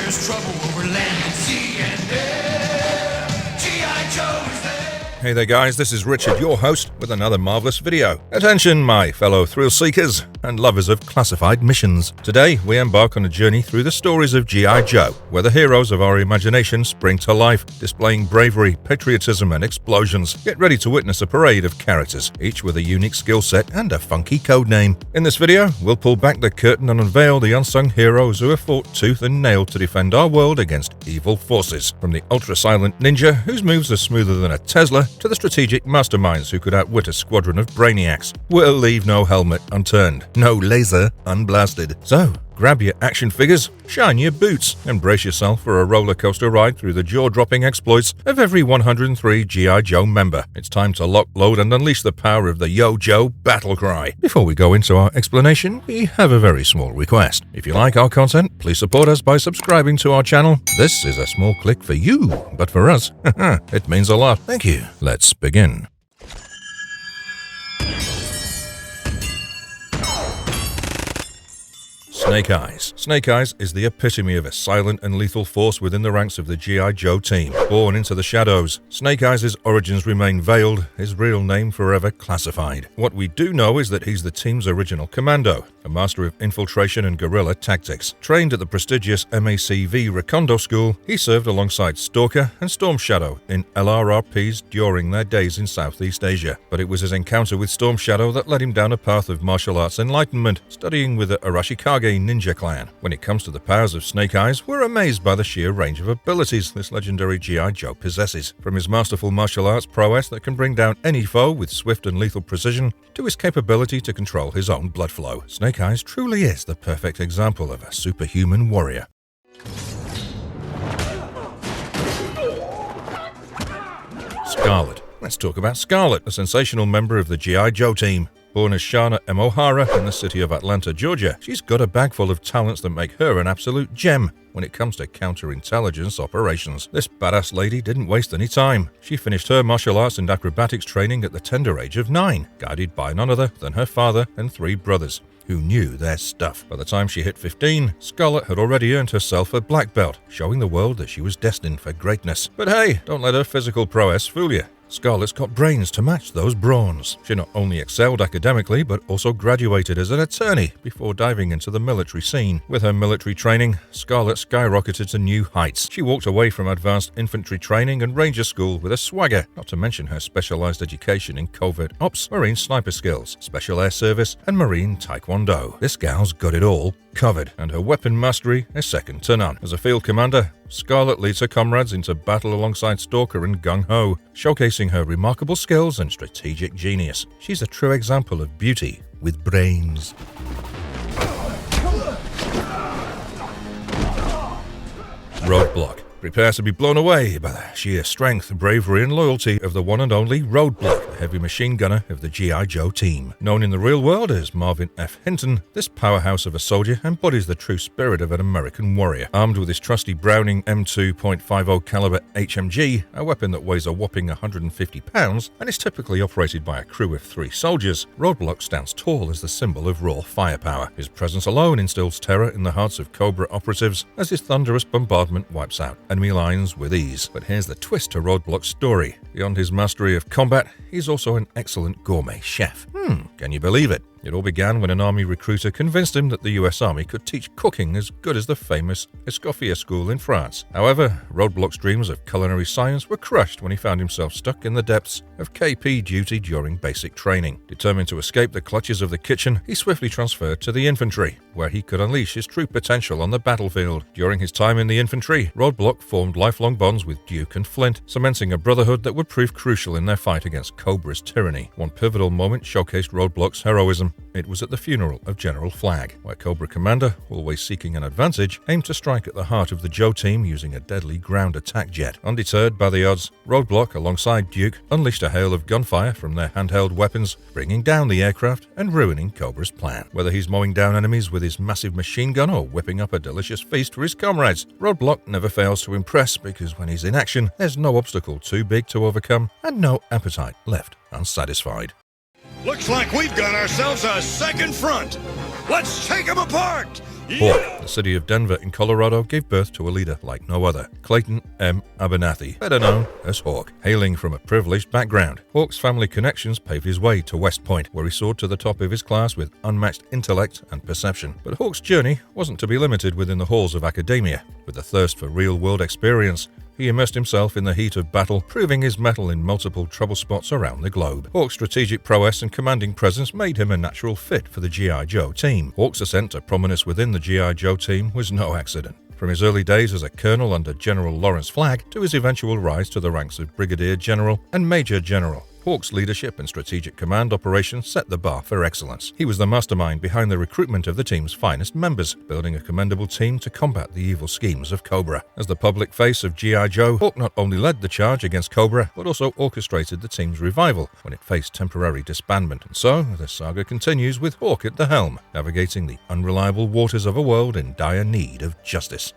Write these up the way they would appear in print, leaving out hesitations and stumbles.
there's trouble over land and sea and air, G.I. Joe is there. Hey there guys, this is Richard, your host, with another marvelous video. Attention my fellow thrill seekers and lovers of classified missions. Today we embark on a journey through the stories of G.I. Joe, where the heroes of our imagination spring to life, displaying bravery, patriotism and explosions. Get ready to witness a parade of characters, each with a unique skill set and a funky codename. In this video, we'll pull back the curtain and unveil the unsung heroes who have fought tooth and nail to defend our world against evil forces. From the ultra-silent ninja, whose moves are smoother than a Tesla, to the strategic masterminds who could outwit a squadron of brainiacs. We'll leave no helmet unturned, no laser unblasted. So, grab your action figures, shine your boots, and brace yourself for a roller coaster ride through the jaw-dropping exploits of every 103 G.I. Joe member. It's time to lock, load, and unleash the power of the Yo Joe battle cry. Before we go into our explanation, we have a very small request. If you like our content, please support us by subscribing to our channel. This is a small click for you, but for us, it means a lot. Thank you. Let's begin. Snake Eyes. Snake Eyes is the epitome of a silent and lethal force within the ranks of the G.I. Joe team. Born into the shadows, Snake Eyes' origins remain veiled, his real name forever classified. What we do know is that he's the team's original commando, a master of infiltration and guerrilla tactics. Trained at the prestigious MACV Recondo School, he served alongside Stalker and Storm Shadow in LRRPs during their days in Southeast Asia. But it was his encounter with Storm Shadow that led him down a path of martial arts enlightenment, studying with the Arashikage ninja clan. When it comes to the powers of Snake Eyes, we're amazed by the sheer range of abilities this legendary G.I. Joe possesses. From his masterful martial arts prowess that can bring down any foe with swift and lethal precision, to his capability to control his own blood flow, Snake Eyes truly is the perfect example of a superhuman warrior. Scarlet. Let's talk about Scarlet, a sensational member of the G.I. Joe team. Born as Shana M. O'Hara in the city of Atlanta, Georgia, she's got a bag full of talents that make her an absolute gem when it comes to counterintelligence operations. This badass lady didn't waste any time. She finished her martial arts and acrobatics training at the tender age of 9, guided by none other than her father and 3 brothers, who knew their stuff. By the time she hit 15, Scarlet had already earned herself a black belt, showing the world that she was destined for greatness. But hey, don't let her physical prowess fool you. Scarlet's got brains to match those brawns. She not only excelled academically, but also graduated as an attorney before diving into the military scene. With her military training, Scarlet skyrocketed to new heights. She walked away from advanced infantry training and ranger school with a swagger, not to mention her specialized education in covert ops, marine sniper skills, special air service, and marine taekwondo. This gal's got it all covered, and her weapon mastery is second to none. As a field commander, Scarlet leads her comrades into battle alongside Stalker and Gung Ho, showcasing her remarkable skills and strategic genius. She's a true example of beauty with brains. Roadblock. Prepare to be blown away by the sheer strength, bravery and loyalty of the one and only Roadblock, the heavy machine gunner of the G.I. Joe team. Known in the real world as Marvin F. Hinton, this powerhouse of a soldier embodies the true spirit of an American warrior. Armed with his trusty Browning M2.50 caliber HMG, a weapon that weighs a whopping 150 pounds and is typically operated by a crew of 3 soldiers, Roadblock stands tall as the symbol of raw firepower. His presence alone instills terror in the hearts of Cobra operatives as his thunderous bombardment wipes out enemy lines with ease. But here's the twist to Roadblock's story. Beyond his mastery of combat, he's also an excellent gourmet chef. Can you believe it? It all began when an army recruiter convinced him that the US Army could teach cooking as good as the famous Escoffier School in France. However, Roadblock's dreams of culinary science were crushed when he found himself stuck in the depths of KP duty during basic training. Determined to escape the clutches of the kitchen, he swiftly transferred to the infantry, where he could unleash his true potential on the battlefield. During his time in the infantry, Roadblock formed lifelong bonds with Duke and Flint, cementing a brotherhood that would prove crucial in their fight against Cobra's tyranny. One pivotal moment showcased Roadblock's heroism. It was at the funeral of General Flagg, where Cobra Commander, always seeking an advantage, aimed to strike at the heart of the Joe team using a deadly ground attack jet. Undeterred by the odds, Roadblock, alongside Duke, unleashed a hail of gunfire from their handheld weapons, bringing down the aircraft and ruining Cobra's plan. Whether he's mowing down enemies with his massive machine gun or whipping up a delicious feast for his comrades, Roadblock never fails to impress because when he's in action, there's no obstacle too big to overcome and no appetite left unsatisfied. Looks like we've got ourselves a second front. Let's take them apart. Hawk, the city of Denver in Colorado, gave birth to a leader like no other, Clayton M. Abernathy, better known as Hawk. Hailing from a privileged background, Hawk's family connections paved his way to West Point, where he soared to the top of his class with unmatched intellect and perception. But Hawk's journey wasn't to be limited within the halls of academia. With a thirst for real-world experience, he immersed himself in the heat of battle, proving his mettle in multiple trouble spots around the globe. Hawk's strategic prowess and commanding presence made him a natural fit for the G.I. Joe team. Hawk's ascent to prominence within the G.I. Joe team was no accident. From his early days as a colonel under General Lawrence Flagg to his eventual rise to the ranks of Brigadier General and Major General, Hawk's leadership and strategic command operations set the bar for excellence. He was the mastermind behind the recruitment of the team's finest members, building a commendable team to combat the evil schemes of Cobra. As the public face of G.I. Joe, Hawk not only led the charge against Cobra, but also orchestrated the team's revival when it faced temporary disbandment. And so, the saga continues with Hawk at the helm, navigating the unreliable waters of a world in dire need of justice.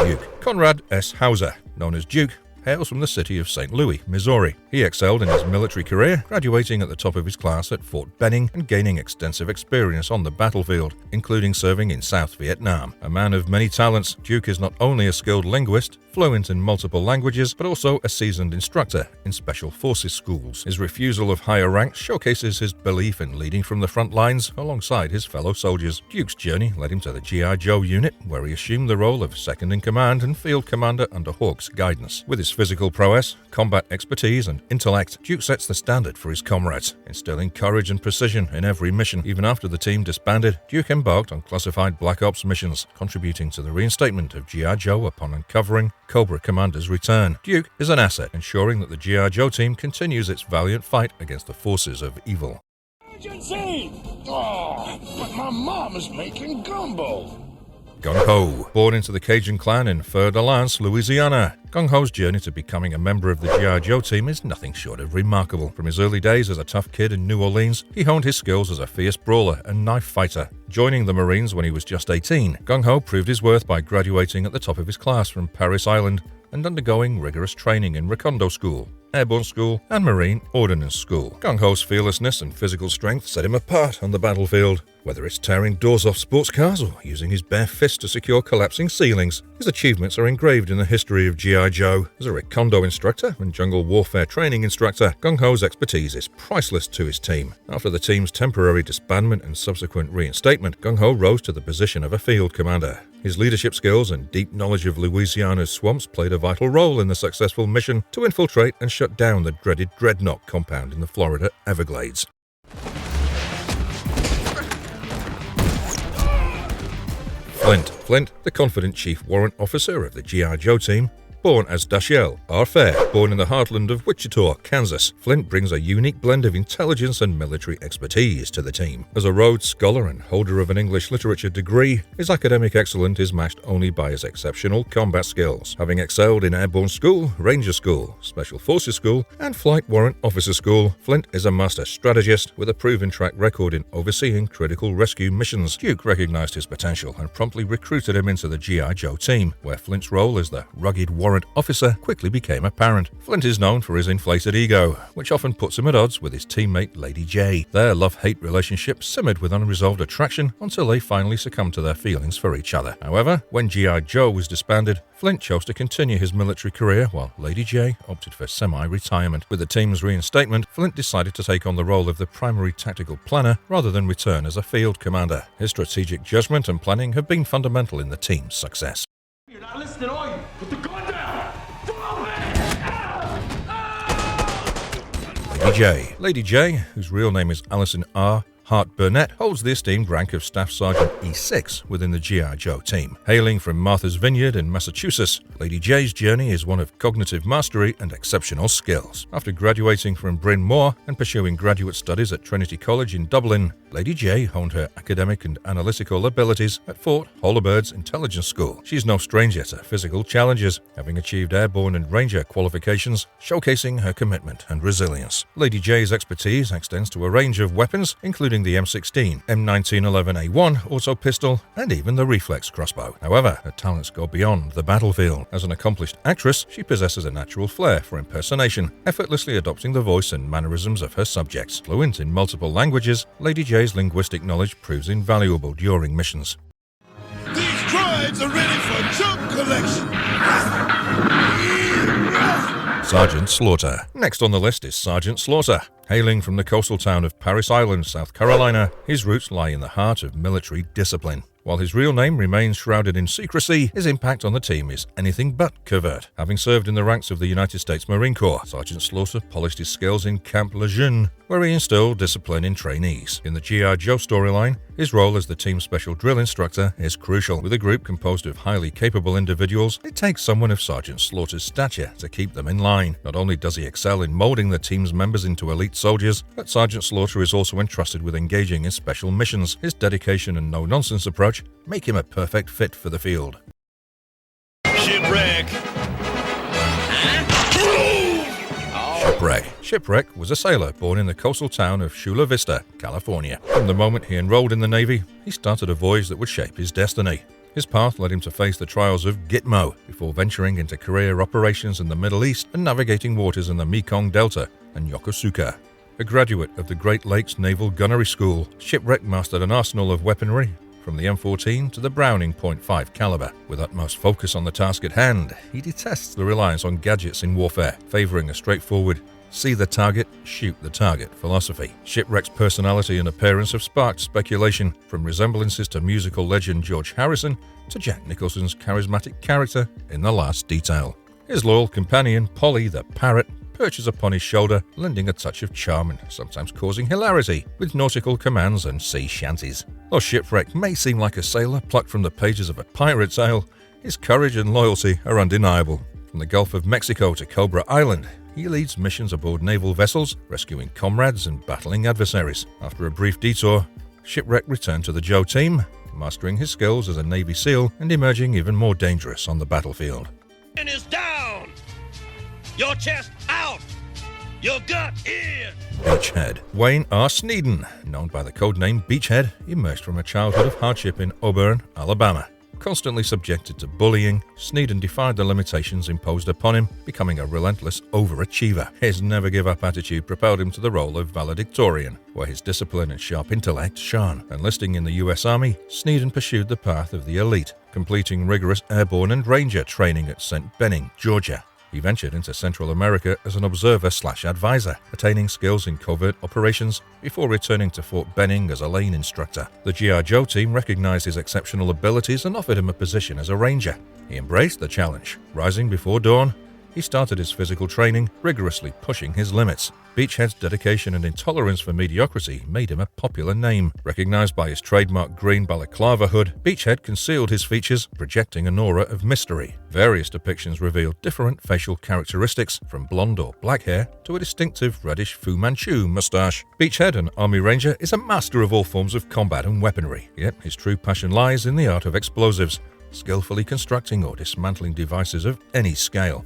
Duke. Conrad S. Hauser, known as Duke, hails from the city of St. Louis, Missouri. He excelled in his military career, graduating at the top of his class at Fort Benning and gaining extensive experience on the battlefield, including serving in South Vietnam. A man of many talents, Duke is not only a skilled linguist, fluent in multiple languages, but also a seasoned instructor in special forces schools. His refusal of higher ranks showcases his belief in leading from the front lines alongside his fellow soldiers. Duke's journey led him to the G.I. Joe unit, where he assumed the role of second in command and field commander under Hawk's guidance. With his physical prowess, combat expertise, and intellect, Duke sets the standard for his comrades, instilling courage and precision in every mission. Even after the team disbanded, Duke embarked on classified Black Ops missions, contributing to the reinstatement of G.I. Joe upon uncovering Cobra Commander's return. Duke is an asset, ensuring that the G.I. Joe team continues its valiant fight against the forces of evil. Emergency! Oh, but my mom is making gumbo. Gung Ho. Born into the Cajun clan in Fer de Lance, Louisiana, Gung Ho's journey to becoming a member of the G.I. Joe team is nothing short of remarkable. From his early days as a tough kid in New Orleans, he honed his skills as a fierce brawler and knife fighter. Joining the Marines when he was just 18, Gung Ho proved his worth by graduating at the top of his class from Paris Island and undergoing rigorous training in Recondo School, Airborne School, and Marine Ordnance School. Gung Ho's fearlessness and physical strength set him apart on the battlefield. Whether it's tearing doors off sports cars or using his bare fist to secure collapsing ceilings, his achievements are engraved in the history of G.I. Joe. As a Recondo instructor and jungle warfare training instructor, Gung Ho's expertise is priceless to his team. After the team's temporary disbandment and subsequent reinstatement, Gung Ho rose to the position of a field commander. His leadership skills and deep knowledge of Louisiana's swamps played a vital role in the successful mission to infiltrate and shut down the dreaded Dreadnought compound in the Florida Everglades. Flint, the confident chief warrant officer of the G.I. Joe team, born as Dashiell R. Fair, born in the heartland of Wichita, Kansas, Flint brings a unique blend of intelligence and military expertise to the team. As a Rhodes Scholar and holder of an English literature degree, his academic excellence is matched only by his exceptional combat skills. Having excelled in Airborne School, Ranger School, Special Forces School, and Flight Warrant Officer School, Flint is a master strategist with a proven track record in overseeing critical rescue missions. Duke recognized his potential and promptly recruited him into the G.I. Joe team, where Flint's role as the rugged warrant officer quickly became apparent. Flint is known for his inflated ego, which often puts him at odds with his teammate Lady J. Their love-hate relationship simmered with unresolved attraction until they finally succumbed to their feelings for each other. However, when G.I. Joe was disbanded, Flint chose to continue his military career while Lady J opted for semi-retirement. With the team's reinstatement, Flint decided to take on the role of the primary tactical planner rather than return as a field commander. His strategic judgment and planning have been fundamental in the team's success. You're not listening, are you? Put the gun down! Throw it! Lady J, whose real name is Allison R. Hart Burnett, holds the esteemed rank of Staff Sergeant E6 within the G.I. Joe team. Hailing from Martha's Vineyard in Massachusetts, Lady J's journey is one of cognitive mastery and exceptional skills. After graduating from Bryn Mawr and pursuing graduate studies at Trinity College in Dublin, Lady J honed her academic and analytical abilities at Fort Hollowbird's Intelligence School. She's no stranger to physical challenges, having achieved airborne and ranger qualifications, showcasing her commitment and resilience. Lady J's expertise extends to a range of weapons, including including the M16, M1911A1 auto pistol, and even the reflex crossbow. However, her talents go beyond the battlefield. As an accomplished actress, she possesses a natural flair for impersonation, effortlessly adopting the voice and mannerisms of her subjects. Fluent in multiple languages, Lady J's linguistic knowledge proves invaluable during missions. These droids are ready for junk collection. Sergeant Slaughter. Next on the list is Sergeant Slaughter. Hailing from the coastal town of Parris Island, South Carolina, his roots lie in the heart of military discipline. While his real name remains shrouded in secrecy, his impact on the team is anything but covert. Having served in the ranks of the United States Marine Corps, Sergeant Slaughter polished his skills in Camp Lejeune, where he instilled discipline in trainees. In the G.I. Joe storyline, his role as the team's special drill instructor is crucial. With a group composed of highly capable individuals, it takes someone of Sergeant Slaughter's stature to keep them in line. Not only does he excel in molding the team's members into elite soldiers, but Sergeant Slaughter is also entrusted with engaging in special missions. His dedication and no-nonsense approach make him a perfect fit for the field. Shipwreck. Shipwreck was a sailor born in the coastal town of Chula Vista, California. From the moment he enrolled in the Navy, he started a voyage that would shape his destiny. His path led him to face the trials of Gitmo before venturing into career operations in the Middle East and navigating waters in the Mekong Delta and Yokosuka. A graduate of the Great Lakes Naval Gunnery School, Shipwreck mastered an arsenal of weaponry from the M14 to the Browning .5 caliber. With utmost focus on the task at hand, he detests the reliance on gadgets in warfare, favoring a straightforward, see the target, shoot the target philosophy. Shipwreck's personality and appearance have sparked speculation, from resemblances to musical legend George Harrison to Jack Nicholson's charismatic character in The Last Detail. His loyal companion, Polly the Parrot, perches upon his shoulder, lending a touch of charm and sometimes causing hilarity with nautical commands and sea shanties. Though Shipwreck may seem like a sailor plucked from the pages of a pirate tale, his courage and loyalty are undeniable. From the Gulf of Mexico to Cobra Island, he leads missions aboard naval vessels, rescuing comrades and battling adversaries. After a brief detour, Shipwreck returned to the Joe team, mastering his skills as a Navy SEAL and emerging even more dangerous on the battlefield. Is down. Your chest out. Your gut in. Beachhead. Wayne R. Sneeden, known by the codename Beachhead, emerged from a childhood of hardship in Auburn, Alabama. Constantly subjected to bullying, Sneeden defied the limitations imposed upon him, becoming a relentless overachiever. His never-give-up attitude propelled him to the role of valedictorian, where his discipline and sharp intellect shone. Enlisting in the U.S. Army, Sneeden pursued the path of the elite, completing rigorous airborne and ranger training at St. Benning, Georgia. He ventured into Central America as an observer/advisor, attaining skills in covert operations before returning to Fort Benning as a lane instructor. The G.I. Joe team recognized his exceptional abilities and offered him a position as a ranger. He embraced the challenge. Rising before dawn, he started his physical training, rigorously pushing his limits. Beachhead's dedication and intolerance for mediocrity made him a popular name. Recognized by his trademark green balaclava hood, Beachhead concealed his features, projecting an aura of mystery. Various depictions revealed different facial characteristics, from blonde or black hair to a distinctive reddish Fu Manchu mustache. Beachhead, an Army Ranger, is a master of all forms of combat and weaponry, yet his true passion lies in the art of explosives, skillfully constructing or dismantling devices of any scale.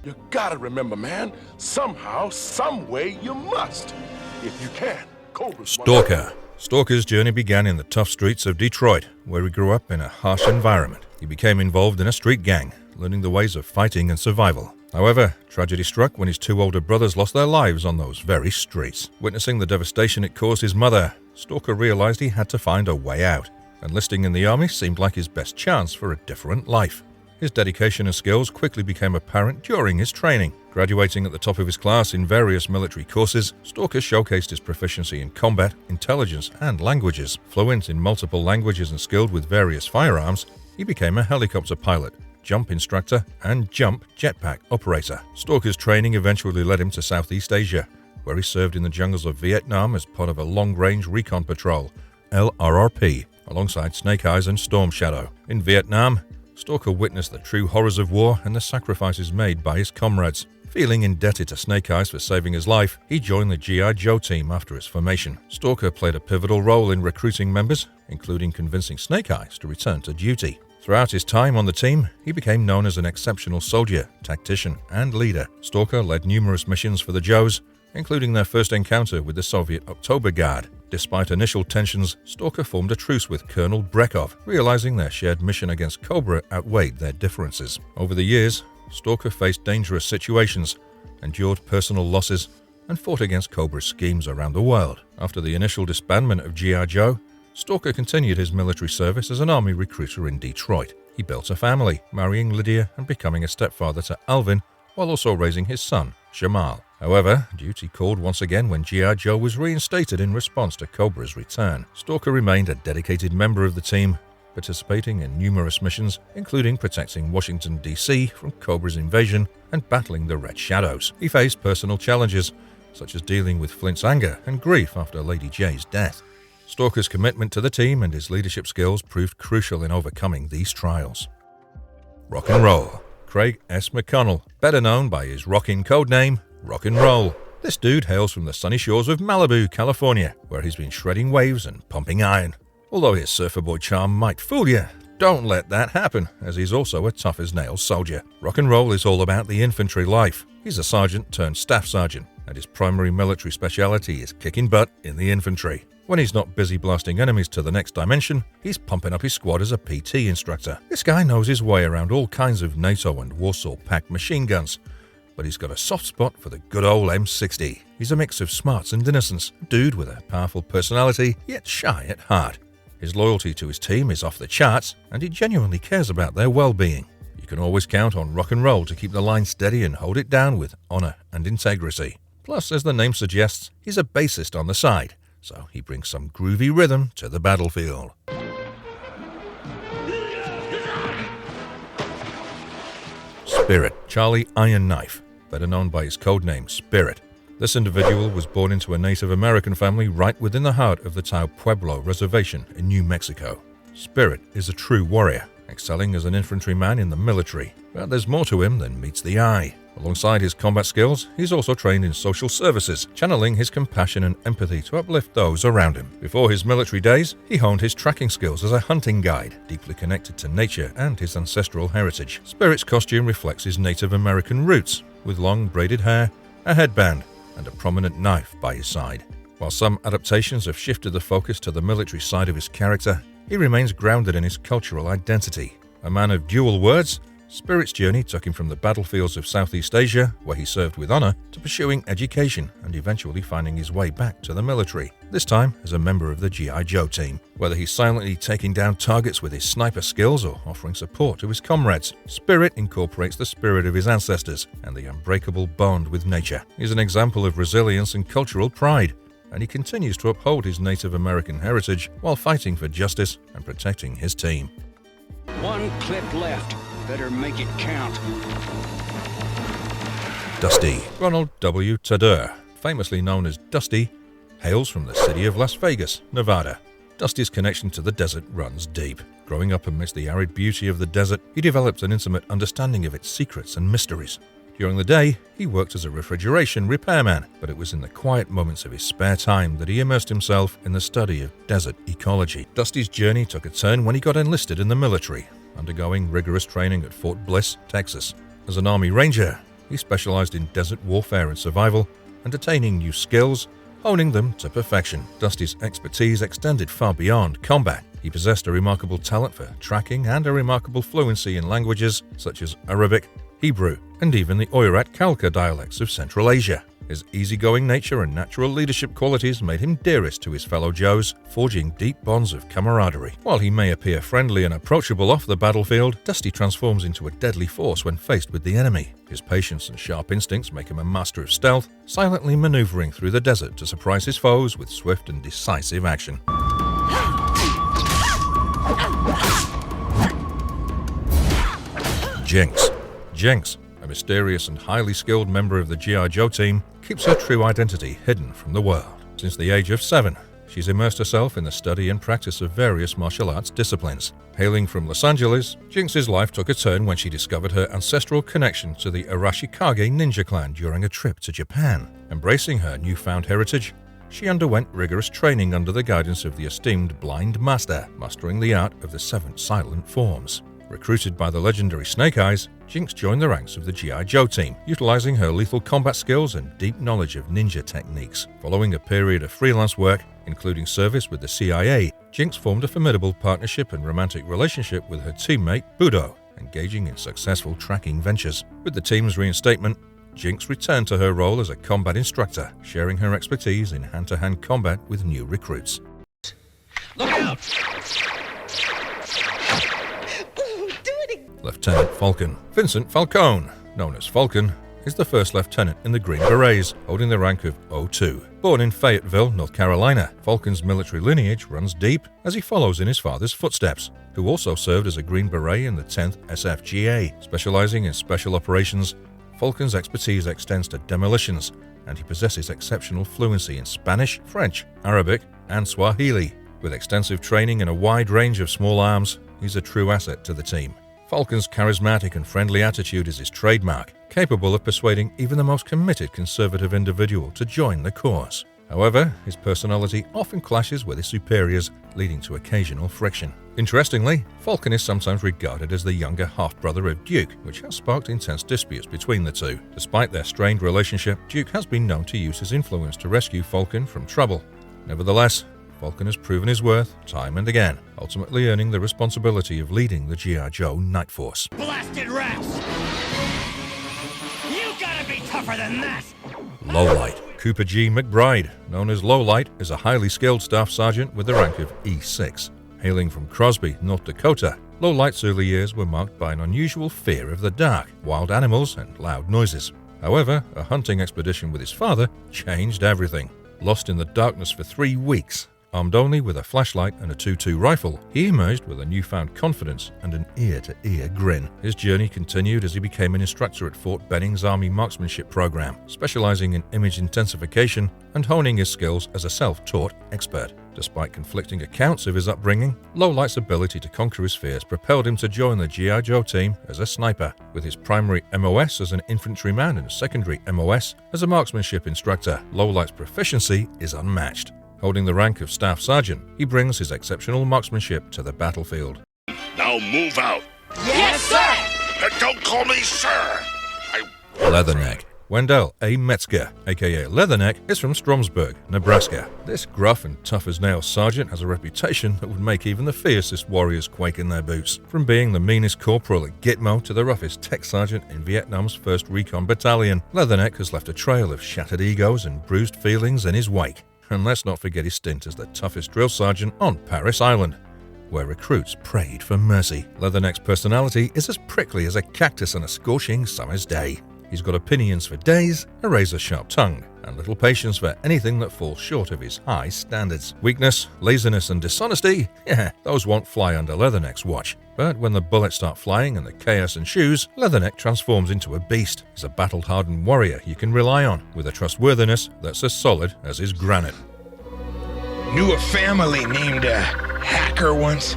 You gotta remember, man, somehow, some way, you must. If you can. Cobra's Stalker. Stalker's journey began in the tough streets of Detroit, where he grew up in a harsh environment. He became involved in a street gang, learning the ways of fighting and survival. However, tragedy struck when his two older brothers lost their lives on those very streets. Witnessing the devastation it caused his mother, Stalker realized he had to find a way out. Enlisting in the army seemed like his best chance for a different life. His dedication and skills quickly became apparent during his training. Graduating at the top of his class in various military courses, Stalker showcased his proficiency in combat, intelligence, and languages. Fluent in multiple languages and skilled with various firearms, he became a helicopter pilot, jump instructor, and jump jetpack operator. Stalker's training eventually led him to Southeast Asia, where he served in the jungles of Vietnam as part of a long-range recon patrol, LRRP, alongside Snake Eyes and Storm Shadow. In Vietnam, Stalker witnessed the true horrors of war and the sacrifices made by his comrades. Feeling indebted to Snake Eyes for saving his life, he joined the G.I. Joe team after its formation. Stalker played a pivotal role in recruiting members, including convincing Snake Eyes to return to duty. Throughout his time on the team, he became known as an exceptional soldier, tactician, and leader. Stalker led numerous missions for the Joes, including their first encounter with the Soviet October Guard. Despite initial tensions, Stalker formed a truce with Colonel Brekov, realizing their shared mission against Cobra outweighed their differences. Over the years, Stalker faced dangerous situations, endured personal losses, and fought against Cobra's schemes around the world. After the initial disbandment of G.I. Joe, Stalker continued his military service as an army recruiter in Detroit. He built a family, marrying Lydia and becoming a stepfather to Alvin, while also raising his son, Jamal. However, duty called once again when G.I. Joe was reinstated in response to Cobra's return. Stalker remained a dedicated member of the team, participating in numerous missions, including protecting Washington, D.C. from Cobra's invasion and battling the Red Shadows. He faced personal challenges, such as dealing with Flint's anger and grief after Lady J's death. Stalker's commitment to the team and his leadership skills proved crucial in overcoming these trials. Rock and Roll. Craig S. McConnell, better known by his rockin' codename, Rock and Roll. This dude hails from the sunny shores of Malibu, California, where he's been shredding waves and pumping iron. Although his surfer boy charm might fool you, don't let that happen, as he's also a tough-as-nails soldier. Rock and Roll is all about the infantry life. He's a sergeant turned staff sergeant, and his primary military speciality is kicking butt in the infantry. When he's not busy blasting enemies to the next dimension, he's pumping up his squad as a PT instructor. This guy knows his way around all kinds of NATO and Warsaw Pact machine guns, but he's got a soft spot for the good old M60. He's a mix of smarts and innocence, a dude with a powerful personality, yet shy at heart. His loyalty to his team is off the charts, and he genuinely cares about their well-being. You can always count on Rock and Roll to keep the line steady and hold it down with honor and integrity. Plus, as the name suggests, he's a bassist on the side, so he brings some groovy rhythm to the battlefield. Spirit. Charlie Iron Knife, better known by his codename Spirit. This individual was born into a Native American family right within the heart of the Tao Pueblo Reservation in New Mexico. Spirit is a true warrior, excelling as an infantryman in the military, but there's more to him than meets the eye. Alongside his combat skills, he's also trained in social services, channeling his compassion and empathy to uplift those around him. Before his military days, he honed his tracking skills as a hunting guide, deeply connected to nature and his ancestral heritage. Spirit's costume reflects his Native American roots, with long braided hair, a headband, and a prominent knife by his side. While some adaptations have shifted the focus to the military side of his character, he remains grounded in his cultural identity. A man of dual words, Spirit's journey took him from the battlefields of Southeast Asia, where he served with honor, to pursuing education and eventually finding his way back to the military, this time as a member of the G.I. Joe team. Whether he's silently taking down targets with his sniper skills or offering support to his comrades, Spirit incorporates the spirit of his ancestors and the unbreakable bond with nature. He's an example of resilience and cultural pride, and he continues to uphold his Native American heritage while fighting for justice and protecting his team. One clip left. Better make it count. Dusty. Ronald W. Tedder, famously known as Dusty, hails from the city of Las Vegas, Nevada. Dusty's connection to the desert runs deep. Growing up amidst the arid beauty of the desert, he developed an intimate understanding of its secrets and mysteries. During the day, he worked as a refrigeration repairman, but it was in the quiet moments of his spare time that he immersed himself in the study of desert ecology. Dusty's journey took a turn when he got enlisted in the military, undergoing rigorous training at Fort Bliss, Texas. As an Army Ranger, he specialized in desert warfare and survival, and attaining new skills, honing them to perfection. Dusty's expertise extended far beyond combat. He possessed a remarkable talent for tracking and a remarkable fluency in languages such as Arabic, Hebrew, and even the Oirat Khalkha dialects of Central Asia. His easygoing nature and natural leadership qualities made him dearest to his fellow Joes, forging deep bonds of camaraderie. While he may appear friendly and approachable off the battlefield, Dusty transforms into a deadly force when faced with the enemy. His patience and sharp instincts make him a master of stealth, silently maneuvering through the desert to surprise his foes with swift and decisive action. Jinx. Jinx, a mysterious and highly skilled member of the G.I. Joe team, keeps her true identity hidden from the world. Since the age of 7, she's immersed herself in the study and practice of various martial arts disciplines. Hailing from Los Angeles, Jinx's life took a turn when she discovered her ancestral connection to the Arashikage ninja clan during a trip to Japan. Embracing her newfound heritage, she underwent rigorous training under the guidance of the esteemed Blind Master, mastering the art of the 7 silent forms. Recruited by the legendary Snake Eyes, Jinx joined the ranks of the G.I. Joe team, utilizing her lethal combat skills and deep knowledge of ninja techniques. Following a period of freelance work, including service with the CIA, Jinx formed a formidable partnership and romantic relationship with her teammate Budo, engaging in successful tracking ventures. With the team's reinstatement, Jinx returned to her role as a combat instructor, sharing her expertise in hand-to-hand combat with new recruits. Look out! Lieutenant Falcon. Vincent Falcone, known as Falcon, is the first lieutenant in the Green Berets, holding the rank of O2. Born in Fayetteville, North Carolina, Falcon's military lineage runs deep as he follows in his father's footsteps, who also served as a Green Beret in the 10th SFGA. Specializing in special operations, Falcon's expertise extends to demolitions, and he possesses exceptional fluency in Spanish, French, Arabic, and Swahili. With extensive training in a wide range of small arms, he's a true asset to the team. Falcon's charismatic and friendly attitude is his trademark, capable of persuading even the most committed conservative individual to join the cause. However, his personality often clashes with his superiors, leading to occasional friction. Interestingly, Falcon is sometimes regarded as the younger half-brother of Duke, which has sparked intense disputes between the two. Despite their strained relationship, Duke has been known to use his influence to rescue Falcon from trouble. Nevertheless, Falcon has proven his worth time and again, ultimately earning the responsibility of leading the G.I. Joe Night Force. Blasted rats! You gotta be tougher than that! Lowlight. Cooper G. McBride, known as Lowlight, is a highly skilled staff sergeant with the rank of E6. Hailing from Crosby, North Dakota, Lowlight's early years were marked by an unusual fear of the dark, wild animals, and loud noises. However, a hunting expedition with his father changed everything. Lost in the darkness for 3 weeks, armed only with a flashlight and a .22 rifle, he emerged with a newfound confidence and an ear-to-ear grin. His journey continued as he became an instructor at Fort Benning's Army Marksmanship Program, specializing in image intensification and honing his skills as a self-taught expert. Despite conflicting accounts of his upbringing, Lowlight's ability to conquer his fears propelled him to join the G.I. Joe team as a sniper, with his primary MOS as an infantryman and secondary MOS as a marksmanship instructor. Lowlight's proficiency is unmatched. Holding the rank of Staff Sergeant, he brings his exceptional marksmanship to the battlefield. Now move out. Yes, sir! And don't call me sir. Leatherneck. Wendell A. Metzger, aka Leatherneck, is from Stromsburg, Nebraska. This gruff and tough-as-nails sergeant has a reputation that would make even the fiercest warriors quake in their boots. From being the meanest corporal at Gitmo to the roughest tech sergeant in Vietnam's 1st Recon Battalion, Leatherneck has left a trail of shattered egos and bruised feelings in his wake. And let's not forget his stint as the toughest drill sergeant on Paris Island, where recruits prayed for mercy. Leatherneck's personality is as prickly as a cactus on a scorching summer's day. He's got opinions for days, a razor-sharp tongue, and little patience for anything that falls short of his high standards. Weakness, laziness, and dishonesty? Yeah, those won't fly under Leatherneck's watch. But when the bullets start flying and the chaos ensues, Leatherneck transforms into a beast. He's a battle-hardened warrior you can rely on, with a trustworthiness that's as solid as his granite. Knew a family named Hacker once.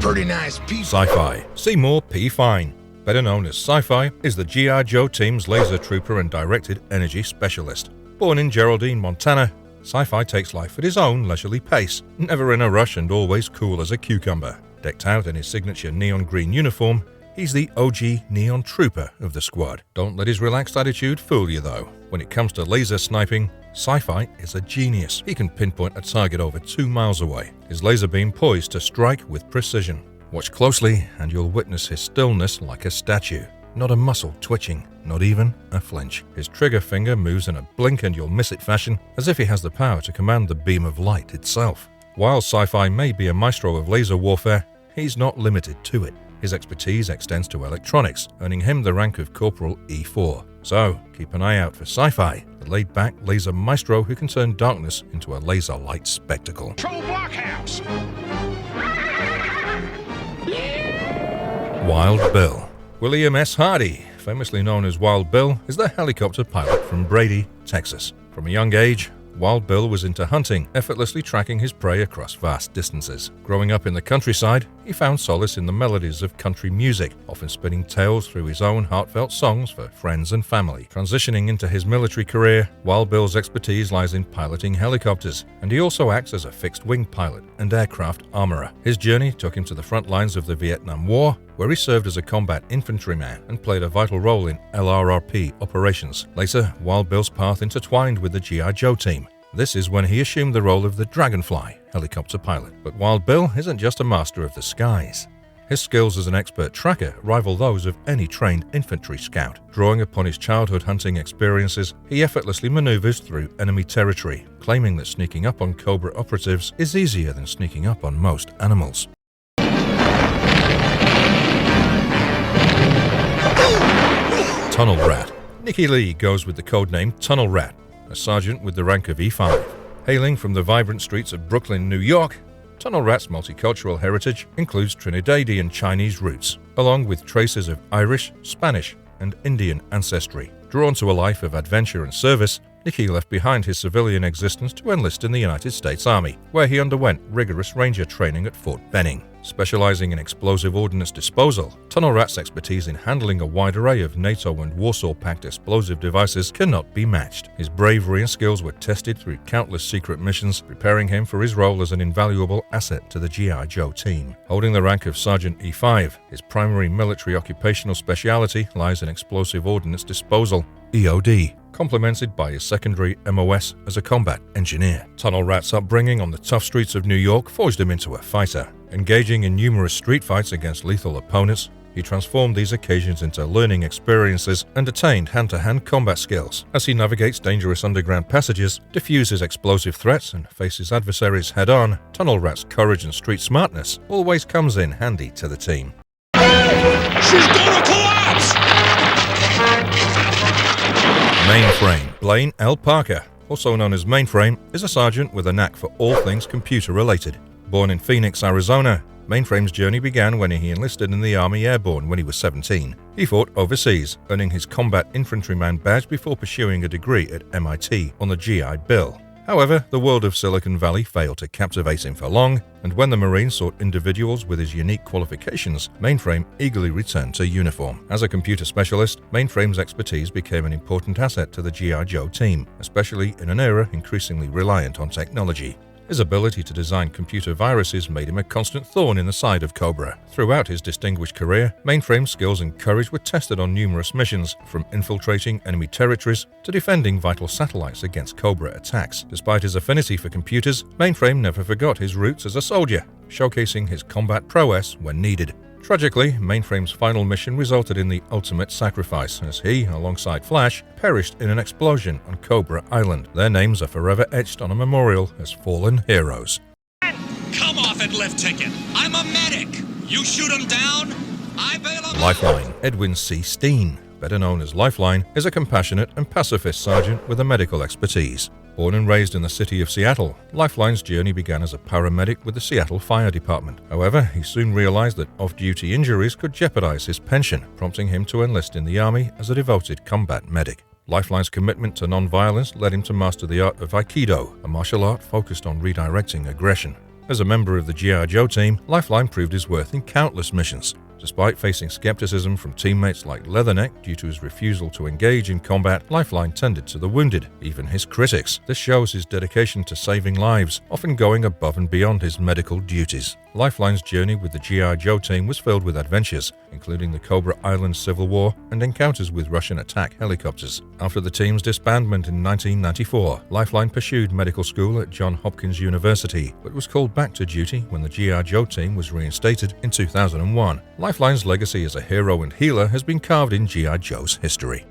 Pretty nice people. Sci-Fi. Seymour P. Fine, better known as Sci-Fi, is the G.I. Joe team's laser trooper and directed energy specialist. Born in Geraldine, Montana, Sci-Fi takes life at his own leisurely pace, never in a rush and always cool as a cucumber. Decked out in his signature neon green uniform, he's the OG neon trooper of the squad. Don't let his relaxed attitude fool you though. When it comes to laser sniping, Sci-Fi is a genius. He can pinpoint a target over 2 miles away, his laser beam poised to strike with precision. Watch closely and you'll witness his stillness like a statue. Not a muscle twitching, not even a flinch. His trigger finger moves in a blink and you'll miss it fashion, as if he has the power to command the beam of light itself. While Sci-Fi may be a maestro of laser warfare, he's not limited to it. His expertise extends to electronics, earning him the rank of Corporal E4. So, keep an eye out for Sci-Fi, the laid-back laser maestro who can turn darkness into a laser-light spectacle. Troll Blockhouse! Wild Bill. William S. Hardy, famously known as Wild Bill, is the helicopter pilot from Brady, Texas. From a young age, Wild Bill was into hunting, effortlessly tracking his prey across vast distances. Growing up in the countryside, he found solace in the melodies of country music, often spinning tales through his own heartfelt songs for friends and family. Transitioning into his military career, Wild Bill's expertise lies in piloting helicopters, and he also acts as a fixed-wing pilot and aircraft armorer. His journey took him to the front lines of the Vietnam War, where he served as a combat infantryman and played a vital role in LRRP operations. Later, Wild Bill's path intertwined with the G.I. Joe team. This is when he assumed the role of the Dragonfly helicopter pilot. But Wild Bill isn't just a master of the skies. His skills as an expert tracker rival those of any trained infantry scout. Drawing upon his childhood hunting experiences, he effortlessly maneuvers through enemy territory, claiming that sneaking up on Cobra operatives is easier than sneaking up on most animals. Tunnel Rat. Nicky Lee goes with the codename Tunnel Rat, a sergeant with the rank of E5. Hailing from the vibrant streets of Brooklyn, New York, Tunnel Rat's multicultural heritage includes Trinidadian Chinese roots, along with traces of Irish, Spanish, and Indian ancestry. Drawn to a life of adventure and service, Nicky left behind his civilian existence to enlist in the United States Army, where he underwent rigorous ranger training at Fort Benning. Specializing in explosive ordnance disposal, Tunnel Rat's expertise in handling a wide array of NATO and Warsaw Pact explosive devices cannot be matched. His bravery and skills were tested through countless secret missions, preparing him for his role as an invaluable asset to the G.I. Joe team. Holding the rank of Sergeant E5, his primary military occupational specialty lies in explosive ordnance disposal, EOD, complemented by his secondary MOS as a combat engineer. Tunnel Rat's upbringing on the tough streets of New York forged him into a fighter. Engaging in numerous street fights against lethal opponents, he transformed these occasions into learning experiences and attained hand-to-hand combat skills. As he navigates dangerous underground passages, diffuses explosive threats, and faces adversaries head-on, Tunnel Rat's courage and street smartness always comes in handy to the team. She's gonna collapse! Mainframe. Blaine L. Parker, also known as Mainframe, is a sergeant with a knack for all things computer-related. Born in Phoenix, Arizona, Mainframe's journey began when he enlisted in the Army Airborne when he was 17. He fought overseas, earning his combat infantryman badge before pursuing a degree at MIT on the GI Bill. However, the world of Silicon Valley failed to captivate him for long, and when the Marines sought individuals with his unique qualifications, Mainframe eagerly returned to uniform. As a computer specialist, Mainframe's expertise became an important asset to the G.I. Joe team, especially in an era increasingly reliant on technology. His ability to design computer viruses made him a constant thorn in the side of Cobra. Throughout his distinguished career, Mainframe's skills and courage were tested on numerous missions, from infiltrating enemy territories to defending vital satellites against Cobra attacks. Despite his affinity for computers, Mainframe never forgot his roots as a soldier, showcasing his combat prowess when needed. Tragically, Mainframe's final mission resulted in the ultimate sacrifice, as he, alongside Flash, perished in an explosion on Cobra Island. Their names are forever etched on a memorial as fallen heroes. Come off and lift ticket. I'm a medic. You shoot him down, I bail him out. Lifeline. Edwin C. Steen, better known as Lifeline, is a compassionate and pacifist sergeant with a medical expertise. Born and raised in the city of Seattle, Lifeline's journey began as a paramedic with the Seattle Fire Department. However, he soon realized that off-duty injuries could jeopardize his pension, prompting him to enlist in the Army as a devoted combat medic. Lifeline's commitment to non-violence led him to master the art of Aikido, a martial art focused on redirecting aggression. As a member of the G.I. Joe team, Lifeline proved his worth in countless missions. Despite facing skepticism from teammates like Leatherneck due to his refusal to engage in combat, Lifeline tended to the wounded, even his critics. This shows his dedication to saving lives, often going above and beyond his medical duties. Lifeline's journey with the G.I. Joe team was filled with adventures, including the Cobra Island Civil War and encounters with Russian attack helicopters. After the team's disbandment in 1994, Lifeline pursued medical school at Johns Hopkins University, but was called back to duty when the G.I. Joe team was reinstated in 2001. Lifeline's legacy as a hero and healer has been carved in G.I. Joe's history.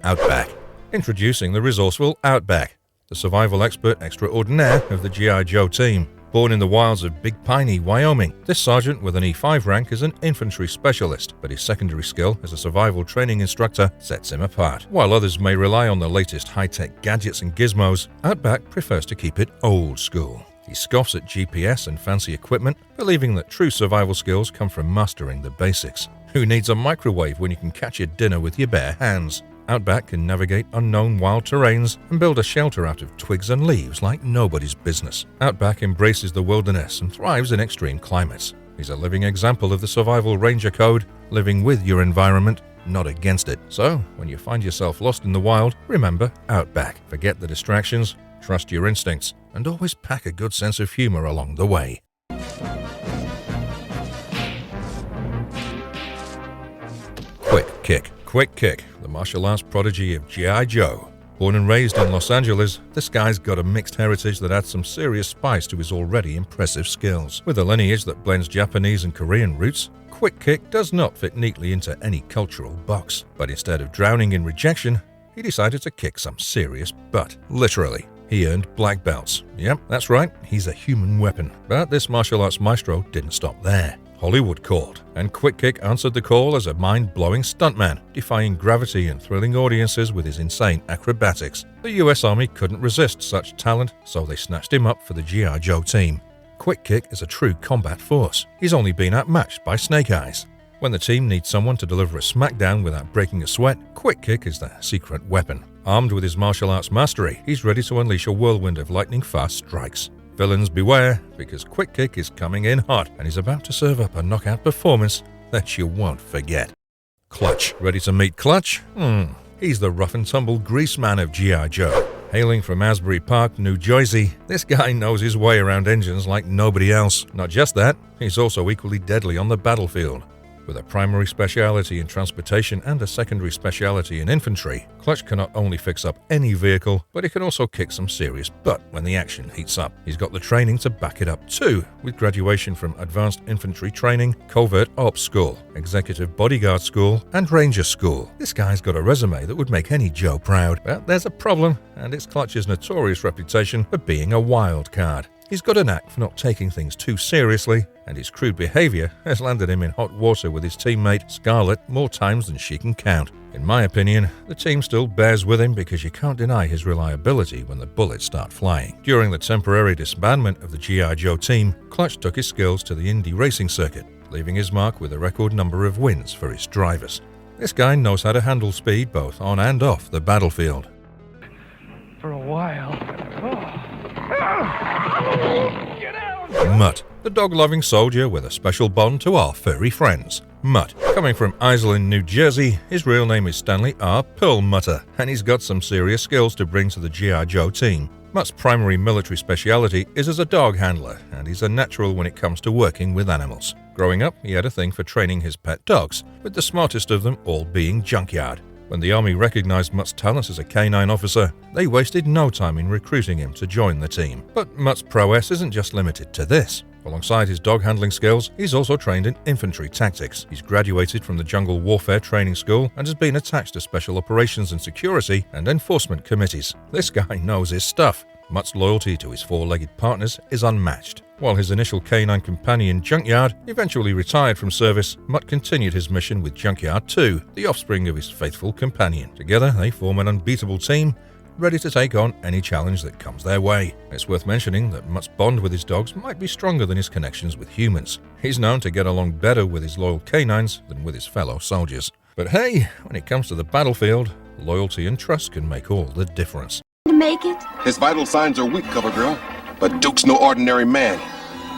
Outback. Introducing the resourceful Outback, the survival expert extraordinaire of the G.I. Joe team. Born in the wilds of Big Piney, Wyoming, this sergeant with an E5 rank is an infantry specialist, but his secondary skill as a survival training instructor sets him apart. While others may rely on the latest high-tech gadgets and gizmos, Outback prefers to keep it old school. He scoffs at GPS and fancy equipment, believing that true survival skills come from mastering the basics. Who needs a microwave when you can catch your dinner with your bare hands? Outback can navigate unknown wild terrains and build a shelter out of twigs and leaves like nobody's business. Outback embraces the wilderness and thrives in extreme climates. He's a living example of the survival ranger code, living with your environment, not against it. So, when you find yourself lost in the wild, remember Outback. Forget the distractions, trust your instincts, and always pack a good sense of humor along the way. Quick Kick. Quick Kick, the martial arts prodigy of G.I. Joe. Born and raised in Los Angeles, this guy's got a mixed heritage that adds some serious spice to his already impressive skills. With a lineage that blends Japanese and Korean roots, Quick Kick does not fit neatly into any cultural box. But instead of drowning in rejection, he decided to kick some serious butt. Literally. He earned black belts. Yep, that's right, he's a human weapon. But this martial arts maestro didn't stop there. Hollywood called, and Quick Kick answered the call as a mind-blowing stuntman, defying gravity and thrilling audiences with his insane acrobatics. The US Army couldn't resist such talent, so they snatched him up for the G.I. Joe team. Quick Kick is a true combat force. He's only been outmatched by Snake Eyes. When the team needs someone to deliver a smackdown without breaking a sweat, Quick Kick is their secret weapon. Armed with his martial arts mastery, he's ready to unleash a whirlwind of lightning-fast strikes. Villains beware, because Quick Kick is coming in hot and he's about to serve up a knockout performance that you won't forget. Clutch. Ready to meet Clutch? He's the rough-and-tumble grease man of G.I. Joe. Hailing from Asbury Park, New Jersey, this guy knows his way around engines like nobody else. Not just that, he's also equally deadly on the battlefield. With a primary speciality in transportation and a secondary speciality in infantry, Clutch can not only fix up any vehicle, but he can also kick some serious butt when the action heats up. He's got the training to back it up too, with graduation from Advanced Infantry Training, Covert Ops School, Executive Bodyguard School, and Ranger School. This guy's got a resume that would make any Joe proud. But there's a problem, and it's Clutch's notorious reputation for being a wild card. He's got a knack for not taking things too seriously, and his crude behavior has landed him in hot water with his teammate Scarlett more times than she can count. In my opinion, the team still bears with him because you can't deny his reliability when the bullets start flying. During the temporary disbandment of the G.I. Joe team, Clutch took his skills to the Indy racing circuit, leaving his mark with a record number of wins for his drivers. This guy knows how to handle speed both on and off the battlefield. For a while. Get out! Mutt, the dog-loving soldier with a special bond to our furry friends. Mutt. Coming from Iselin, New Jersey, his real name is Stanley R. Perlmutter, and he's got some serious skills to bring to the G.I. Joe team. Mutt's primary military speciality is as a dog handler, and he's a natural when it comes to working with animals. Growing up, he had a thing for training his pet dogs, with the smartest of them all being Junkyard. When the Army recognized Mutt's talents as a canine officer, they wasted no time in recruiting him to join the team. But Mutt's prowess isn't just limited to this. Alongside his dog handling skills, he's also trained in infantry tactics. He's graduated from the Jungle Warfare Training School and has been attached to Special Operations and Security and Enforcement Committees. This guy knows his stuff. Mutt's loyalty to his four-legged partners is unmatched. While his initial canine companion, Junkyard, eventually retired from service, Mutt continued his mission with Junkyard 2, the offspring of his faithful companion. Together, they form an unbeatable team, ready to take on any challenge that comes their way. It's worth mentioning that Mutt's bond with his dogs might be stronger than his connections with humans. He's known to get along better with his loyal canines than with his fellow soldiers. But hey, when it comes to the battlefield, loyalty and trust can make all the difference. To make it? His vital signs are weak, cover girl. But Duke's no ordinary man.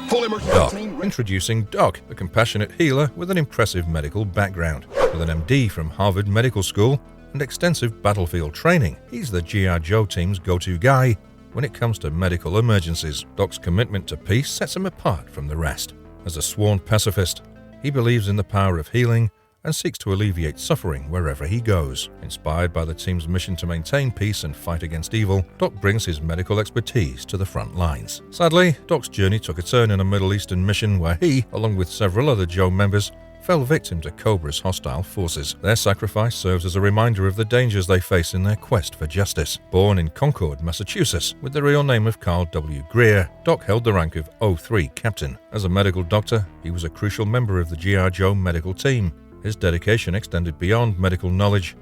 Full immersion. Doc. Introducing Doc, a compassionate healer with an impressive medical background. With an MD from Harvard Medical School and extensive battlefield training, he's the G.I. Joe team's go-to guy when it comes to medical emergencies. Doc's commitment to peace sets him apart from the rest. As a sworn pacifist, he believes in the power of healing and seeks to alleviate suffering wherever he goes. Inspired by the team's mission to maintain peace and fight against evil, Doc brings his medical expertise to the front lines. Sadly, Doc's journey took a turn in a Middle Eastern mission where he, along with several other Joe members, fell victim to Cobra's hostile forces. Their sacrifice serves as a reminder of the dangers they face in their quest for justice. Born in Concord, Massachusetts, with the real name of Carl W. Greer, Doc held the rank of 03 Captain. As a medical doctor, he was a crucial member of the G.I. Joe medical team. His dedication extended beyond medical knowledge,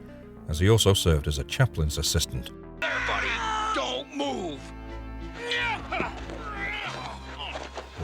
as he also served as a chaplain's assistant. There, buddy. Don't move.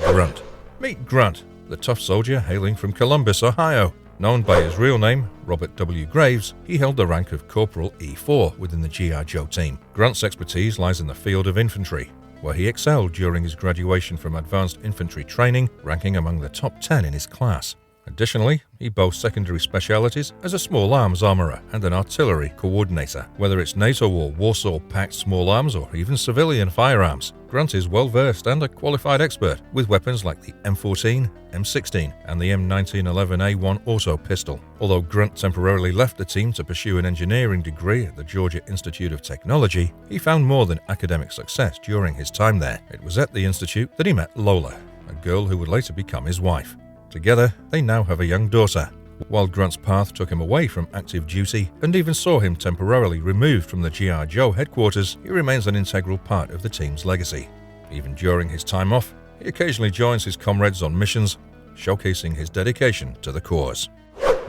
Grunt. Meet Grunt, the tough soldier hailing from Columbus, Ohio. Known by his real name, Robert W. Graves, he held the rank of Corporal E4 within the G.I. Joe team. Grunt's expertise lies in the field of infantry. where he excelled during his graduation from advanced infantry training, ranking among the top 10 in his class. Additionally, he boasts secondary specialities as a small arms armorer and an artillery coordinator. Whether it's NATO or Warsaw Pact small arms or even civilian firearms, Grunt is well versed and a qualified expert with weapons like the M14, M16 and the M1911A1 auto pistol. Although Grunt temporarily left the team to pursue an engineering degree at the Georgia Institute of Technology, he found more than academic success during his time there. It was at the institute that he met Lola, a girl who would later become his wife. Together, they now have a young daughter. While Grunt's path took him away from active duty and even saw him temporarily removed from the G.I. Joe headquarters, he remains an integral part of the team's legacy. Even during his time off, he occasionally joins his comrades on missions, showcasing his dedication to the cause.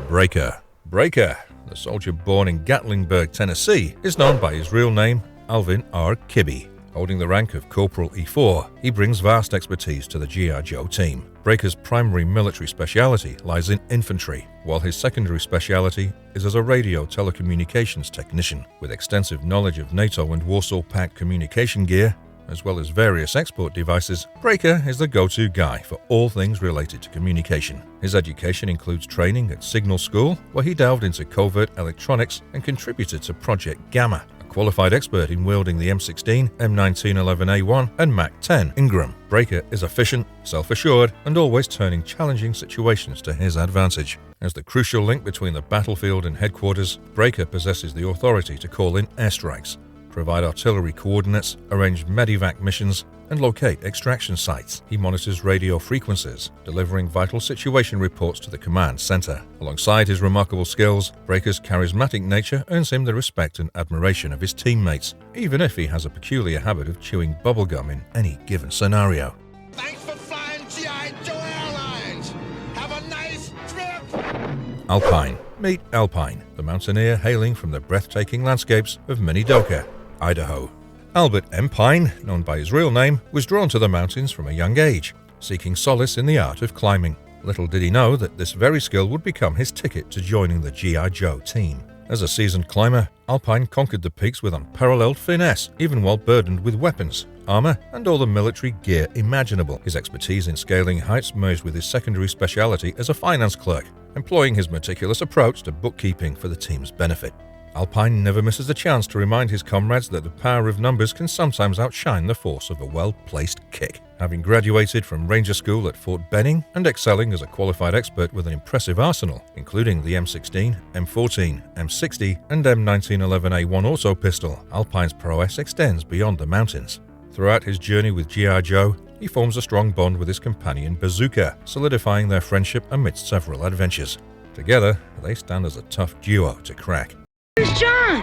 Breaker. Breaker, the soldier born in Gatlinburg, Tennessee, is known by his real name, Alvin R. Kibbe. Holding the rank of Corporal E4, he brings vast expertise to the G.I. Joe team. Breaker's primary military speciality lies in infantry, while his secondary speciality is as a radio telecommunications technician. With extensive knowledge of NATO and Warsaw Pact communication gear, as well as various export devices, Breaker is the go-to guy for all things related to communication. His education includes training at Signal School, where he delved into covert electronics and contributed to Project Gamma, qualified expert in wielding the M16, M1911A1 and MAC-10 Ingram. Breaker is efficient, self-assured, and always turning challenging situations to his advantage. As the crucial link between the battlefield and headquarters, Breaker possesses the authority to call in airstrikes, provide artillery coordinates, arrange medevac missions, and locate extraction sites. He monitors radio frequencies, delivering vital situation reports to the command center. Alongside his remarkable skills, Breaker's charismatic nature earns him the respect and admiration of his teammates, even if he has a peculiar habit of chewing bubblegum in any given scenario. Thanks for flying G.I. Joe Airlines. Have a nice trip. Alpine. Meet Alpine, the mountaineer hailing from the breathtaking landscapes of Minidoka, Idaho. Albert M. Pine, known by his real name, was drawn to the mountains from a young age, seeking solace in the art of climbing. Little did he know that this very skill would become his ticket to joining the G.I. Joe team. As a seasoned climber, Alpine conquered the peaks with unparalleled finesse, even while burdened with weapons, armor, and all the military gear imaginable. His expertise in scaling heights merged with his secondary speciality as a finance clerk, employing his meticulous approach to bookkeeping for the team's benefit. Alpine never misses a chance to remind his comrades that the power of numbers can sometimes outshine the force of a well-placed kick. Having graduated from Ranger School at Fort Benning and excelling as a qualified expert with an impressive arsenal, including the M16, M14, M60, and M1911A1 auto pistol, Alpine's prowess extends beyond the mountains. Throughout his journey with G.I. Joe, he forms a strong bond with his companion Bazooka, solidifying their friendship amidst several adventures. Together, they stand as a tough duo to crack. Where's John?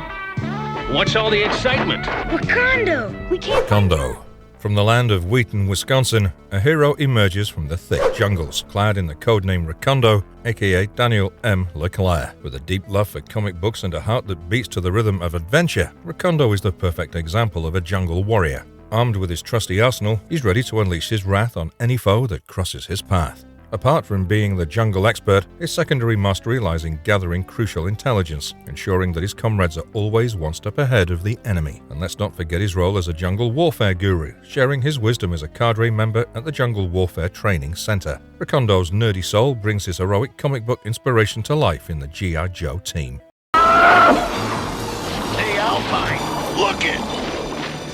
What's all the excitement? Wakanda! We can't. Kondo. From the land of Wheaton, Wisconsin, a hero emerges from the thick jungles, clad in the codename Recondo, aka Daniel M. Leclerc. With a deep love for comic books and a heart that beats to the rhythm of adventure, Recondo is the perfect example of a jungle warrior. Armed with his trusty arsenal, he's ready to unleash his wrath on any foe that crosses his path. Apart from being the jungle expert, his secondary mastery lies in gathering crucial intelligence, ensuring that his comrades are always one step ahead of the enemy. And let's not forget his role as a jungle warfare guru, sharing his wisdom as a cadre member at the Jungle Warfare Training Center. Rekondo's nerdy soul brings his heroic comic book inspiration to life in the G.I. Joe team. Hey, Alpine, look it.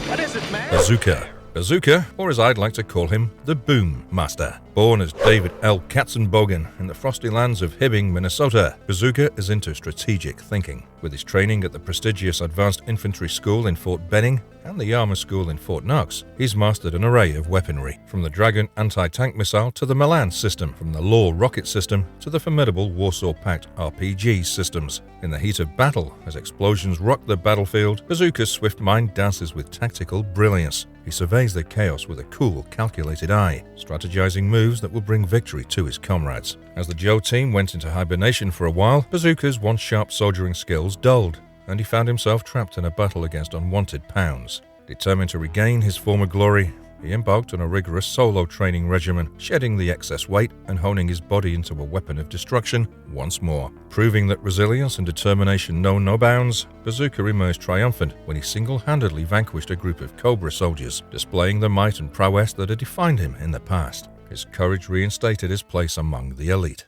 What is it, man? Bazooka. Bazooka, or as I'd like to call him, the Boom Master. Born as David L. Katzenbogen in the frosty lands of Hibbing, Minnesota, Bazooka is into strategic thinking. With his training at the prestigious Advanced Infantry School in Fort Benning and the Armor School in Fort Knox, he's mastered an array of weaponry, from the Dragon anti-tank missile to the Milan system, from the Law rocket system to the formidable Warsaw Pact RPG systems. In the heat of battle, as explosions rock the battlefield, Bazooka's swift mind dances with tactical brilliance. He surveys the chaos with a cool, calculated eye, strategizing moves that will bring victory to his comrades. As the Joe team went into hibernation for a while, Bazooka's once sharp soldiering skills dulled, and he found himself trapped in a battle against unwanted pounds. Determined to regain his former glory, he embarked on a rigorous solo training regimen, shedding the excess weight and honing his body into a weapon of destruction once more. Proving that resilience and determination know no bounds, Bazooka emerged triumphant when he single-handedly vanquished a group of Cobra soldiers, displaying the might and prowess that had defined him in the past. His courage reinstated his place among the elite.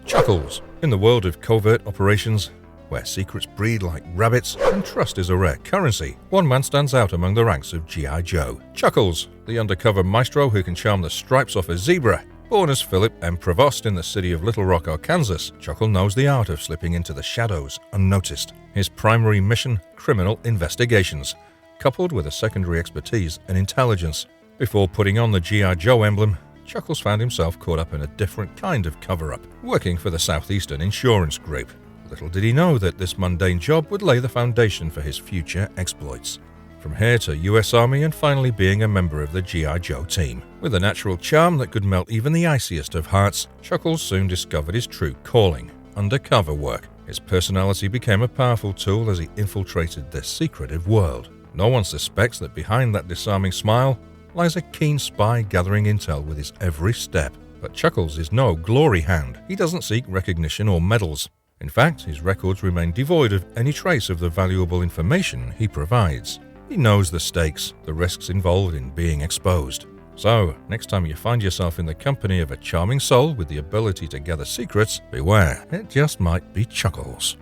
Chuckles. In the world of covert operations, where secrets breed like rabbits and trust is a rare currency, one man stands out among the ranks of G.I. Joe. Chuckles, the undercover maestro who can charm the stripes off a zebra. Born as Philip M. Prevost in the city of Little Rock, Arkansas, Chuckle knows the art of slipping into the shadows unnoticed. His primary mission, criminal investigations, coupled with a secondary expertise and intelligence. Before putting on the G.I. Joe emblem, Chuckles found himself caught up in a different kind of cover-up, working for the Southeastern Insurance Group. Little did he know that this mundane job would lay the foundation for his future exploits. From here to US Army and finally being a member of the G.I. Joe team. With a natural charm that could melt even the iciest of hearts, Chuckles soon discovered his true calling, undercover work. His personality became a powerful tool as he infiltrated this secretive world. No one suspects that behind that disarming smile lies a keen spy gathering intel with his every step. But Chuckles is no glory hound. He doesn't seek recognition or medals. In fact, his records remain devoid of any trace of the valuable information he provides. He knows the stakes, the risks involved in being exposed. So, next time you find yourself in the company of a charming soul with the ability to gather secrets, beware, it just might be Chuckles.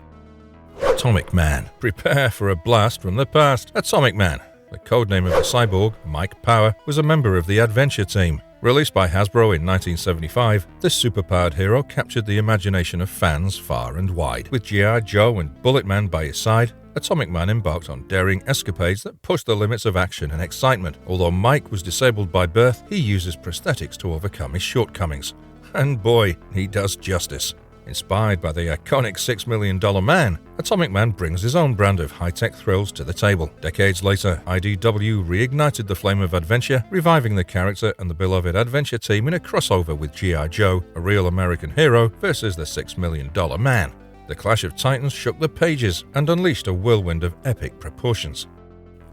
Atomic Man. Prepare for a blast from the past. Atomic Man, the codename of the cyborg, Mike Power, was a member of the Adventure Team. Released by Hasbro in 1975, this superpowered hero captured the imagination of fans far and wide. With G.I. Joe and Bullet Man by his side, Atomic Man embarked on daring escapades that pushed the limits of action and excitement. Although Mike was disabled by birth, he uses prosthetics to overcome his shortcomings. And boy, he does justice. Inspired by the iconic $6 Million Man, Atomic Man brings his own brand of high-tech thrills to the table. Decades later, IDW reignited the flame of adventure, reviving the character and the beloved Adventure Team in a crossover with G.I. Joe, a real American hero, versus the $6 Million Man. The Clash of Titans shook the pages and unleashed a whirlwind of epic proportions.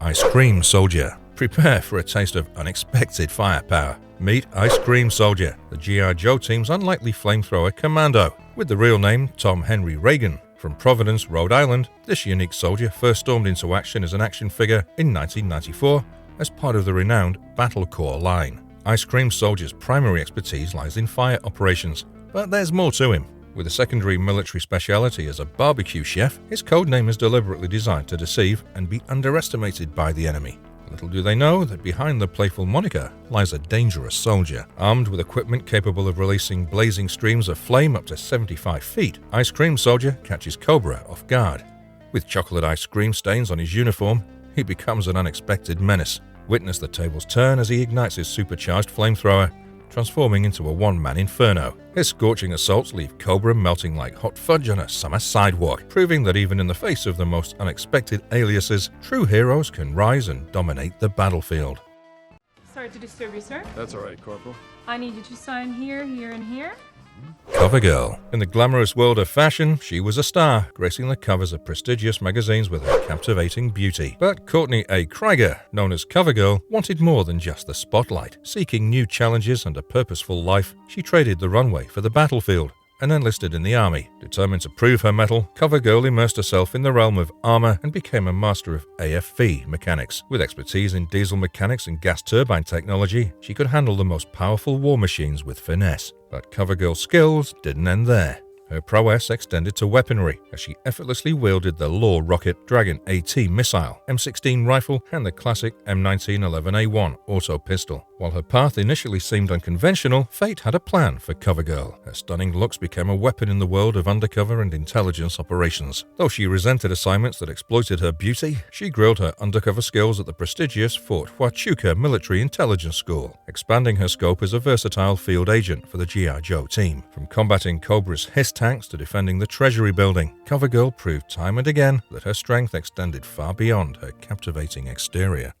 Ice Cream Soldier. Prepare for a taste of unexpected firepower. Meet Ice Cream Soldier, the G.I. Joe team's unlikely flamethrower commando. With the real name Tom Henry Reagan. From Providence, Rhode Island, this unique soldier first stormed into action as an action figure in 1994 as part of the renowned Battle Corps line. Ice Cream Soldier's primary expertise lies in fire operations, but there's more to him. With a secondary military specialty as a barbecue chef, his codename is deliberately designed to deceive and be underestimated by the enemy. Little do they know that behind the playful moniker lies a dangerous soldier. Armed with equipment capable of releasing blazing streams of flame up to 75 feet, Ice Cream Soldier catches Cobra off guard. With chocolate ice cream stains on his uniform, he becomes an unexpected menace. Witness the tables turn as he ignites his supercharged flamethrower, transforming into a one-man inferno. His scorching assaults leave Cobra melting like hot fudge on a summer sidewalk, proving that even in the face of the most unexpected aliases, true heroes can rise and dominate the battlefield. Sorry to disturb you, sir. That's all right, Corporal. I need you to sign here, here, and here. Cover Girl. In the glamorous world of fashion, she was a star, gracing the covers of prestigious magazines with her captivating beauty. But Courtney A. Krieger, known as Cover Girl, wanted more than just the spotlight. Seeking new challenges and a purposeful life, she traded the runway for the battlefield and enlisted in the army. Determined to prove her mettle, Cover Girl immersed herself in the realm of armor and became a master of AFV mechanics. With expertise in diesel mechanics and gas turbine technology, she could handle the most powerful war machines with finesse. But Cover Girl's skills didn't end there. Her prowess extended to weaponry, as she effortlessly wielded the Law Rocket, Dragon AT missile, M16 rifle, and the classic M1911A1 auto pistol. While her path initially seemed unconventional, fate had a plan for Cover Girl. Her stunning looks became a weapon in the world of undercover and intelligence operations. Though she resented assignments that exploited her beauty, she grilled her undercover skills at the prestigious Fort Huachuca Military Intelligence School, expanding her scope as a versatile field agent for the G.I. Joe team. From combating Cobra's hiss tanks to defending the Treasury Building, Cover Girl proved time and again that her strength extended far beyond her captivating exterior.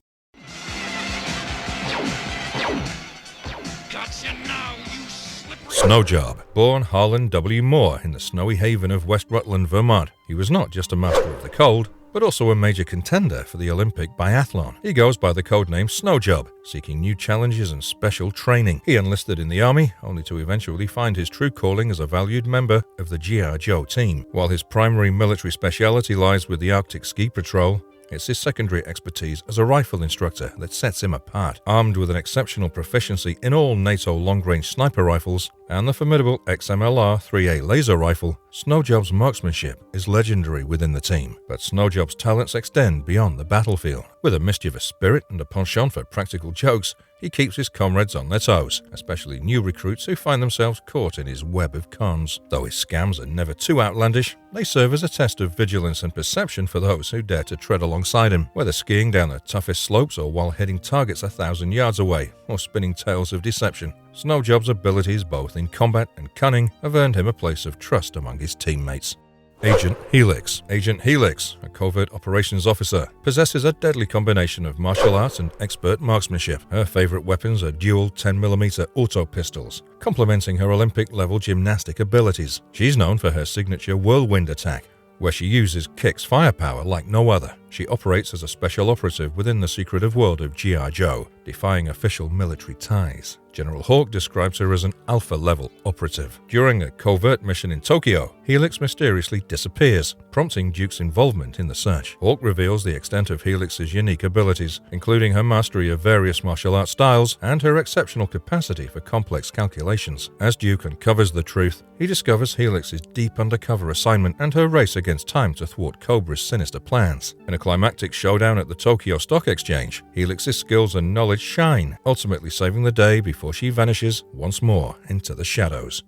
Snow Job. Born Harlan W. Moore in the snowy haven of West Rutland, Vermont, he was not just a master of the cold, but also a major contender for the Olympic biathlon. He goes by the codename Snowjob, seeking new challenges and special training. He enlisted in the army, only to eventually find his true calling as a valued member of the G.I. Joe team. While his primary military specialty lies with the Arctic Ski Patrol, it's his secondary expertise as a rifle instructor that sets him apart. Armed with an exceptional proficiency in all NATO long-range sniper rifles and the formidable XMLR-3A laser rifle, Snowjob's marksmanship is legendary within the team. But Snowjob's talents extend beyond the battlefield. With a mischievous spirit and a penchant for practical jokes, he keeps his comrades on their toes, especially new recruits who find themselves caught in his web of cons. Though his scams are never too outlandish, they serve as a test of vigilance and perception for those who dare to tread alongside him, whether skiing down the toughest slopes or while hitting targets 1,000 yards away, or spinning tales of deception. Snowjob's abilities both in combat and cunning have earned him a place of trust among his teammates. Agent Helix. Agent Helix, a covert operations officer, possesses a deadly combination of martial arts and expert marksmanship. Her favorite weapons are dual 10mm auto pistols, complementing her Olympic-level gymnastic abilities. She's known for her signature whirlwind attack, where she uses Kick's firepower like no other. She operates as a special operative within the secretive world of G.I. Joe, defying official military ties. General Hawk describes her as an alpha-level operative. During a covert mission in Tokyo, Helix mysteriously disappears, prompting Duke's involvement in the search. Hawk reveals the extent of Helix's unique abilities, including her mastery of various martial arts styles and her exceptional capacity for complex calculations. As Duke uncovers the truth, he discovers Helix's deep undercover assignment and her race against time to thwart Cobra's sinister plans. In a climactic showdown at the Tokyo Stock Exchange, Helix's skills and knowledge shine, ultimately saving the day before she vanishes once more into the shadows.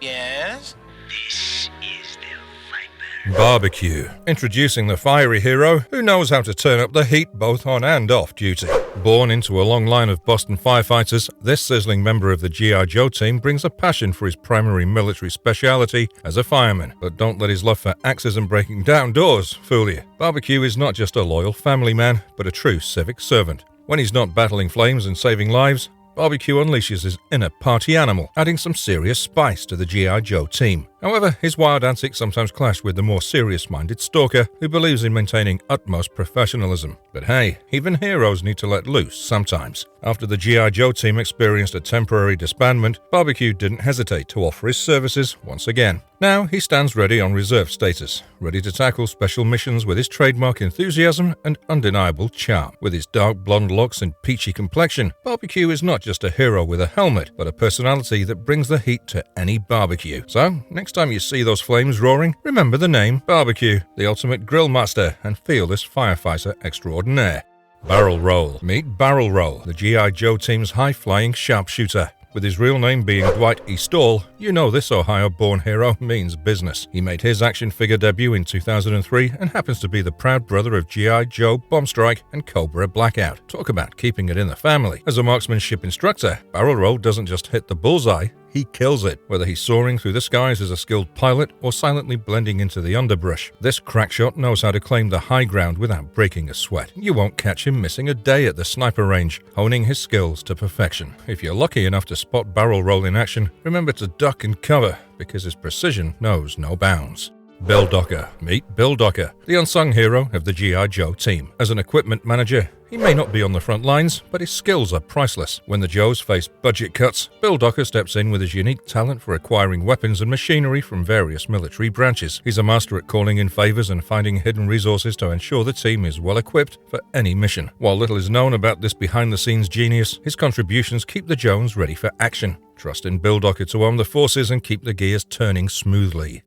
Yes? This is the Viper. Barbecue. Introducing the fiery hero who knows how to turn up the heat both on and off duty. Born into a long line of Boston firefighters, this sizzling member of the G.I. Joe team brings a passion for his primary military specialty as a fireman. But don't let his love for axes and breaking down doors fool you. Barbecue is not just a loyal family man, but a true civic servant. When he's not battling flames and saving lives, Barbecue unleashes his inner party animal, adding some serious spice to the G.I. Joe team. However, his wild antics sometimes clash with the more serious-minded Stalker, who believes in maintaining utmost professionalism. But hey, even heroes need to let loose sometimes. After the G.I. Joe team experienced a temporary disbandment, Barbecue didn't hesitate to offer his services once again. Now he stands ready on reserve status, ready to tackle special missions with his trademark enthusiasm and undeniable charm. With his dark blonde locks and peachy complexion, Barbecue is not just a hero with a helmet, but a personality that brings the heat to any barbecue. So, next time you see those flames roaring, remember the name Barbecue, the ultimate grill master and fearless firefighter extraordinaire. Barrel Roll. Meet Barrel Roll, the G.I. Joe team's high-flying sharpshooter. With his real name being Dwight E. Stall, you know this Ohio-born hero means business. He made his action figure debut in 2003 and happens to be the proud brother of G.I. Joe, Bombstrike, and Cobra Blackout. Talk about keeping it in the family. As a marksmanship instructor, Barrel Roll doesn't just hit the bullseye, he kills it. Whether he's soaring through the skies as a skilled pilot or silently blending into the underbrush, this crackshot knows how to claim the high ground without breaking a sweat. You won't catch him missing a day at the sniper range, honing his skills to perfection. If you're lucky enough to spot Barrel Roll in action, remember to duck and cover, because his precision knows no bounds. Bill Docker. Meet Bill Docker, the unsung hero of the G.I. Joe team. As an equipment manager, he may not be on the front lines, but his skills are priceless. When the Joes face budget cuts, Bill Docker steps in with his unique talent for acquiring weapons and machinery from various military branches. He's a master at calling in favors and finding hidden resources to ensure the team is well equipped for any mission. While little is known about this behind-the-scenes genius, his contributions keep the Jones ready for action. Trust in Bill Docker to arm the forces and keep the gears turning smoothly.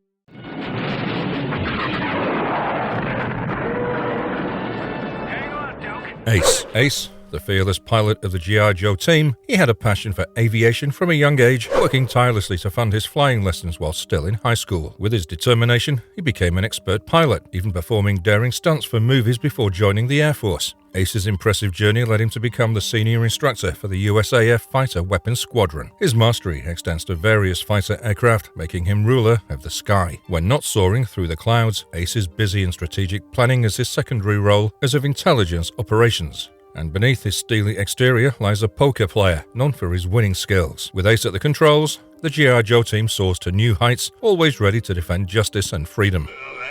Ace. Ace, the fearless pilot of the G.I. Joe team, he had a passion for aviation from a young age, working tirelessly to fund his flying lessons while still in high school. With his determination, he became an expert pilot, even performing daring stunts for movies before joining the Air Force. Ace's impressive journey led him to become the senior instructor for the USAF Fighter Weapons Squadron. His mastery extends to various fighter aircraft, making him ruler of the sky. When not soaring through the clouds, Ace is busy in strategic planning as his secondary role as of intelligence operations. And beneath his steely exterior lies a poker player, known for his winning skills. With Ace at the controls, the G.I. Joe team soars to new heights, always ready to defend justice and freedom.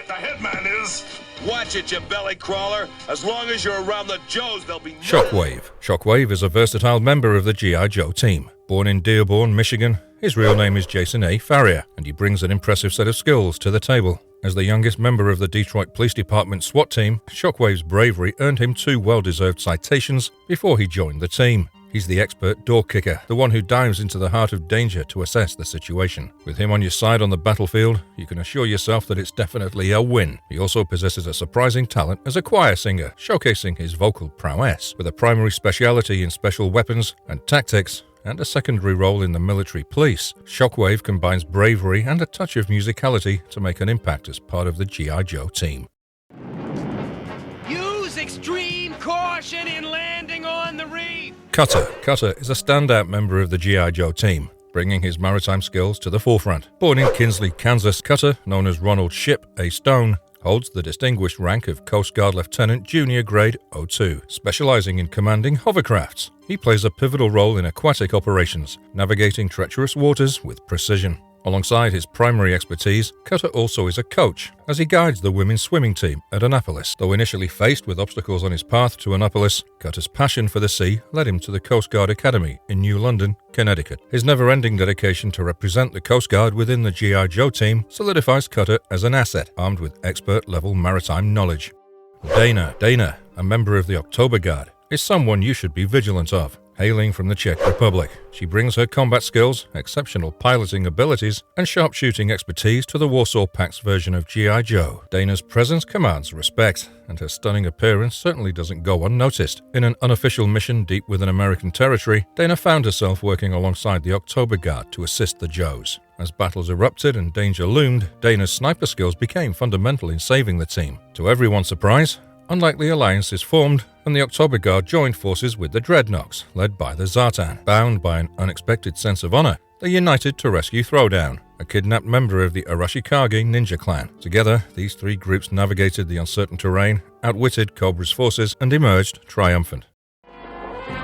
The headman is. Watch it, you belly crawler. As long as you're around the Joes, there'll be Shockwave. Shockwave is a versatile member of the G.I. Joe team. Born in Dearborn, Michigan, his real name is Jason A. Farrier, and he brings an impressive set of skills to the table. As the youngest member of the Detroit Police Department SWAT team, Shockwave's bravery earned him 2 well-deserved citations before he joined the team. He's the expert door kicker, the one who dives into the heart of danger to assess the situation. With him on your side on the battlefield, you can assure yourself that it's definitely a win. He also possesses a surprising talent as a choir singer, showcasing his vocal prowess. With a primary speciality in special weapons and tactics, and a secondary role in the military police, Shockwave combines bravery and a touch of musicality to make an impact as part of the G.I. Joe team. Use extreme caution in landing on the reef. Cutter. Cutter is a standout member of the G.I. Joe team, bringing his maritime skills to the forefront. Born in Kinsley, Kansas, Cutter, known as Ronald Ship A. Stone, holds the distinguished rank of Coast Guard Lieutenant Junior Grade 02, specializing in commanding hovercrafts. He plays a pivotal role in aquatic operations, navigating treacherous waters with precision. Alongside his primary expertise, Cutter also is a coach, as he guides the women's swimming team at Annapolis. Though initially faced with obstacles on his path to Annapolis, Cutter's passion for the sea led him to the Coast Guard Academy in New London, Connecticut. His never-ending dedication to represent the Coast Guard within the G.I. Joe team solidifies Cutter as an asset, armed with expert-level maritime knowledge. Dana, a member of the October Guard, is someone you should be vigilant of. Hailing from the Czech Republic, she brings her combat skills, exceptional piloting abilities, and sharpshooting expertise to the Warsaw Pact's version of G.I. Joe. Dana's presence commands respect, and her stunning appearance certainly doesn't go unnoticed. In an unofficial mission deep within American territory, Dana found herself working alongside the October Guard to assist the Joes. As battles erupted and danger loomed, Dana's sniper skills became fundamental in saving the team. To everyone's surprise, unlikely alliance is formed, and the October Guard joined forces with the Dreadnoks, led by the Zartan. Bound by an unexpected sense of honor, they united to rescue Throwdown, a kidnapped member of the Arashikage ninja clan. Together, these 3 groups navigated the uncertain terrain, outwitted Cobra's forces, and emerged triumphant.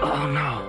Oh no.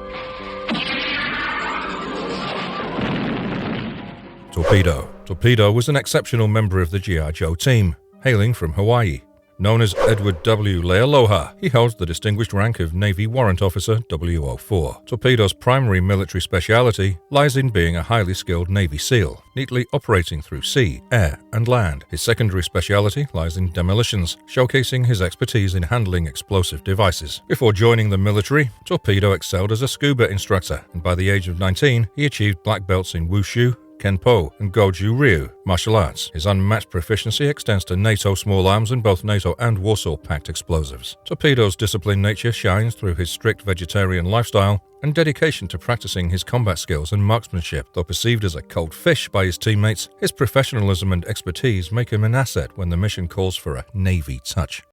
Torpedo. Torpedo was an exceptional member of the G.I. Joe team, hailing from Hawaii. Known as Edward W. Lealoha, he holds the distinguished rank of Navy Warrant Officer W04. Torpedo's primary military speciality lies in being a highly skilled Navy SEAL, neatly operating through sea, air, and land. His secondary speciality lies in demolitions, showcasing his expertise in handling explosive devices. Before joining the military, Torpedo excelled as a scuba instructor, and by the age of 19, he achieved black belts in Wushu, Kenpo, and Goju Ryu martial arts. His unmatched proficiency extends to NATO small arms and both NATO and Warsaw Pact explosives. Torpedo's disciplined nature shines through his strict vegetarian lifestyle and dedication to practicing his combat skills and marksmanship. Though perceived as a cold fish by his teammates, his professionalism and expertise make him an asset when the mission calls for a Navy touch.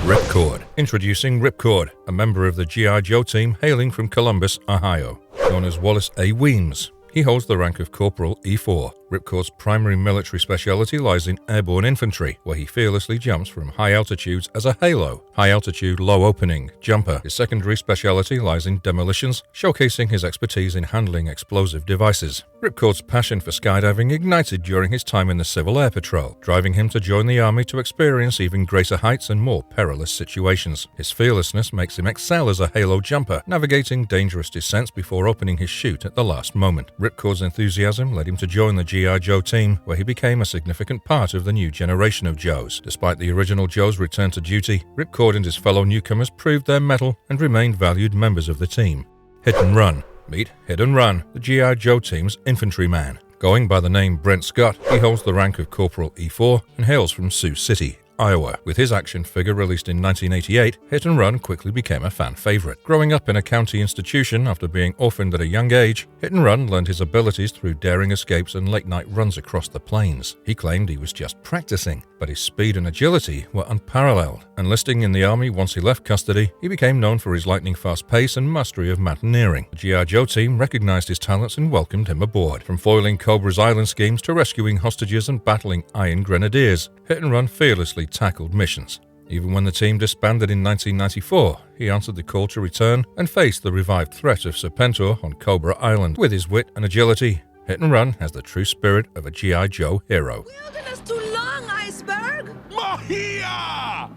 Ripcord. Introducing Ripcord, a member of the G.I. Joe team hailing from Columbus, Ohio. Known as Wallace A. Weems, he holds the rank of Corporal E4. Ripcord's primary military specialty lies in airborne infantry, where he fearlessly jumps from high altitudes as a halo, high-altitude, low-opening jumper. His secondary specialty lies in demolitions, showcasing his expertise in handling explosive devices. Ripcord's passion for skydiving ignited during his time in the Civil Air Patrol, driving him to join the Army to experience even greater heights and more perilous situations. His fearlessness makes him excel as a halo jumper, navigating dangerous descents before opening his chute at the last moment. Ripcord's enthusiasm led him to join the G.I. Joe team, where he became a significant part of the new generation of Joes. Despite the original Joe's return to duty, Ripcord and his fellow newcomers proved their mettle and remained valued members of the team. Hit and Run. Meet Hit and Run, the G.I. Joe team's infantryman. Going by the name Brent Scott, he holds the rank of Corporal E4 and hails from Sioux City, Iowa. With his action figure released in 1988, Hit and Run quickly became a fan favorite. Growing up in a county institution after being orphaned at a young age, Hit and Run learned his abilities through daring escapes and late-night runs across the plains. He claimed he was just practicing, but his speed and agility were unparalleled. Enlisting in the Army once he left custody, he became known for his lightning-fast pace and mastery of mountaineering. The G.I. Joe team recognized his talents and welcomed him aboard. From foiling Cobra's island schemes to rescuing hostages and battling Iron Grenadiers, Hit and Run fearlessly tackled missions. Even when the team disbanded in 1994, he answered the call to return and faced the revived threat of Serpentor on Cobra Island. With his wit and agility, Hit and Run has the true spirit of a G.I. Joe hero. Wilderness too long, Iceberg! Mahia!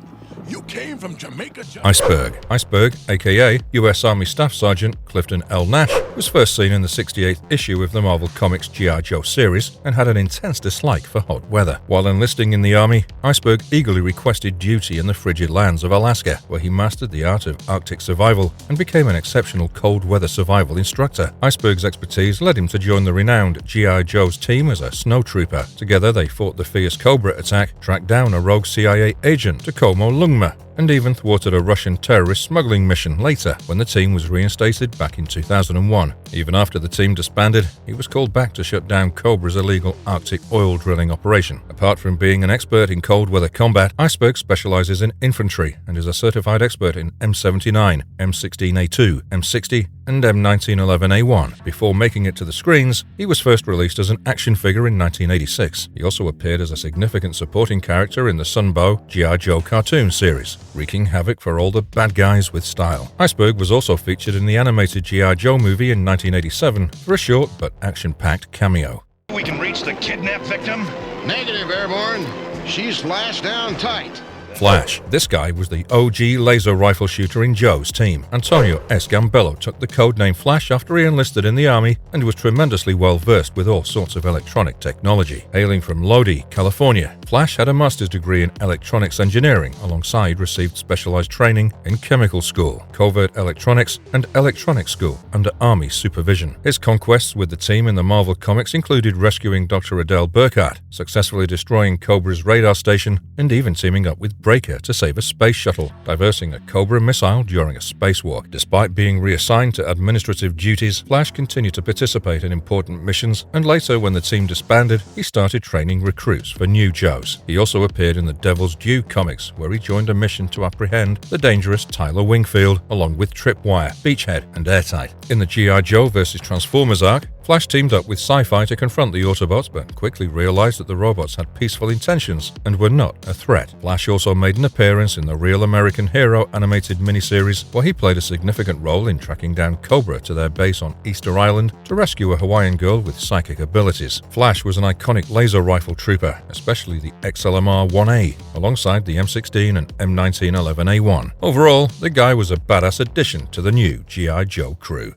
You came from Jamaica, Iceberg, aka U.S. Army Staff Sergeant Clifton L. Nash, was first seen in the 68th issue of the Marvel Comics G.I. Joe series and had an intense dislike for hot weather. While enlisting in the Army, Iceberg eagerly requested duty in the frigid lands of Alaska, where he mastered the art of Arctic survival and became an exceptional cold weather survival instructor. Iceberg's expertise led him to join the renowned G.I. Joe's team as a snowtrooper. Together they fought the fierce Cobra attack, tracked down a rogue CIA agent, Tacoma Lungma, and even thwarted a Russian terrorist smuggling mission later when the team was reinstated back in 2001. Even after the team disbanded, he was called back to shut down Cobra's illegal Arctic oil drilling operation. Apart from being an expert in cold weather combat, Iceberg specializes in infantry and is a certified expert in M79, M16A2, M60, and M1911A1. Before making it to the screens, he was first released as an action figure in 1986. He also appeared as a significant supporting character in the Sunbow G.I. Joe cartoon series, wreaking havoc for all the bad guys with style. Iceberg was also featured in the animated G.I. Joe movie in 1987 for a short but action-packed cameo. We can reach the kidnapped victim? Negative, Airborne. She's lashed down tight. Flash. This guy was the OG laser rifle shooter in Joe's team. Antonio S. Gambello took the codename Flash after he enlisted in the Army and was tremendously well versed with all sorts of electronic technology. Hailing from Lodi, California, Flash had a master's degree in electronics engineering alongside received specialized training in chemical school, covert electronics, and electronics school under Army supervision. His conquests with the team in the Marvel Comics included rescuing Dr. Adele Burkhardt, successfully destroying Cobra's radar station, and even teaming up with Breaker to save a space shuttle, diverting a Cobra missile during a spacewalk. Despite being reassigned to administrative duties, Flash continued to participate in important missions, and later when the team disbanded, he started training recruits for new Joes. He also appeared in the Devil's Due comics, where he joined a mission to apprehend the dangerous Tyler Wingfield, along with Tripwire, Beachhead, and Airtight. In the G.I. Joe vs. Transformers arc, Flash teamed up with Sci-Fi to confront the Autobots, but quickly realized that the robots had peaceful intentions and were not a threat. Flash also made an appearance in the Real American Hero animated miniseries, where he played a significant role in tracking down Cobra to their base on Easter Island to rescue a Hawaiian girl with psychic abilities. Flash was an iconic laser rifle trooper, especially the XLMR-1A, alongside the M16 and M1911A1. Overall, the guy was a badass addition to the new G.I. Joe crew.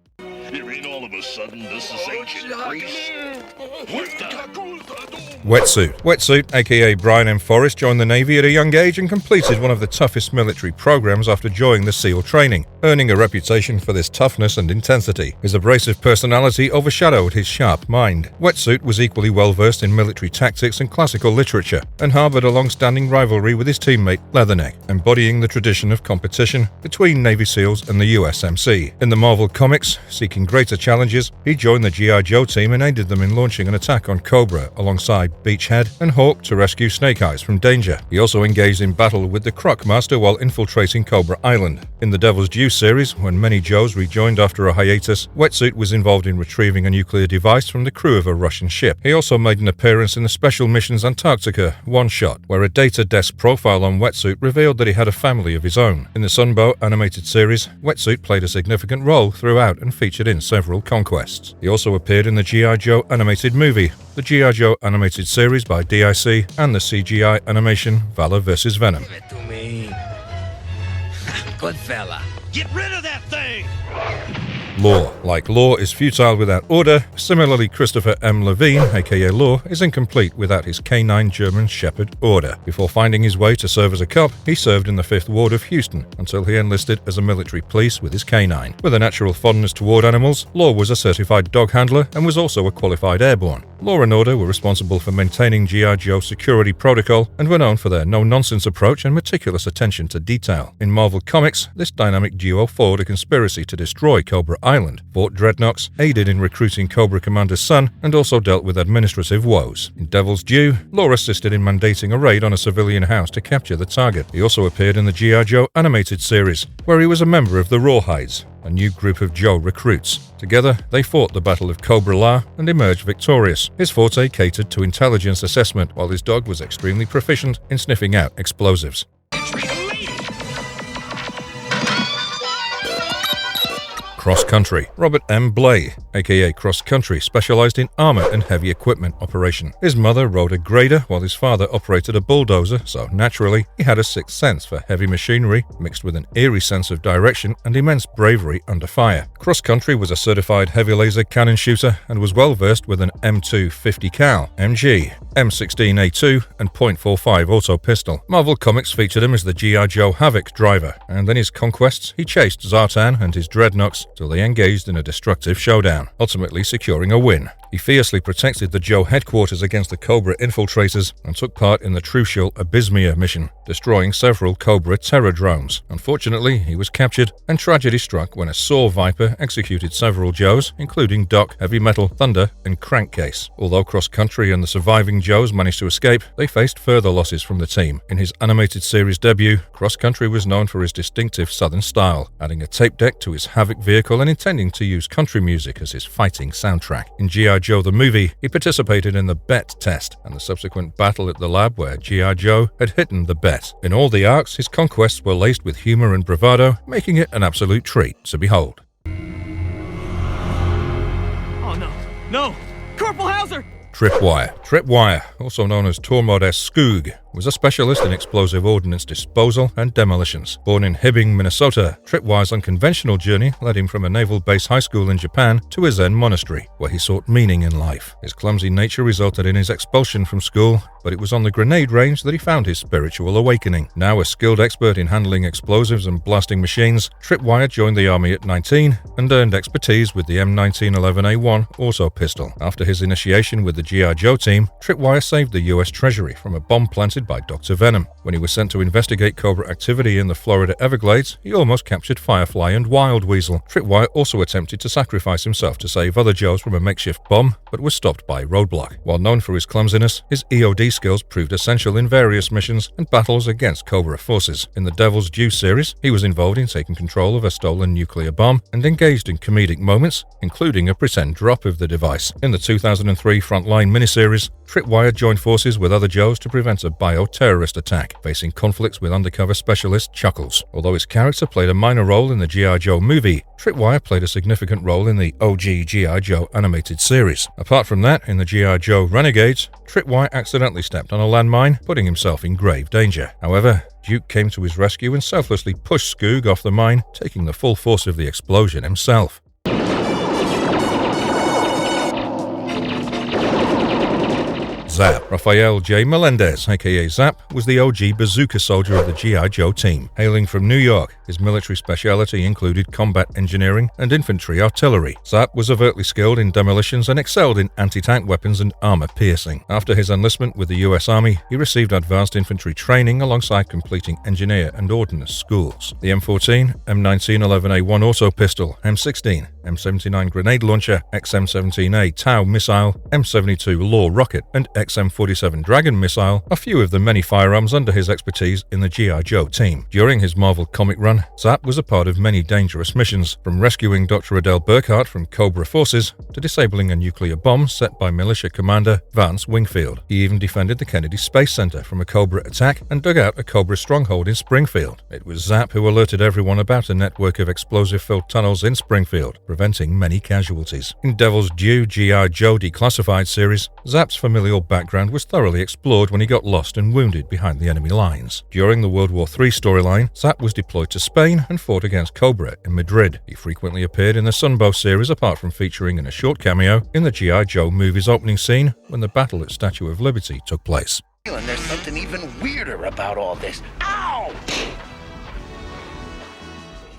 You mean all of a sudden this is ancient Greece? What the? Wetsuit, aka Brian M. Forrest, joined the Navy at a young age and completed one of the toughest military programs after joining the SEAL training, earning a reputation for this toughness and intensity. His abrasive personality overshadowed his sharp mind. Wetsuit was equally well versed in military tactics and classical literature, and harbored a long-standing rivalry with his teammate Leatherneck, embodying the tradition of competition between Navy SEALs and the USMC. In the Marvel Comics, seeking greater challenges, he joined the G.I. Joe team and aided them in launching an attack on Cobra alongside Beachhead and Hawk to rescue Snake Eyes from danger. He also engaged in battle with the Croc Master while infiltrating Cobra Island. In the Devil's Due series, when many Joes rejoined after a hiatus, Wetsuit was involved in retrieving a nuclear device from the crew of a Russian ship. He also made an appearance in the Special Missions Antarctica one-shot, where a data desk profile on Wetsuit revealed that he had a family of his own. In the Sunbow animated series, Wetsuit played a significant role throughout and featured in several conquests. He also appeared in the G.I. Joe animated movie, the G.I. Joe animated series by DIC, and the CGI animation Valor vs. Venom. Give it to me. Good fella. Get rid of that thing! Law. Like Law is futile without order, similarly Christopher M. Levine, aka Law, is incomplete without his canine German Shepherd Order. Before finding his way to serve as a cop, he served in the 5th Ward of Houston until he enlisted as a military police with his canine. With a natural fondness toward animals, Law was a certified dog handler and was also a qualified airborne. Law and Order were responsible for maintaining G.I. Joe security protocol and were known for their no-nonsense approach and meticulous attention to detail. In Marvel Comics, this dynamic duo forged a conspiracy to destroy Cobra Island, fought dreadnoughts, aided in recruiting Cobra Commander's son, and also dealt with administrative woes. In Devil's Due, Law assisted in mandating a raid on a civilian house to capture the target. He also appeared in the G.I. Joe animated series, where he was a member of the Rawhides, a new group of Joe recruits. Together, they fought the Battle of Cobra La and emerged victorious. His forte catered to intelligence assessment, while his dog was extremely proficient in sniffing out explosives. Entry Cross Country. Robert M. Blay, aka Cross Country, specialized in armor and heavy equipment operation. His mother rode a grader while his father operated a bulldozer, so naturally he had a sixth sense for heavy machinery mixed with an eerie sense of direction and immense bravery under fire. Cross Country was a certified heavy laser cannon shooter and was well versed with an M2 50 cal, MG, M16A2 and .45 auto pistol. Marvel Comics featured him as the G.I. Joe Havoc driver, and in his conquests he chased Zartan and his dreadnoughts till they engaged in a destructive showdown, ultimately securing a win. He fiercely protected the Joe headquarters against the Cobra infiltrators and took part in the Trucial Abysmia mission, destroying several Cobra terror drones. Unfortunately, he was captured, and tragedy struck when a Saw Viper executed several Joes, including Doc, Heavy Metal, Thunder, and Crankcase. Although Cross Country and the surviving Joes managed to escape, they faced further losses from the team. In his animated series debut, Cross Country was known for his distinctive southern style, adding a tape deck to his Havoc vehicle and intending to use country music as his fighting soundtrack. In G.I. Joe the movie, he participated in the Bet test and the subsequent battle at the lab where G.I. Joe had hidden the Bet. In all the arcs, his conquests were laced with humor and bravado, making it an absolute treat to behold. Oh no. No! Corporal Hauser! Tripwire. Tripwire, also known as Tormod S. Skoog, was a specialist in explosive ordnance disposal and demolitions. Born in Hibbing, Minnesota, Tripwire's unconventional journey led him from a naval base high school in Japan to a Zen monastery, where he sought meaning in life. His clumsy nature resulted in his expulsion from school, but it was on the grenade range that he found his spiritual awakening. Now a skilled expert in handling explosives and blasting machines, Tripwire joined the army at 19 and earned expertise with the M1911A1 auto pistol. After his initiation with the G.I. Joe team, Tripwire saved the U.S. Treasury from a bomb planted by Dr. Venom. When he was sent to investigate Cobra activity in the Florida Everglades, he almost captured Firefly and Wild Weasel. Tripwire also attempted to sacrifice himself to save other Joes from a makeshift bomb, but was stopped by Roadblock. While known for his clumsiness, his EOD skills proved essential in various missions and battles against Cobra forces. In the Devil's Due series, he was involved in taking control of a stolen nuclear bomb and engaged in comedic moments, including a pretend drop of the device. In the 2003 Frontline miniseries, Tripwire joined forces with other Joes to prevent a bio-terrorist attack, facing conflicts with undercover specialist Chuckles. Although his character played a minor role in the G.I. Joe movie, Tripwire played a significant role in the OG G.I. Joe animated series. Apart from that, in the G.I. Joe Renegades, Tripwire accidentally stepped on a landmine, putting himself in grave danger. However, Duke came to his rescue and selflessly pushed Skoog off the mine, taking the full force of the explosion himself. Zap. Rafael J. Melendez, aka Zap, was the OG bazooka soldier of the G.I. Joe team. Hailing from New York, his military speciality included combat engineering and infantry artillery. Zap was overtly skilled in demolitions and excelled in anti-tank weapons and armor piercing. After his enlistment with the U.S. Army, he received advanced infantry training alongside completing engineer and ordnance schools. The M14, M1911A1 auto pistol, M16, M79 grenade launcher, XM17A Tau missile, M72 Law rocket, and XM47 Dragon missile are few of the many firearms under his expertise in the G.I. Joe team. During his Marvel comic run, Zap was a part of many dangerous missions, from rescuing Dr. Adele Burkhart from Cobra forces to disabling a nuclear bomb set by militia commander Vance Wingfield. He even defended the Kennedy Space Center from a Cobra attack and dug out a Cobra stronghold in Springfield. It was Zap who alerted everyone about a network of explosive-filled tunnels in Springfield, preventing many casualties. In Devil's Due G.I. Joe Declassified series, Zap's familial background was thoroughly explored when he got lost and wounded behind the enemy lines. During the World War III storyline, Zap was deployed to Spain and fought against Cobra in Madrid. He frequently appeared in the Sunbow series, apart from featuring in a short cameo in the G.I. Joe movie's opening scene when the battle at Statue of Liberty took place. And there's something even weirder about all this. Ow!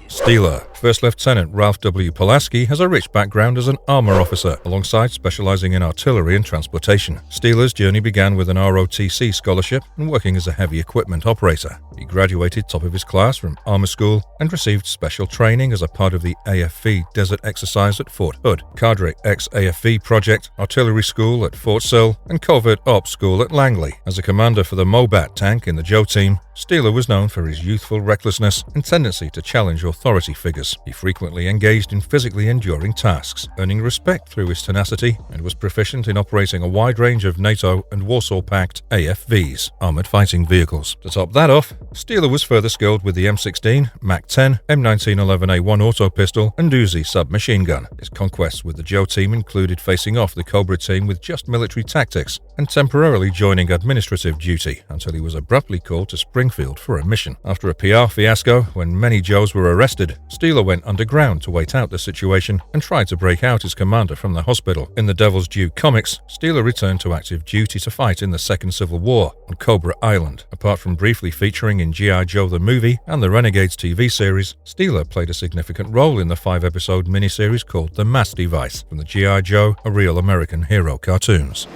Steeler. First Lieutenant Ralph W. Pulaski has a rich background as an armor officer, alongside specializing in artillery and transportation. Steeler's journey began with an ROTC scholarship and working as a heavy equipment operator. He graduated top of his class from Armor School and received special training as a part of the AFV Desert Exercise at Fort Hood, Cadre X-AFV Project, Artillery School at Fort Sill, and Covert Ops School at Langley. As a commander for the Mobat tank in the Joe team, Steeler was known for his youthful recklessness and tendency to challenge authority figures. service. He frequently engaged in physically enduring tasks, earning respect through his tenacity, and was proficient in operating a wide range of NATO and Warsaw Pact AFVs, armored fighting vehicles. To top that off, Steeler was further skilled with the M16, MAC-10, M1911A1 auto pistol, and Uzi submachine gun. His conquests with the Joe team included facing off the Cobra team with just military tactics and temporarily joining administrative duty until he was abruptly called to Springfield for a mission. After a PR fiasco, when many Joes were arrested, Steeler went underground to wait out the situation and tried to break out his commander from the hospital. In the Devil's Due comics, Steeler returned to active duty to fight in the Second Civil War on Cobra Island. Apart from briefly featuring in G.I. Joe the movie and the Renegades TV series, Steeler played a significant role in the 5-episode miniseries called The Mass Device from the G.I. Joe, A Real American Hero cartoons.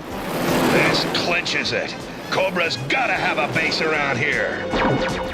This clinches it. Cobra's gotta have a base around here.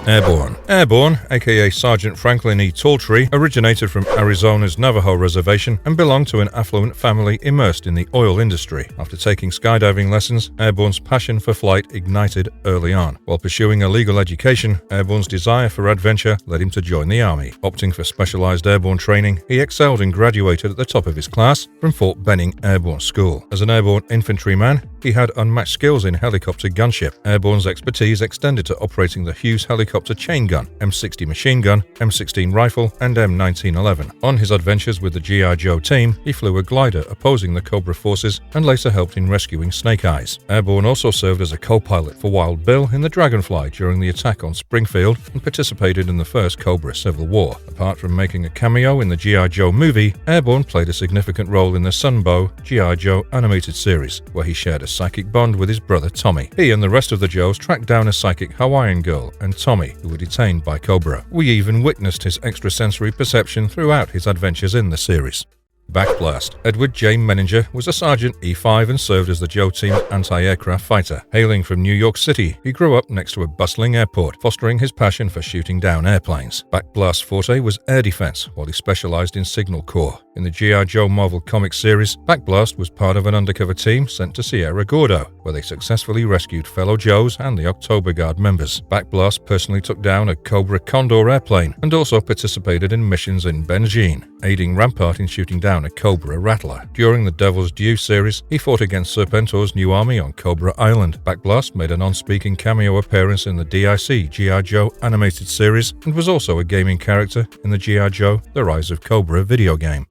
Airborne. Airborne, aka Sergeant Franklin E. Talltree, originated from Arizona's Navajo Reservation and belonged to an affluent family immersed in the oil industry. After taking skydiving lessons, Airborne's passion for flight ignited early on. While pursuing a legal education, Airborne's desire for adventure led him to join the Army. Opting for specialized airborne training, he excelled and graduated at the top of his class from Fort Benning Airborne School. As an airborne infantryman, he had unmatched skills in helicopter gunship. Airborne's expertise extended to operating the Hughes helicopter chain gun, M60 machine gun, M16 rifle, and M1911. On his adventures with the G.I. Joe team, he flew a glider opposing the Cobra forces and later helped in rescuing Snake Eyes. Airborne also served as a co-pilot for Wild Bill in the Dragonfly during the attack on Springfield and participated in the first Cobra Civil War. Apart from making a cameo in the G.I. Joe movie, Airborne played a significant role in the Sunbow G.I. Joe animated series, where he shared a psychic bond with his brother Tommy. He and the rest of the Joes tracked down a psychic Hawaiian girl and Tommy, who were detained by Cobra. We even witnessed his extrasensory perception throughout his adventures in the series. Backblast. Edward J. Menninger was a Sergeant E5 and served as the Joe team's anti-aircraft fighter. Hailing from New York City, he grew up next to a bustling airport, fostering his passion for shooting down airplanes. Backblast's forte was air defense, while he specialized in signal corps. In the G.I. Joe Marvel Comics series, Backblast was part of an undercover team sent to Sierra Gordo, where they successfully rescued fellow Joes and the October Guard members. Backblast personally took down a Cobra Condor airplane and also participated in missions in Benjine, aiding Rampart in shooting down a Cobra Rattler. During the Devil's Due series, he fought against Serpentor's new army on Cobra Island. Backblast made a non-speaking cameo appearance in the DIC G.I. Joe animated series and was also a gaming character in the G.I. Joe The Rise of Cobra video game.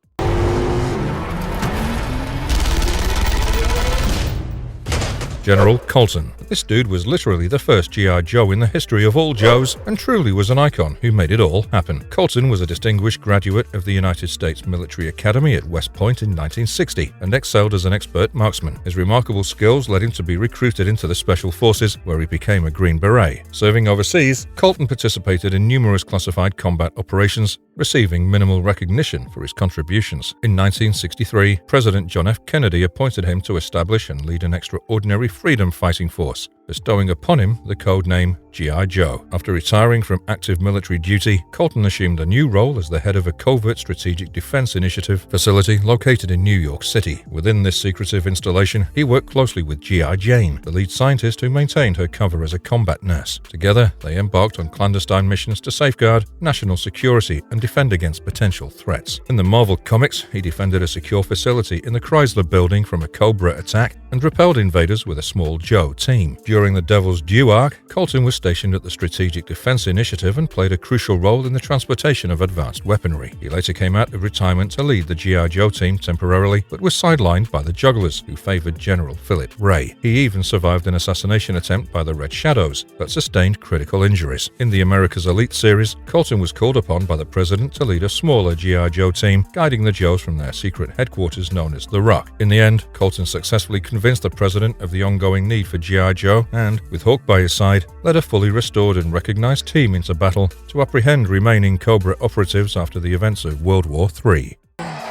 General Colton. This dude was literally the first G.I. Joe in the history of all Joes and truly was an icon who made it all happen. Colton was a distinguished graduate of the United States Military Academy at West Point in 1960 and excelled as an expert marksman. His remarkable skills led him to be recruited into the Special Forces, where he became a Green Beret. Serving overseas, Colton participated in numerous classified combat operations, receiving minimal recognition for his contributions. In 1963, President John F. Kennedy appointed him to establish and lead an extraordinary freedom fighting force, bestowing upon him the code name G.I. Joe. After retiring from active military duty, Colton assumed a new role as the head of a covert strategic defense initiative facility located in New York City. Within this secretive installation, he worked closely with G.I. Jane, the lead scientist who maintained her cover as a combat nurse. Together, they embarked on clandestine missions to safeguard national security and defend against potential threats. In the Marvel Comics, he defended a secure facility in the Chrysler Building from a Cobra attack and repelled invaders with a small Joe team. During the Devil's Due arc, Colton was stationed at the Strategic Defense Initiative and played a crucial role in the transportation of advanced weaponry. He later came out of retirement to lead the G.I. Joe team temporarily, but was sidelined by the Jugglers, who favored General Philip Ray. He even survived an assassination attempt by the Red Shadows, but sustained critical injuries. In the America's Elite series, Colton was called upon by the President to lead a smaller G.I. Joe team, guiding the Joes from their secret headquarters known as The Rock. In the end, Colton successfully convinced the President of the ongoing need for G.I. Joe and, with Hawk by his side, led a fully restored and recognized team into battle to apprehend remaining Cobra operatives after the events of World War III.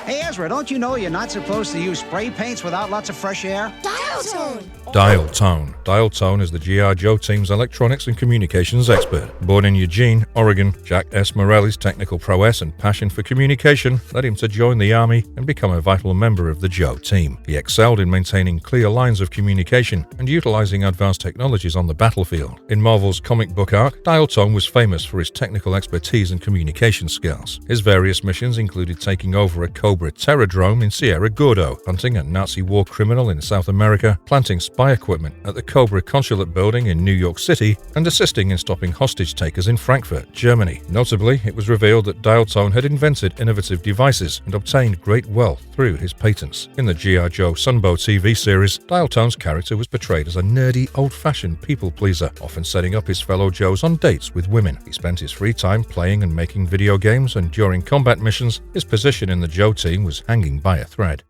Hey, Ezra. Ezra, don't you know you're not supposed to use spray paints without lots of fresh air? Dial tone. Dial Tone. Dial Tone is the G.I. Joe team's electronics and communications expert. Born in Eugene, Oregon, Jack S. Morelli's technical prowess and passion for communication led him to join the Army and become a vital member of the Joe team. He excelled in maintaining clear lines of communication and utilizing advanced technologies on the battlefield. In Marvel's comic book arc, Dial Tone was famous for his technical expertise and communication skills. His various missions included taking over a Cobra terrordrome in Sierra Gordo, hunting a Nazi war criminal in South America, planting spy equipment at the Cobra consulate building in New York City, and assisting in stopping hostage takers in Frankfurt, Germany. Notably, it was revealed that Dial Tone had invented innovative devices and obtained great wealth through his patents. In the G.I. Joe Sunbow TV series, Dial Tone's character was portrayed as a nerdy, old-fashioned people-pleaser, often setting up his fellow Joes on dates with women. He spent his free time playing and making video games, and during combat missions, his position in the Joe team was hanging by a thread.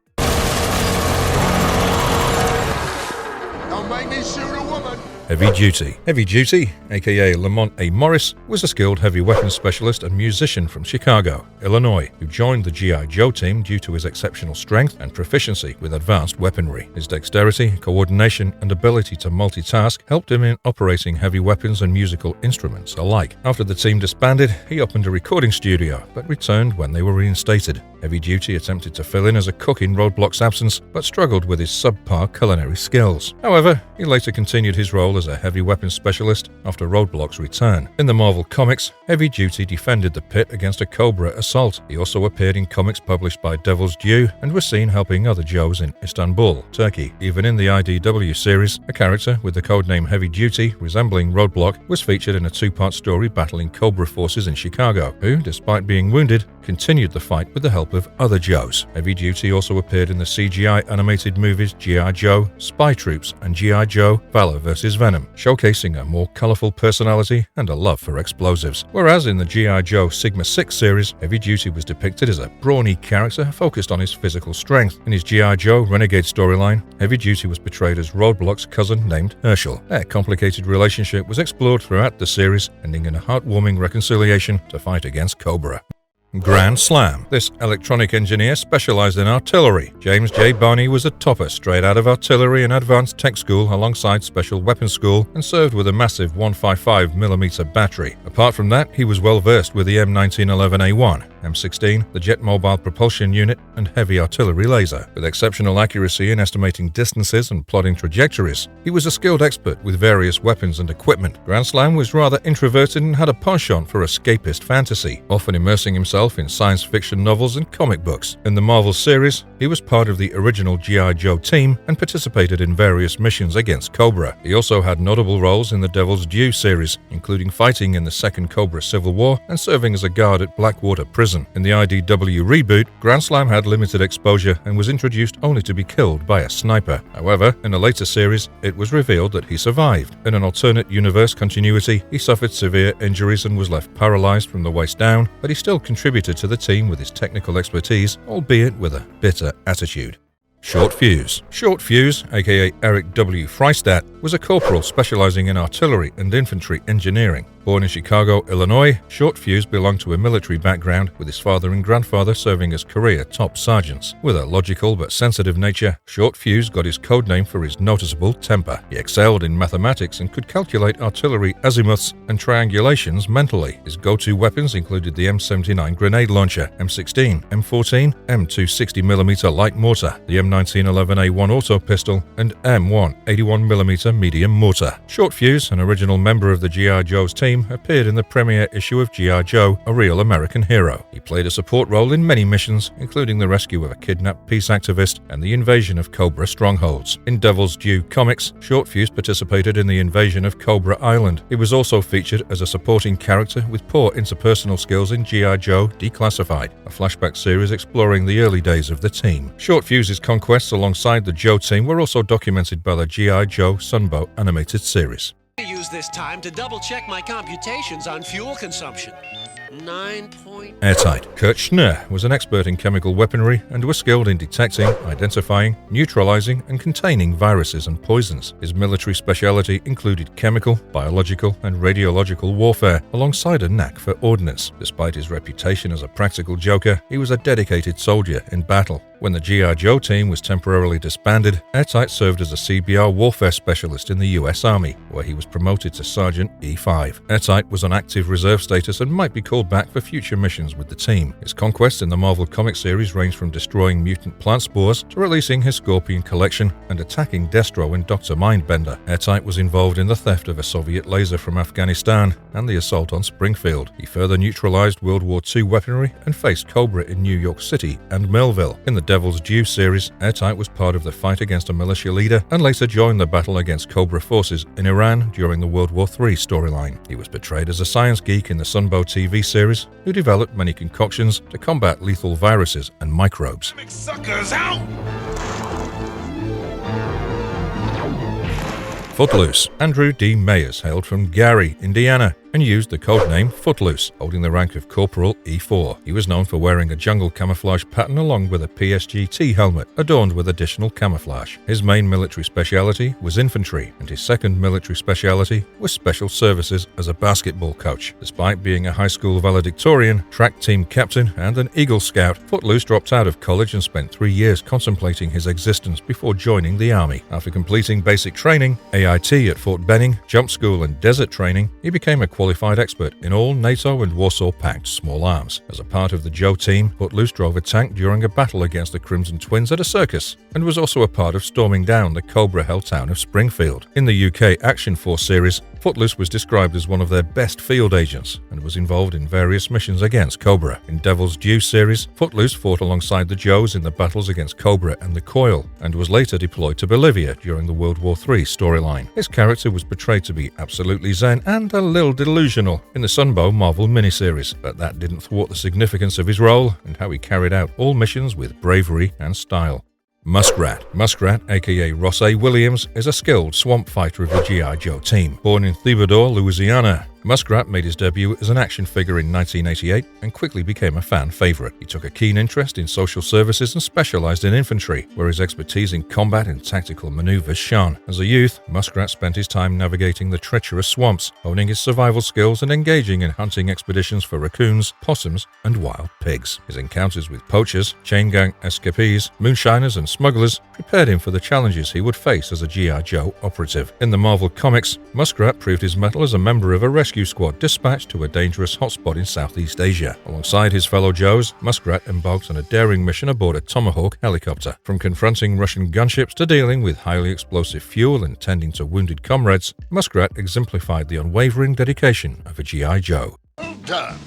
Don't make me shoot a woman. Heavy Duty. Heavy Duty, aka Lamont A. Morris, was a skilled heavy weapons specialist and musician from Chicago, Illinois, who joined the G.I. Joe team due to his exceptional strength and proficiency with advanced weaponry. His dexterity, coordination, and ability to multitask helped him in operating heavy weapons and musical instruments alike. After the team disbanded, he opened a recording studio, but returned when they were reinstated. Heavy Duty attempted to fill in as a cook in Roadblock's absence, but struggled with his subpar culinary skills. However, he later continued his role as a heavy weapons specialist after Roadblock's return. In the Marvel Comics, Heavy Duty defended the pit against a Cobra assault. He also appeared in comics published by Devil's Due and was seen helping other Joes in Istanbul, Turkey. Even in the IDW series, a character with the codename Heavy Duty, resembling Roadblock, was featured in a two-part story battling Cobra forces in Chicago, who, despite being wounded, continued the fight with the help of other Joes. Heavy Duty also appeared in the CGI animated movies G.I. Joe, Spy Troops, and G.I. Joe Valor vs. Venom, showcasing a more colorful personality and a love for explosives. Whereas in the G.I. Joe Sigma 6 series, Heavy Duty was depicted as a brawny character focused on his physical strength. In his G.I. Joe Renegade storyline, Heavy Duty was portrayed as Roadblock's cousin named Herschel. Their complicated relationship was explored throughout the series, ending in a heartwarming reconciliation to fight against Cobra. Grand Slam. This electronic engineer specialized in artillery. James J. Barney was a topper straight out of artillery and advanced tech school alongside special weapons school and served with a massive 155mm battery. Apart from that, he was well versed with the M1911A1, M16, the jet mobile propulsion unit, and heavy artillery laser. With exceptional accuracy in estimating distances and plotting trajectories, he was a skilled expert with various weapons and equipment. Grand Slam was rather introverted and had a penchant for escapist fantasy, often immersing himself in science fiction novels and comic books. In the Marvel series, he was part of the original G.I. Joe team and participated in various missions against Cobra. He also had notable roles in the Devil's Due series, including fighting in the Second Cobra Civil War and serving as a guard at Blackwater Prison. In the IDW reboot, Grand Slam had limited exposure and was introduced only to be killed by a sniper. However, in a later series, it was revealed that he survived. In an alternate universe continuity, he suffered severe injuries and was left paralyzed from the waist down, but he still contributed to the team with his technical expertise, albeit with a bitter attitude. Short Fuse. Short Fuse, aka Eric W. Freistadt, was a corporal specializing in artillery and infantry engineering. Born in Chicago, Illinois, Short Fuse belonged to a military background, with his father and grandfather serving as career top sergeants. With a logical but sensitive nature, Short Fuse got his codename for his noticeable temper. He excelled in mathematics and could calculate artillery azimuths and triangulations mentally. His go-to weapons included the M79 grenade launcher, M16, M14, M260mm light mortar, the M1911A1 auto pistol, and M1 81mm medium mortar. Short Fuse, an original member of the G.I. Joe's team, appeared in the premiere issue of G.I. Joe, A Real American Hero. He played a support role in many missions, including the rescue of a kidnapped peace activist and the invasion of Cobra strongholds. In Devil's Due comics, Short Fuse participated in the invasion of Cobra Island. He was also featured as a supporting character with poor interpersonal skills in G.I. Joe Declassified, a flashback series exploring the early days of the team. Short Fuse's conquests alongside the Joe team were also documented by the G.I. Joe Sunbow animated series. I use this time to double-check my computations on fuel consumption. 9 Airtight. Kurt Schnurr was an expert in chemical weaponry and was skilled in detecting, identifying, neutralizing, and containing viruses and poisons. His military specialty included chemical, biological, and radiological warfare, alongside a knack for ordnance. Despite his reputation as a practical joker, he was a dedicated soldier in battle. When the G.I. Joe team was temporarily disbanded, Airtight served as a CBR warfare specialist in the U.S. Army, where he was promoted to Sergeant E5. Airtight was on active reserve status and might be called back for future missions with the team. His conquests in the Marvel comic series range from destroying mutant plant spores to releasing his Scorpion collection and attacking Destro and Dr. Mindbender. Airtight was involved in the theft of a Soviet laser from Afghanistan and the assault on Springfield. He further neutralized World War II weaponry and faced Cobra in New York City and Melville. In the Devil's Due series, Airtight was part of the fight against a militia leader and later joined the battle against Cobra forces in Iran during the World War III storyline. He was portrayed as a science geek in the Sunbow TV series who developed many concoctions to combat lethal viruses and microbes. Suckers out! Footloose. Andrew D. Mayers hailed from Gary, Indiana, and used the codename Footloose, holding the rank of Corporal E4. He was known for wearing a jungle camouflage pattern along with a PSG-T helmet adorned with additional camouflage. His main military specialty was infantry, and his second military specialty was special services as a basketball coach. Despite being a high school valedictorian, track team captain, and an Eagle Scout, Footloose dropped out of college and spent 3 years contemplating his existence before joining the Army. After completing basic training, AIT at Fort Benning, jump school, and desert training, he became a qualified expert in all NATO and Warsaw Pact small arms. As a part of the Joe team, Footloose drove a tank during a battle against the Crimson Twins at a circus, and was also a part of storming down the Cobra-held town of Springfield. In the UK Action Force series, Footloose was described as one of their best field agents and was involved in various missions against Cobra. In Devil's Due series, Footloose fought alongside the Joes in the battles against Cobra and the Coil, and was later deployed to Bolivia during the World War III storyline. His character was portrayed to be absolutely zen and a little delusional in the Sunbow Marvel miniseries, but that didn't thwart the significance of his role and how he carried out all missions with bravery and style. Muskrat. Muskrat, aka Ross A. Williams, is a skilled swamp fighter of the G.I. Joe team. Born in Thibodaux, Louisiana, Muskrat made his debut as an action figure in 1988 and quickly became a fan favorite. He took a keen interest in social services and specialized in infantry, where his expertise in combat and tactical maneuvers shone. As a youth, Muskrat spent his time navigating the treacherous swamps, honing his survival skills and engaging in hunting expeditions for raccoons, possums, and wild pigs. His encounters with poachers, chain gang escapees, moonshiners, and smugglers prepared him for the challenges he would face as a G.I. Joe operative. In the Marvel comics, Muskrat proved his mettle as a member of a rescue squad dispatched to a dangerous hotspot in Southeast Asia. Alongside his fellow Joes, Muskrat embarked on a daring mission aboard a Tomahawk helicopter. From confronting Russian gunships to dealing with highly explosive fuel and tending to wounded comrades, Muskrat exemplified the unwavering dedication of a G.I. Joe. Well done.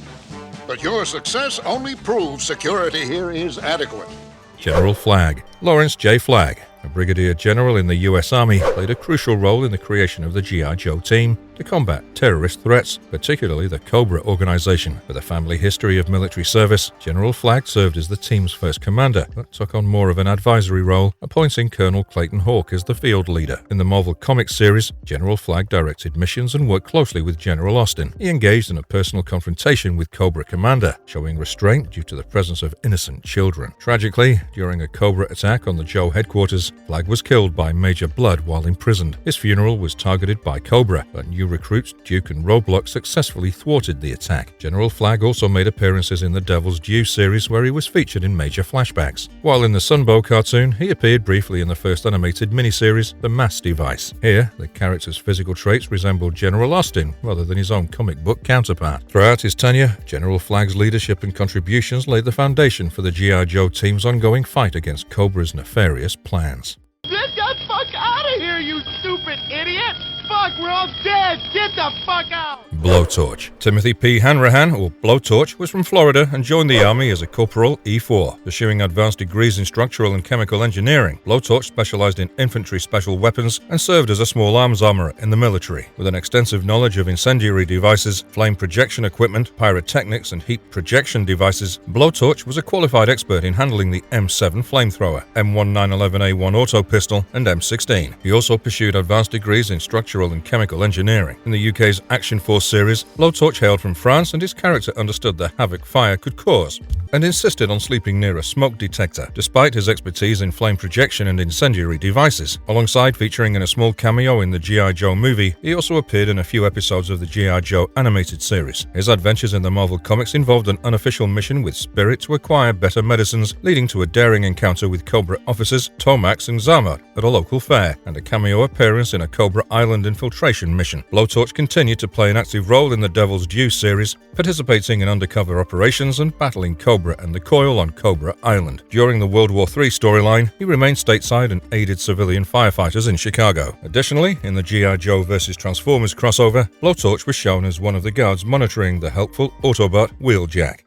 But your success only proves security here is adequate. General Flagg. Lawrence J. Flagg, a brigadier general in the U.S. Army, played a crucial role in the creation of the G.I. Joe team to combat terrorist threats, particularly the Cobra organization. With a family history of military service, General Flagg served as the team's first commander, but took on more of an advisory role, appointing Colonel Clayton Hawk as the field leader. In the Marvel Comics series, General Flagg directed missions and worked closely with General Austin. He engaged in a personal confrontation with Cobra Commander, showing restraint due to the presence of innocent children. Tragically, during a Cobra attack on the Joe headquarters, Flagg was killed by Major Blood while imprisoned. His funeral was targeted by Cobra, but new recruits Duke and Roadblock successfully thwarted the attack. General Flagg also made appearances in the Devil's Due series, where he was featured in major flashbacks. While in the Sunbow cartoon, he appeared briefly in the first animated miniseries, The Mass Device. Here, the character's physical traits resembled General Austin rather than his own comic book counterpart. Throughout his tenure, General Flagg's leadership and contributions laid the foundation for the G.I. Joe team's ongoing fight against Cobra's nefarious plans. Get the fuck out of here, you stupid idiot! Fuck, we're all dead! Get the fuck out! Blowtorch. Timothy P. Hanrahan, or Blowtorch, was from Florida and joined the Army as a Corporal E4. Pursuing advanced degrees in structural and chemical engineering, Blowtorch specialized in infantry special weapons and served as a small arms armorer in the military. With an extensive knowledge of incendiary devices, flame projection equipment, pyrotechnics, and heat projection devices, Blowtorch was a qualified expert in handling the M7 flamethrower, M1911A1 auto pistol, and M16. He also pursued advanced degrees in structural and chemical engineering. In the UK's Action Force series, Blowtorch hailed from France and his character understood the havoc fire could cause, and insisted on sleeping near a smoke detector, despite his expertise in flame projection and incendiary devices. Alongside featuring in a small cameo in the G.I. Joe movie, he also appeared in a few episodes of the G.I. Joe animated series. His adventures in the Marvel Comics involved an unofficial mission with Spirit to acquire better medicines, leading to a daring encounter with Cobra officers Tomax and Zamat at a local fair, and a cameo appearance in a Cobra Island infiltration mission. Blowtorch continued to play an active role in the Devil's Due series, participating in undercover operations and battling Cobra and the Coil on Cobra Island. During the World War III storyline, he remained stateside and aided civilian firefighters in Chicago. Additionally, in the G.I. Joe vs. Transformers crossover, Blowtorch was shown as one of the guards monitoring the helpful Autobot Wheeljack.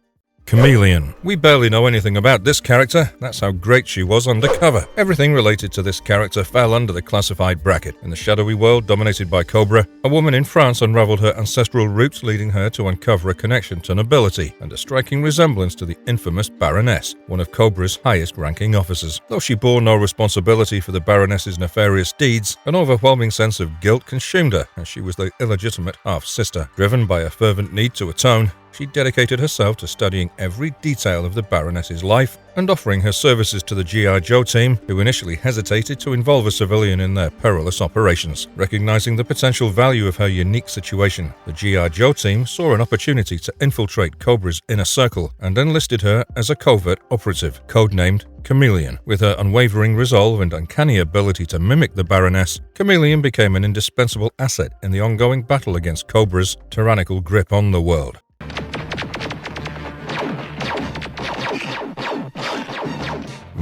Chameleon. We barely know anything about this character, that's how great she was undercover. Everything related to this character fell under the classified bracket. In the shadowy world dominated by Cobra, a woman in France unraveled her ancestral roots, leading her to uncover a connection to nobility and a striking resemblance to the infamous Baroness, one of Cobra's highest-ranking officers. Though she bore no responsibility for the Baroness's nefarious deeds, an overwhelming sense of guilt consumed her, as she was the illegitimate half-sister. Driven by a fervent need to atone, she dedicated herself to studying every detail of the Baroness's life and offering her services to the G.I. Joe team, who initially hesitated to involve a civilian in their perilous operations. Recognizing the potential value of her unique situation, the G.I. Joe team saw an opportunity to infiltrate Cobra's inner circle and enlisted her as a covert operative, codenamed Chameleon. With her unwavering resolve and uncanny ability to mimic the Baroness, Chameleon became an indispensable asset in the ongoing battle against Cobra's tyrannical grip on the world.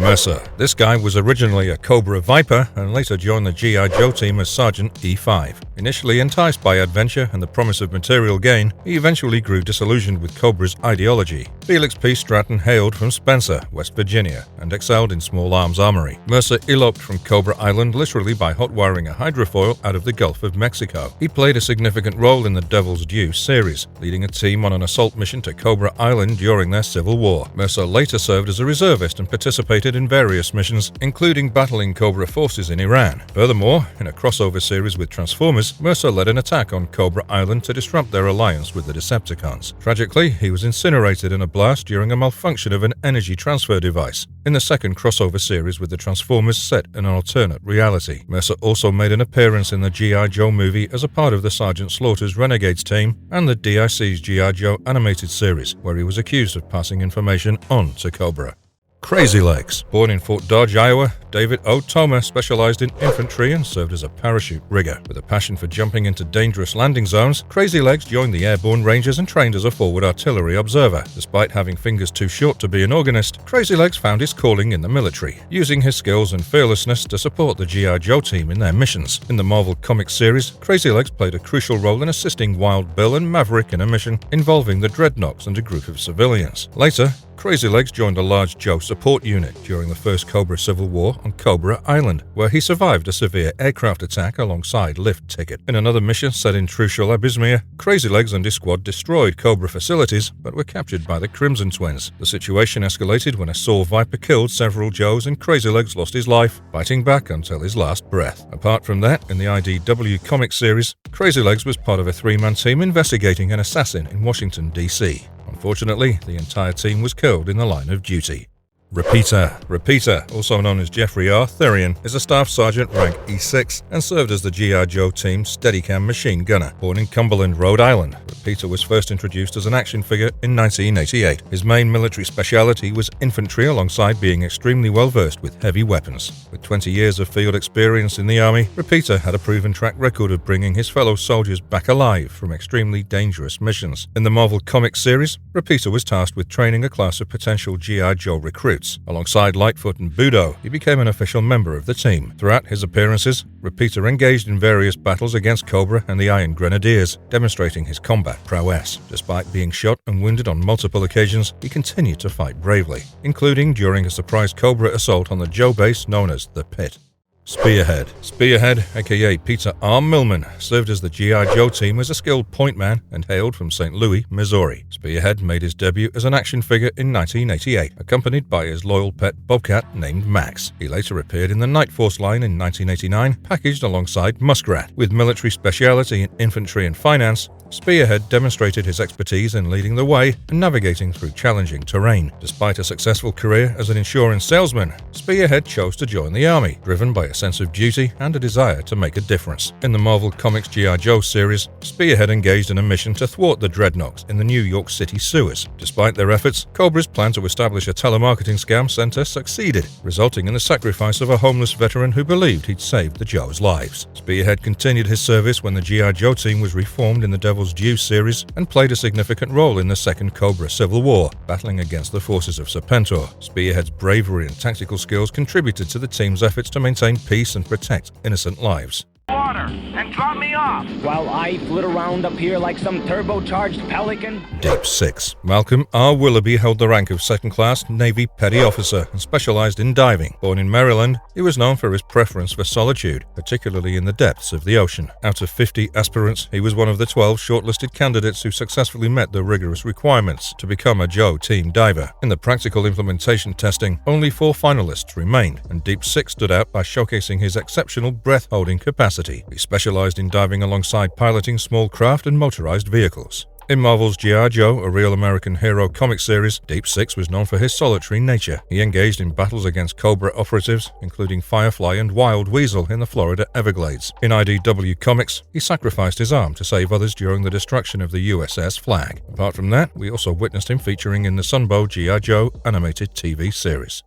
Mercer. This guy was originally a Cobra Viper and later joined the G.I. Joe team as Sergeant E5. Initially enticed by adventure and the promise of material gain, he eventually grew disillusioned with Cobra's ideology. Felix P. Stratton hailed from Spencer, West Virginia, and excelled in small arms armory. Mercer eloped from Cobra Island literally by hot-wiring a hydrofoil out of the Gulf of Mexico. He played a significant role in the Devil's Due series, leading a team on an assault mission to Cobra Island during their Civil War. Mercer later served as a reservist and participated in various missions, including battling Cobra forces in Iran. Furthermore, in a crossover series with Transformers, Mercer led an attack on Cobra Island to disrupt their alliance with the Decepticons. Tragically, he was incinerated in a blast during a malfunction of an energy transfer device. In the second crossover series with the Transformers set in an alternate reality, Mercer also made an appearance in the G.I. Joe movie as a part of the Sergeant Slaughter's Renegades team and the DIC's G.I. Joe animated series, where he was accused of passing information on to Cobra. Crazy Legs. Born in Fort Dodge, Iowa, David O. Toma specialized in infantry and served as a parachute rigger. With a passion for jumping into dangerous landing zones, Crazy Legs joined the Airborne Rangers and trained as a forward artillery observer. Despite having fingers too short to be an organist, Crazy Legs found his calling in the military, using his skills and fearlessness to support the G.I. Joe team in their missions. In the Marvel Comics series, Crazy Legs played a crucial role in assisting Wild Bill and Maverick in a mission involving the Dreadnoks and a group of civilians. Later, Crazy Legs joined a large Joe support unit during the first Cobra Civil War on Cobra Island, where he survived a severe aircraft attack alongside Lift Ticket. In another mission set in Trucial Abysmia, Crazy Legs and his squad destroyed Cobra facilities, but were captured by the Crimson Twins. The situation escalated when a Saw Viper killed several Joes and Crazy Legs lost his life, fighting back until his last breath. Apart from that, in the IDW Comics series, Crazy Legs was part of a three-man team investigating an assassin in Washington, D.C. Unfortunately, the entire team was killed in the line of duty. Repeater. Repeater, also known as Jeffrey R. Therian, is a Staff Sergeant rank E6 and served as the G.I. Joe team's Steadicam machine gunner. Born in Cumberland, Rhode Island, Repeater was first introduced as an action figure in 1988. His main military speciality was infantry, alongside being extremely well versed with heavy weapons. With 20 years of field experience in the Army, Repeater had a proven track record of bringing his fellow soldiers back alive from extremely dangerous missions. In the Marvel Comics series, Repeater was tasked with training a class of potential G.I. Joe recruits. Alongside Lightfoot and Budo, he became an official member of the team. Throughout his appearances, Repeater engaged in various battles against Cobra and the Iron Grenadiers, demonstrating his combat prowess. Despite being shot and wounded on multiple occasions, he continued to fight bravely, including during a surprise Cobra assault on the Joe base known as the Pit. Spearhead. Spearhead, aka Peter R. Millman, served as the G.I. Joe team as a skilled point man and hailed from St. Louis, Missouri. Spearhead made his debut as an action figure in 1988, accompanied by his loyal pet bobcat named Max. He later appeared in the Night Force line in 1989, packaged alongside Muskrat. With military speciality in infantry and finance, Spearhead demonstrated his expertise in leading the way and navigating through challenging terrain. Despite a successful career as an insurance salesman, Spearhead chose to join the Army, driven by a sense of duty and a desire to make a difference. In the Marvel Comics G.I. Joe series, Spearhead engaged in a mission to thwart the Dreadnoks in the New York City sewers. Despite their efforts, Cobra's plan to establish a telemarketing scam center succeeded, resulting in the sacrifice of a homeless veteran who believed he'd saved the Joes' lives. Spearhead continued his service when the G.I. Joe team was reformed in the Devil's Due series and played a significant role in the Second Cobra Civil War, battling against the forces of Serpentor. Spearhead's bravery and tactical skills contributed to the team's efforts to maintain peace and protect innocent lives. Water and drop me off. While I flit around up here like some turbocharged pelican. Deep Six. Malcolm R. Willoughby held the rank of second-class Navy Petty Officer and specialized in diving. Born in Maryland, he was known for his preference for solitude, particularly in the depths of the ocean. Out of 50 aspirants, he was one of the 12 shortlisted candidates who successfully met the rigorous requirements to become a Joe team diver. In the practical implementation testing, only 4 finalists remained, and Deep Six stood out by showcasing his exceptional breath-holding capacity. He specialized in diving alongside piloting small craft and motorized vehicles. In Marvel's G.I. Joe, a real American hero comic series, Deep Six was known for his solitary nature. He engaged in battles against Cobra operatives, including Firefly and Wild Weasel in the Florida Everglades. In IDW Comics, he sacrificed his arm to save others during the destruction of the USS Flag. Apart from that, we also witnessed him featuring in the Sunbow G.I. Joe animated TV series.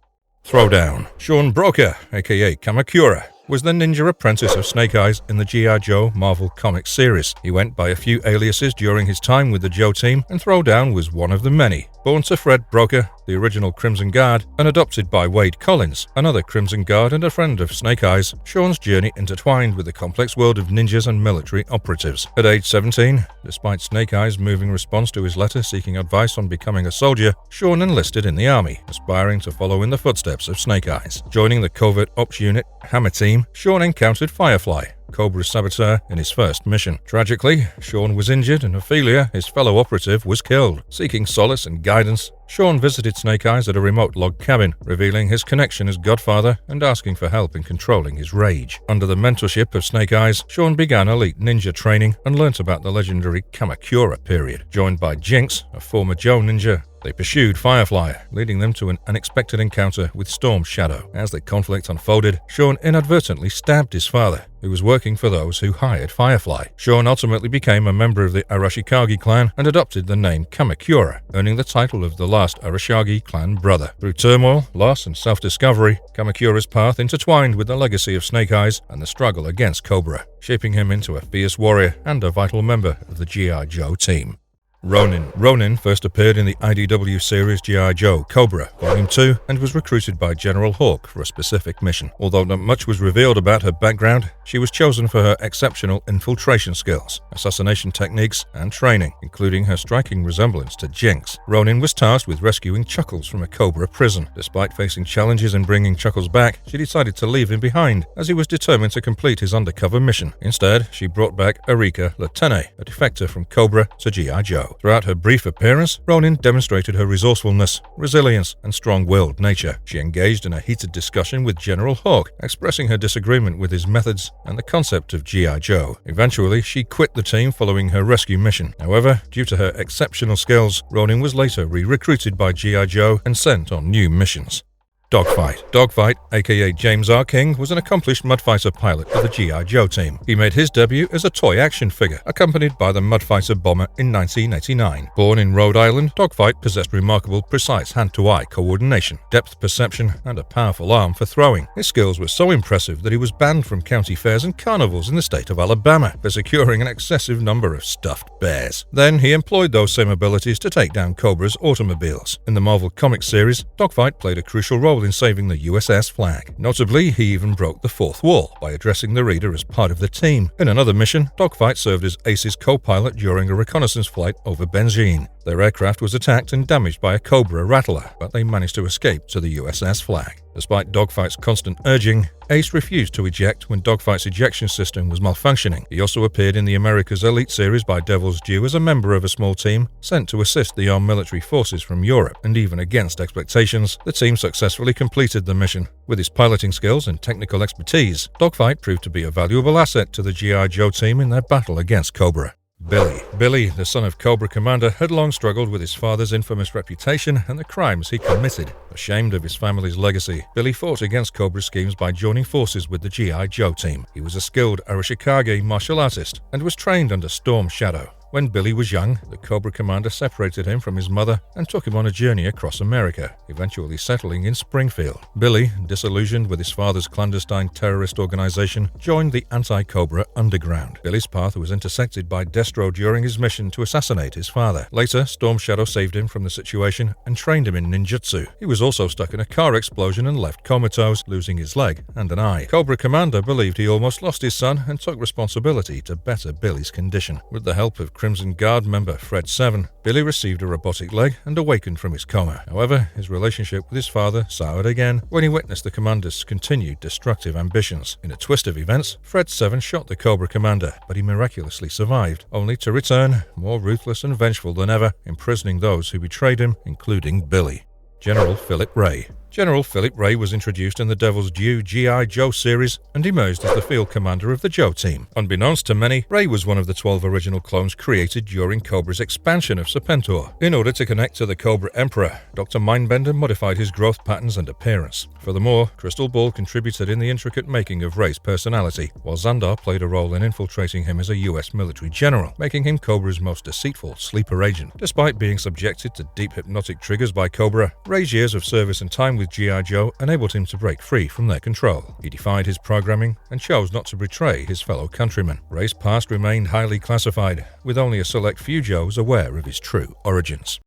Throwdown. Sean Broker, aka Kamakura, was the ninja apprentice of Snake Eyes in the G.I. Joe Marvel Comics series. He went by a few aliases during his time with the Joe team, and Throwdown was one of the many. Born to Fred Broker, the original Crimson Guard, and adopted by Wade Collins, another Crimson Guard and a friend of Snake Eyes, Sean's journey intertwined with the complex world of ninjas and military operatives. At age 17, despite Snake Eyes' moving response to his letter seeking advice on becoming a soldier, Sean enlisted in the Army, aspiring to follow in the footsteps of Snake Eyes. Joining the Covert Ops Unit Hammer Team, Sean encountered Firefly, Cobra's saboteur, in his first mission. Tragically, Sean was injured and Ophelia, his fellow operative, was killed. Seeking solace and guidance, Sean visited Snake Eyes at a remote log cabin, revealing his connection as Godfather and asking for help in controlling his rage. Under the mentorship of Snake Eyes, Sean began elite ninja training and learnt about the legendary Kamakura period. Joined by Jinx, a former Joe ninja, they pursued Firefly, leading them to an unexpected encounter with Storm Shadow. As the conflict unfolded, Sean inadvertently stabbed his father, who was working for those who hired Firefly. Sean ultimately became a member of the Arashikage clan and adopted the name Kamakura, earning the title of the last Arashikage clan brother. Through turmoil, loss, and self-discovery, Kamakura's path intertwined with the legacy of Snake Eyes and the struggle against Cobra, shaping him into a fierce warrior and a vital member of the G.I. Joe team. Ronin. Ronin first appeared in the IDW series G.I. Joe Cobra, Volume 2, and was recruited by General Hawk for a specific mission. Although not much was revealed about her background, she was chosen for her exceptional infiltration skills, assassination techniques, and training, including her striking resemblance to Jinx. Ronin was tasked with rescuing Chuckles from a Cobra prison. Despite facing challenges in bringing Chuckles back, she decided to leave him behind, as he was determined to complete his undercover mission. Instead, she brought back Erika Latene, a defector from Cobra to G.I. Joe. Throughout her brief appearance, Ronin demonstrated her resourcefulness, resilience, and strong-willed nature. She engaged in a heated discussion with General Hawk, expressing her disagreement with his methods and the concept of G.I. Joe. Eventually, she quit the team following her rescue mission. However, due to her exceptional skills, Ronin was later re-recruited by G.I. Joe and sent on new missions. Dogfight. Dogfight, aka James R. King, was an accomplished mudfighter pilot of the G.I. Joe team. He made his debut as a toy action figure, accompanied by the mudfighter bomber in 1989. Born in Rhode Island, Dogfight possessed remarkable precise hand-to-eye coordination, depth perception, and a powerful arm for throwing. His skills were so impressive that he was banned from county fairs and carnivals in the state of Alabama for securing an excessive number of stuffed bears. Then he employed those same abilities to take down Cobra's automobiles. In the Marvel Comics series, Dogfight played a crucial role in saving the USS Flag. Notably, he even broke the fourth wall by addressing the reader as part of the team. In another mission, Dogfight served as Ace's co-pilot during a reconnaissance flight over Benzine. Their aircraft was attacked and damaged by a Cobra Rattler, but they managed to escape to the USS Flag. Despite Dogfight's constant urging, Ace refused to eject when Dogfight's ejection system was malfunctioning. He also appeared in the America's Elite series by Devil's Due as a member of a small team sent to assist the armed military forces from Europe, and even against expectations, the team successfully completed the mission. With his piloting skills and technical expertise, Dogfight proved to be a valuable asset to the G.I. Joe team in their battle against Cobra. Billy. Billy, the son of Cobra Commander, had long struggled with his father's infamous reputation and the crimes he committed. Ashamed of his family's legacy, Billy fought against Cobra's schemes by joining forces with the G.I. Joe team. He was a skilled Arashikage martial artist and was trained under Storm Shadow. When Billy was young, the Cobra Commander separated him from his mother and took him on a journey across America, eventually settling in Springfield. Billy, disillusioned with his father's clandestine terrorist organization, joined the anti-Cobra underground. Billy's path was intersected by Destro during his mission to assassinate his father. Later, Storm Shadow saved him from the situation and trained him in ninjutsu. He was also stuck in a car explosion and left comatose, losing his leg and an eye. Cobra Commander believed he almost lost his son and took responsibility to better Billy's condition. With the help of Crimson Guard member Fred 7, Billy received a robotic leg and awakened from his coma. However, his relationship with his father soured again when he witnessed the commander's continued destructive ambitions. In a twist of events, Fred 7 shot the Cobra Commander, but he miraculously survived, only to return, more ruthless and vengeful than ever, imprisoning those who betrayed him, including Billy. General Philip Ray. General Philip Ray was introduced in the Devil's Due G.I. Joe series and emerged as the field commander of the Joe team. Unbeknownst to many, Ray was one of the 12 original clones created during Cobra's expansion of Serpentor. In order to connect to the Cobra Emperor, Dr. Mindbender modified his growth patterns and appearance. Furthermore, Crystal Ball contributed in the intricate making of Ray's personality, while Xandar played a role in infiltrating him as a U.S. military general, making him Cobra's most deceitful sleeper agent. Despite being subjected to deep hypnotic triggers by Cobra, Ray's years of service and time with G.I. Joe enabled him to break free from their control. He defied his programming and chose not to betray his fellow countrymen. Ray's past remained highly classified, with only a select few Joes aware of his true origins.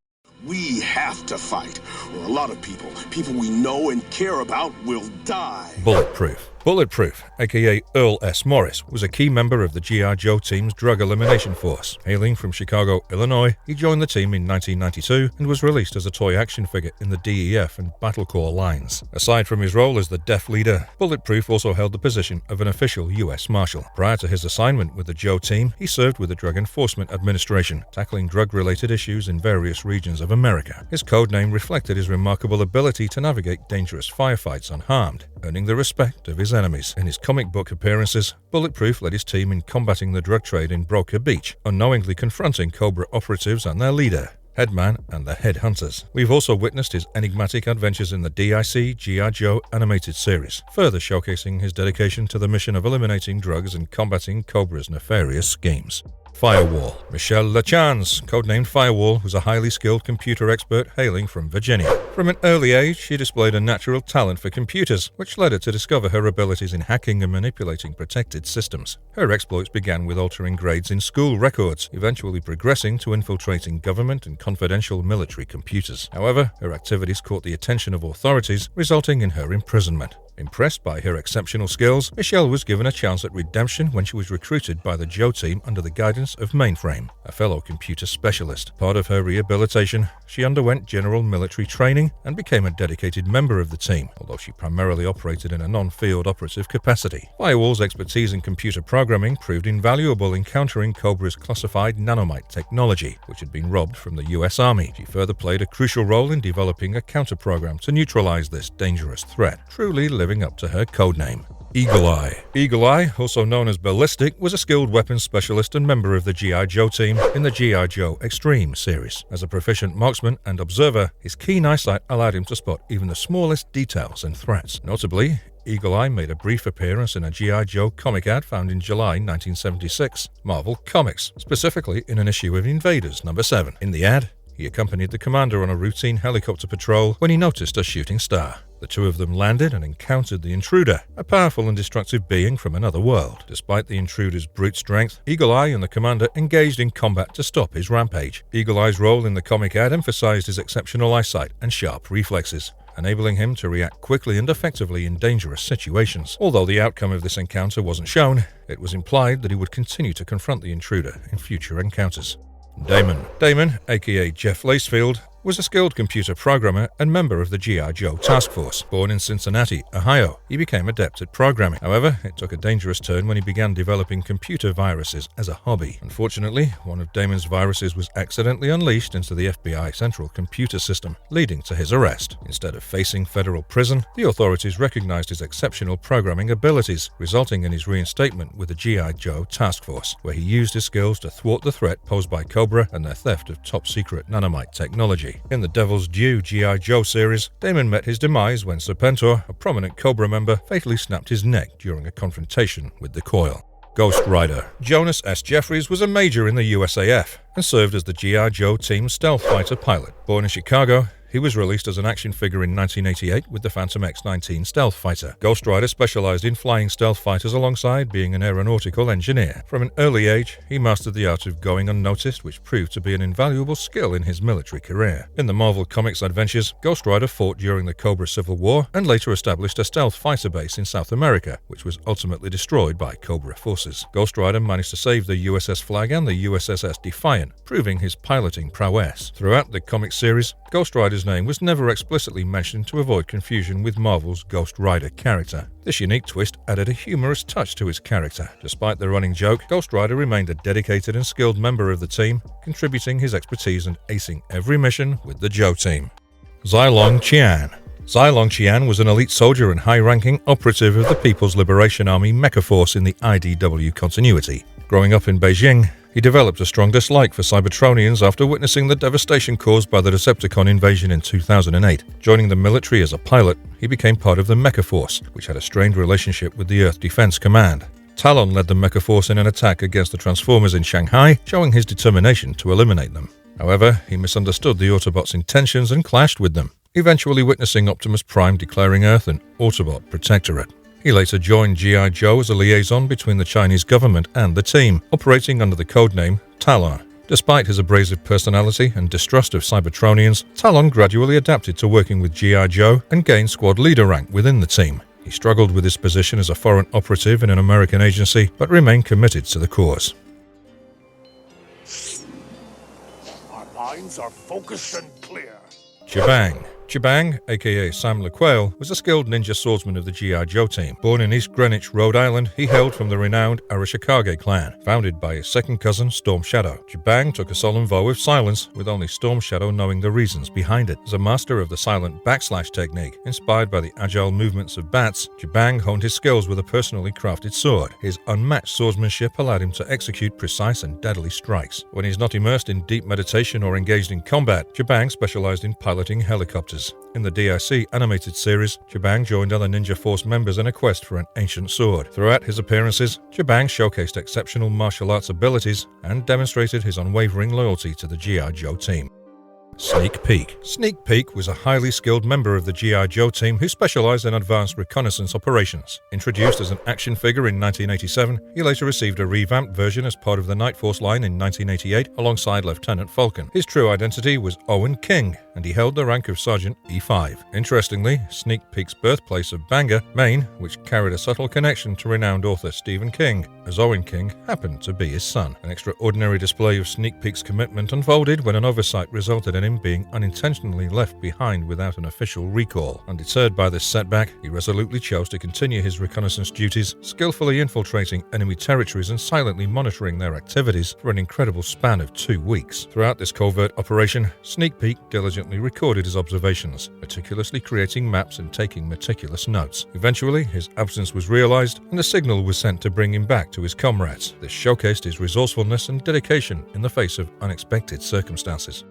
We have to fight, or a lot of people we know and care about, will die. Bulletproof. Bulletproof, aka Earl S. Morris, was a key member of the G.I. Joe team's drug elimination force. Hailing from Chicago, Illinois, he joined the team in 1992 and was released as a toy action figure in the DEF and Battle Corps lines. Aside from his role as the DEF leader, Bulletproof also held the position of an official U.S. Marshal. Prior to his assignment with the Joe team, he served with the Drug Enforcement Administration, tackling drug-related issues in various regions of America. His codename reflected his remarkable ability to navigate dangerous firefights unharmed, earning the respect of his enemies. In his comic book appearances, Bulletproof led his team in combating the drug trade in Broker Beach, unknowingly confronting Cobra operatives and their leader, Headman, and the Headhunters. We've also witnessed his enigmatic adventures in the DIC G.I. Joe animated series, further showcasing his dedication to the mission of eliminating drugs and combating Cobra's nefarious schemes. Firewall. Michelle LaChance, codenamed Firewall, was a highly skilled computer expert hailing from Virginia. From an early age, she displayed a natural talent for computers, which led her to discover her abilities in hacking and manipulating protected systems. Her exploits began with altering grades in school records, eventually progressing to infiltrating government and confidential military computers. However, her activities caught the attention of authorities, resulting in her imprisonment. Impressed by her exceptional skills, Michelle was given a chance at redemption when she was recruited by the Joe team under the guidance of Mainframe, a fellow computer specialist. Part of her rehabilitation, she underwent general military training and became a dedicated member of the team, although she primarily operated in a non-field operative capacity. Firewall's expertise in computer programming proved invaluable in countering Cobra's classified nanomite technology, which had been robbed from the US Army. She further played a crucial role in developing a counter-program to neutralize this dangerous threat, truly living up to her codename. Eagle Eye. Eagle Eye, also known as Ballistic, was a skilled weapons specialist and member of the G.I. Joe team in the G.I. Joe Extreme series. As a proficient marksman and observer, his keen eyesight allowed him to spot even the smallest details and threats. Notably, Eagle Eye made a brief appearance in a G.I. Joe comic ad found in July 1976, Marvel Comics, specifically in an issue of Invaders number 7. In the ad, he accompanied the commander on a routine helicopter patrol when he noticed a shooting star. The two of them landed and encountered the intruder, a powerful and destructive being from another world. Despite the intruder's brute strength, Eagle Eye and the commander engaged in combat to stop his rampage. Eagle Eye's role in the comic ad emphasized his exceptional eyesight and sharp reflexes, enabling him to react quickly and effectively in dangerous situations. Although the outcome of this encounter wasn't shown, it was implied that he would continue to confront the intruder in future encounters. Damon, aka Jeff Lacefield, was a skilled computer programmer and member of the G.I. Joe task force. Born in Cincinnati, Ohio, he became adept at programming. However, it took a dangerous turn when he began developing computer viruses as a hobby. Unfortunately, one of Damon's viruses was accidentally unleashed into the FBI central computer system, leading to his arrest. Instead of facing federal prison, the authorities recognized his exceptional programming abilities, resulting in his reinstatement with the G.I. Joe task force, where he used his skills to thwart the threat posed by Cobra and their theft of top-secret nanomite technology. In the Devil's Due G.I. Joe series, Damon met his demise when Serpentor, a prominent Cobra member, fatally snapped his neck during a confrontation with the Coil. Ghost Rider. Jonas S. Jeffries was a major in the USAF and served as the G.I. Joe team's stealth fighter pilot. Born in Chicago, he was released as an action figure in 1988 with the Phantom X-19 stealth fighter. Ghost Rider specialized in flying stealth fighters alongside being an aeronautical engineer. From an early age, he mastered the art of going unnoticed, which proved to be an invaluable skill in his military career. In the Marvel Comics adventures, Ghost Rider fought during the Cobra Civil War and later established a stealth fighter base in South America, which was ultimately destroyed by Cobra forces. Ghost Rider managed to save the USS Flag and the USS Defiant, proving his piloting prowess. Throughout the comic series, Ghost Rider's name was never explicitly mentioned to avoid confusion with Marvel's Ghost Rider character. This unique twist added a humorous touch to his character. Despite the running joke, Ghost Rider remained a dedicated and skilled member of the team, contributing his expertise and acing every mission with the Joe team. Zilong Qian. Zilong Qian was an elite soldier and high-ranking operative of the People's Liberation Army Mecha Force in the IDW continuity. Growing up in Beijing, he developed a strong dislike for Cybertronians after witnessing the devastation caused by the Decepticon invasion in 2008. Joining the military as a pilot, he became part of the Mecha Force, which had a strained relationship with the Earth Defense Command. Talon led the Mecha Force in an attack against the Transformers in Shanghai, showing his determination to eliminate them. However, he misunderstood the Autobots' intentions and clashed with them, eventually witnessing Optimus Prime declaring Earth an Autobot protectorate. He later joined G.I. Joe as a liaison between the Chinese government and the team, operating under the codename Talon. Despite his abrasive personality and distrust of Cybertronians, Talon gradually adapted to working with G.I. Joe and gained squad leader rank within the team. He struggled with his position as a foreign operative in an American agency, but remained committed to the cause. Our minds are focused and clear. Jabang. Jabang, aka Sam LeQuail, was a skilled ninja swordsman of the G.I. Joe team. Born in East Greenwich, Rhode Island, he hailed from the renowned Arashikage clan, founded by his second cousin Storm Shadow. Jabang took a solemn vow of silence, with only Storm Shadow knowing the reasons behind it. As a master of the silent backslash technique, inspired by the agile movements of bats, Jabang honed his skills with a personally crafted sword. His unmatched swordsmanship allowed him to execute precise and deadly strikes. When he's not immersed in deep meditation or engaged in combat, Jabang specialized in piloting helicopters. In the DIC animated series, Jabang joined other Ninja Force members in a quest for an ancient sword. Throughout his appearances, Jabang showcased exceptional martial arts abilities and demonstrated his unwavering loyalty to the G.I. Joe team. Sneak Peek. Sneak Peek was a highly skilled member of the G.I. Joe team who specialized in advanced reconnaissance operations. Introduced as an action figure in 1987, he later received a revamped version as part of the Night Force line in 1988 alongside Lieutenant Falcon. His true identity was Owen King, and he held the rank of Sergeant E5. Interestingly, Sneak Peek's birthplace of Bangor, Maine, which carried a subtle connection to renowned author Stephen King, as Owen King happened to be his son. An extraordinary display of Sneak Peek's commitment unfolded when an oversight resulted in him being unintentionally left behind without an official recall. Undeterred by this setback, he resolutely chose to continue his reconnaissance duties, skillfully infiltrating enemy territories and silently monitoring their activities for an incredible span of 2 weeks. Throughout this covert operation, Sneak Peek diligently recorded his observations, meticulously creating maps and taking meticulous notes. Eventually, his absence was realized, and a signal was sent to bring him back to his comrades. This showcased his resourcefulness and dedication in the face of unexpected circumstances.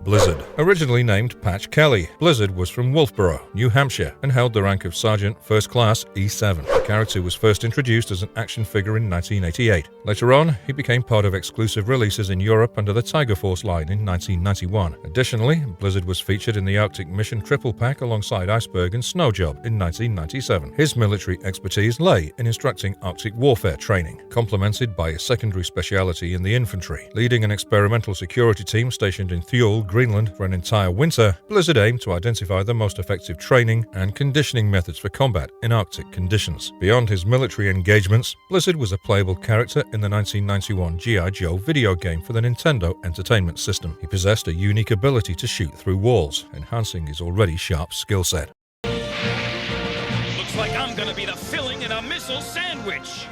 Blizzard. Originally named Patch Kelly, Blizzard was from Wolfboro, New Hampshire, and held the rank of Sergeant First Class E7. The character was first introduced as an action figure in 1988. Later on, he became part of exclusive releases in Europe under the Tiger Force line in 1991. Additionally, Blizzard was featured in the Arctic Mission Triple Pack alongside Iceberg and Snowjob in 1997. His military expertise lay in instructing Arctic warfare training, complemented by a secondary speciality in the infantry, leading an experimental security team stationed in Thule, Greenland for an entire winter, Blizzard aimed to identify the most effective training and conditioning methods for combat in Arctic conditions. Beyond his military engagements, Blizzard was a playable character in the 1991 G.I. Joe video game for the Nintendo Entertainment System. He possessed a unique ability to shoot through walls, enhancing his already sharp skill set. Looks like I'm gonna be the filling in a missile sandwich.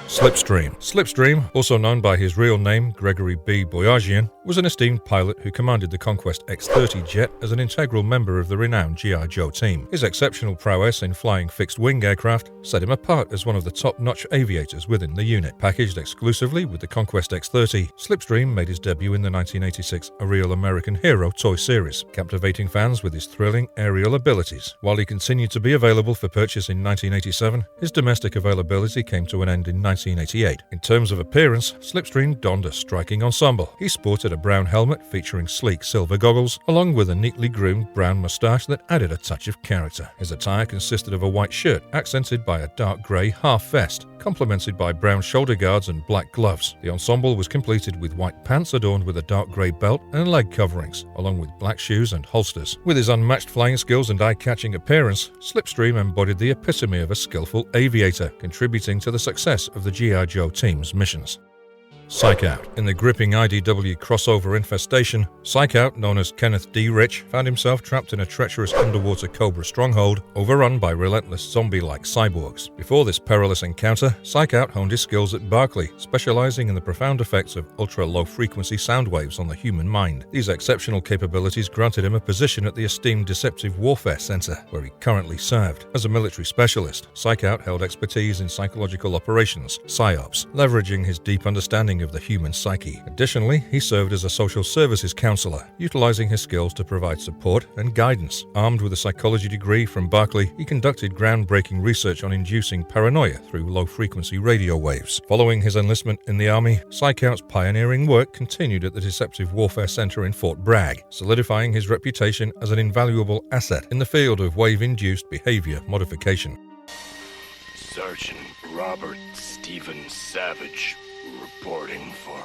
Slipstream. Slipstream, also known by his real name, Gregory B. Boyajian, was an esteemed pilot who commanded the Conquest X-30 jet as an integral member of the renowned G.I. Joe team. His exceptional prowess in flying fixed-wing aircraft set him apart as one of the top-notch aviators within the unit. Packaged exclusively with the Conquest X-30, Slipstream made his debut in the 1986 A Real American Hero toy series, captivating fans with his thrilling aerial abilities. While he continued to be available for purchase in 1987, his domestic availability came to an end in 1988. In terms of appearance, Slipstream donned a striking ensemble. He sported a brown helmet featuring sleek silver goggles, along with a neatly groomed brown mustache that added a touch of character. His attire consisted of a white shirt accented by a dark grey half vest, complemented by brown shoulder guards and black gloves. The ensemble was completed with white pants adorned with a dark grey belt and leg coverings, along with black shoes and holsters. With his unmatched flying skills and eye-catching appearance, Slipstream embodied the epitome of a skillful aviator, contributing to the success of the G.I. Joe team's missions. Psych Out. In the gripping IDW crossover infestation, Psych Out, known as Kenneth D. Rich, found himself trapped in a treacherous underwater Cobra stronghold overrun by relentless zombie-like cyborgs. Before this perilous encounter, Psych Out honed his skills at Berkeley, specializing in the profound effects of ultra-low-frequency sound waves on the human mind. These exceptional capabilities granted him a position at the esteemed Deceptive Warfare Center, where he currently served. As a military specialist, Psych Out held expertise in psychological operations, PSYOPs, leveraging his deep understanding of the human psyche. Additionally, he served as a social services counselor, utilizing his skills to provide support and guidance. Armed with a psychology degree from Berkeley, he conducted groundbreaking research on inducing paranoia through low-frequency radio waves. Following his enlistment in the Army, Psych Out's pioneering work continued at the Deceptive Warfare Center in Fort Bragg, solidifying his reputation as an invaluable asset in the field of wave-induced behavior modification. Sergeant Robert Stephen Savage, reporting for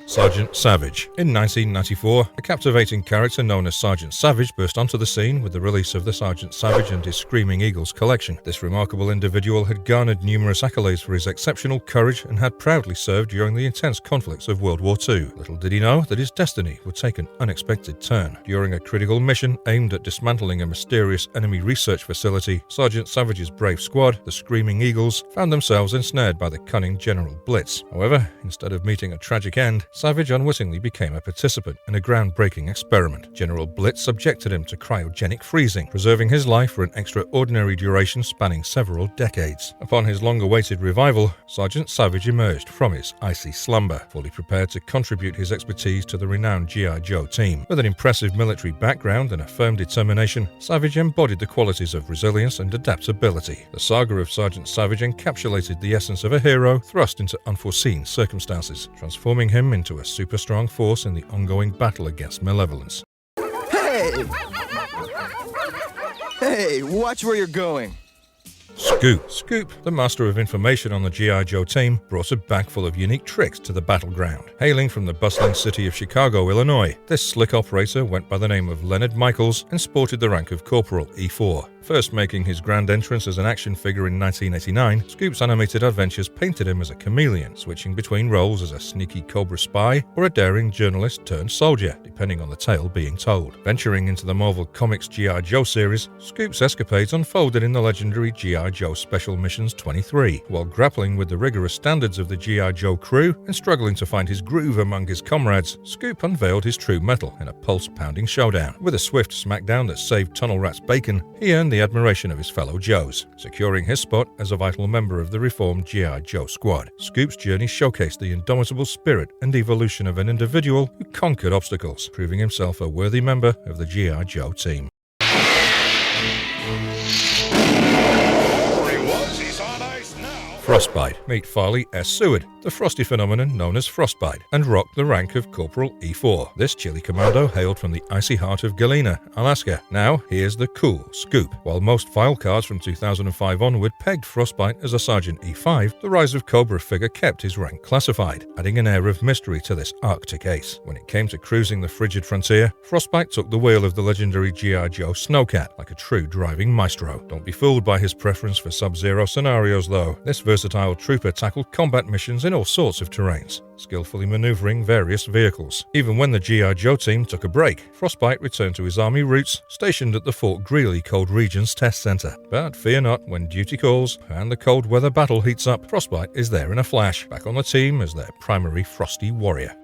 Sergeant Savage. In 1994, a captivating character known as Sergeant Savage burst onto the scene with the release of the Sergeant Savage and his Screaming Eagles collection. This remarkable individual had garnered numerous accolades for his exceptional courage and had proudly served during the intense conflicts of World War II. Little did he know that his destiny would take an unexpected turn. During a critical mission aimed at dismantling a mysterious enemy research facility, Sergeant Savage's brave squad, the Screaming Eagles, found themselves ensnared by the cunning General Blitz. However, instead of meeting a tragic end, Savage unwittingly became a participant in a groundbreaking experiment. General Blitz subjected him to cryogenic freezing, preserving his life for an extraordinary duration spanning several decades. Upon his long-awaited revival, Sergeant Savage emerged from his icy slumber, fully prepared to contribute his expertise to the renowned G.I. Joe team. With an impressive military background and a firm determination, Savage embodied the qualities of resilience and adaptability. The saga of Sergeant Savage encapsulated the essence of a hero thrust into unforeseen circumstances, transforming him into a super strong force in the ongoing battle against malevolence. Hey! Hey, watch where you're going. Scoop. Scoop, the master of information on the G.I. Joe team, brought a bag full of unique tricks to the battleground. Hailing from the bustling city of Chicago, Illinois, this slick operator went by the name of Leonard Michaels and sported the rank of Corporal E4. First making his grand entrance as an action figure in 1989, Scoop's animated adventures painted him as a chameleon, switching between roles as a sneaky Cobra spy or a daring journalist-turned-soldier, depending on the tale being told. Venturing into the Marvel Comics G.I. Joe series, Scoop's escapades unfolded in the legendary G.I. Joe Special Missions 23. While grappling with the rigorous standards of the G.I. Joe crew and struggling to find his groove among his comrades, Scoop unveiled his true mettle in a pulse-pounding showdown. With a swift smackdown that saved Tunnel Rat's bacon, he earned the admiration of his fellow Joes, securing his spot as a vital member of the reformed G.I. Joe squad. Scoop's journey showcased the indomitable spirit and evolution of an individual who conquered obstacles, proving himself a worthy member of the G.I. Joe team. Frostbite. Meet Farley S. Seward, the frosty phenomenon known as frostbite, and rocked the rank of Corporal E4. This chilly commando hailed from the icy heart of Galena, Alaska. Now, here's the cool scoop. While most file cards from 2005 onward pegged Frostbite as a Sergeant E5, the Rise of Cobra figure kept his rank classified, adding an air of mystery to this Arctic ace. When it came to cruising the frigid frontier, Frostbite took the wheel of the legendary G.I. Joe Snowcat like a true driving maestro. Don't be fooled by his preference for sub-zero scenarios, though. This versatile trooper tackled combat missions in all sorts of terrains, skillfully maneuvering various vehicles. Even when the G.I. Joe team took a break, Frostbite returned to his army roots, stationed at the Fort Greely Cold Regions Test Center. But fear not, when duty calls and the cold weather battle heats up, Frostbite is there in a flash, back on the team as their primary frosty warrior.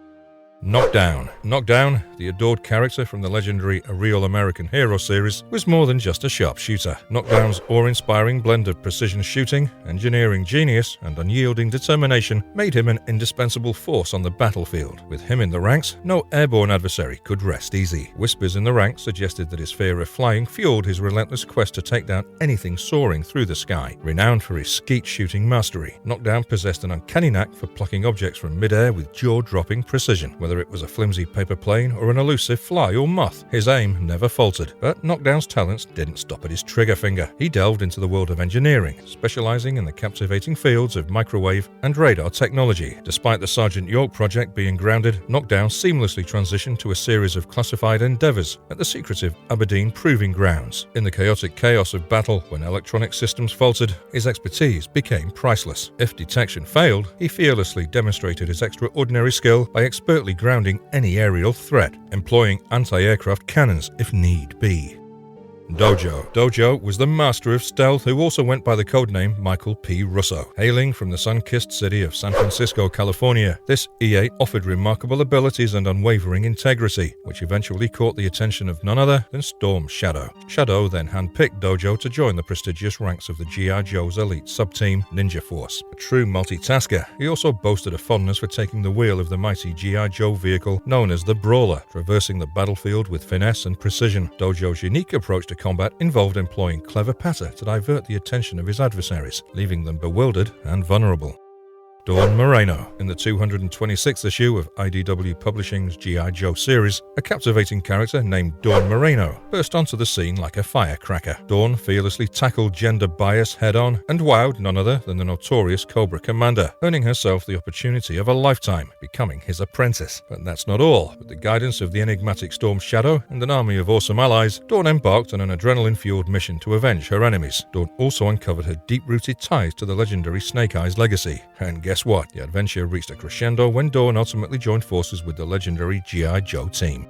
Knockdown. Knockdown, the adored character from the legendary A Real American Hero series, was more than just a sharpshooter. Knockdown's awe-inspiring blend of precision shooting, engineering genius, and unyielding determination made him an indispensable force on the battlefield. With him in the ranks, no airborne adversary could rest easy. Whispers in the ranks suggested that his fear of flying fueled his relentless quest to take down anything soaring through the sky. Renowned for his skeet shooting mastery, Knockdown possessed an uncanny knack for plucking objects from midair with jaw-dropping precision. Whether it was a flimsy paper plane or an elusive fly or moth, his aim never faltered. But Knockdown's talents didn't stop at his trigger finger. He delved into the world of engineering, specializing in the captivating fields of microwave and radar technology. Despite the Sergeant York project being grounded, Knockdown seamlessly transitioned to a series of classified endeavors at the secretive Aberdeen Proving Grounds. In the chaotic chaos of battle, when electronic systems faltered, his expertise became priceless. If detection failed, he fearlessly demonstrated his extraordinary skill by expertly grounding any aerial threat, employing anti-aircraft cannons if need be. Dojo. Dojo was the master of stealth who also went by the codename Michael P. Russo. Hailing from the sun-kissed city of San Francisco, California, this E8 offered remarkable abilities and unwavering integrity, which eventually caught the attention of none other than Storm Shadow. Shadow then handpicked Dojo to join the prestigious ranks of the G.I. Joe's elite sub-team, Ninja Force. A true multitasker, he also boasted a fondness for taking the wheel of the mighty G.I. Joe vehicle known as the Brawler, traversing the battlefield with finesse and precision. Dojo's unique approach to combat involved employing clever patter to divert the attention of his adversaries, leaving them bewildered and vulnerable. Dawn Moreno. In the 226th issue of IDW Publishing's G.I. Joe series, a captivating character named Dawn Moreno burst onto the scene like a firecracker. Dawn fearlessly tackled gender bias head-on and wowed none other than the notorious Cobra Commander, earning herself the opportunity of a lifetime, becoming his apprentice. But that's not all. With the guidance of the enigmatic Storm Shadow and an army of awesome allies, Dawn embarked on an adrenaline-fueled mission to avenge her enemies. Dawn also uncovered her deep-rooted ties to the legendary Snake Eyes legacy. And guess what? The adventure reached a crescendo when Dawn ultimately joined forces with the legendary G.I. Joe team.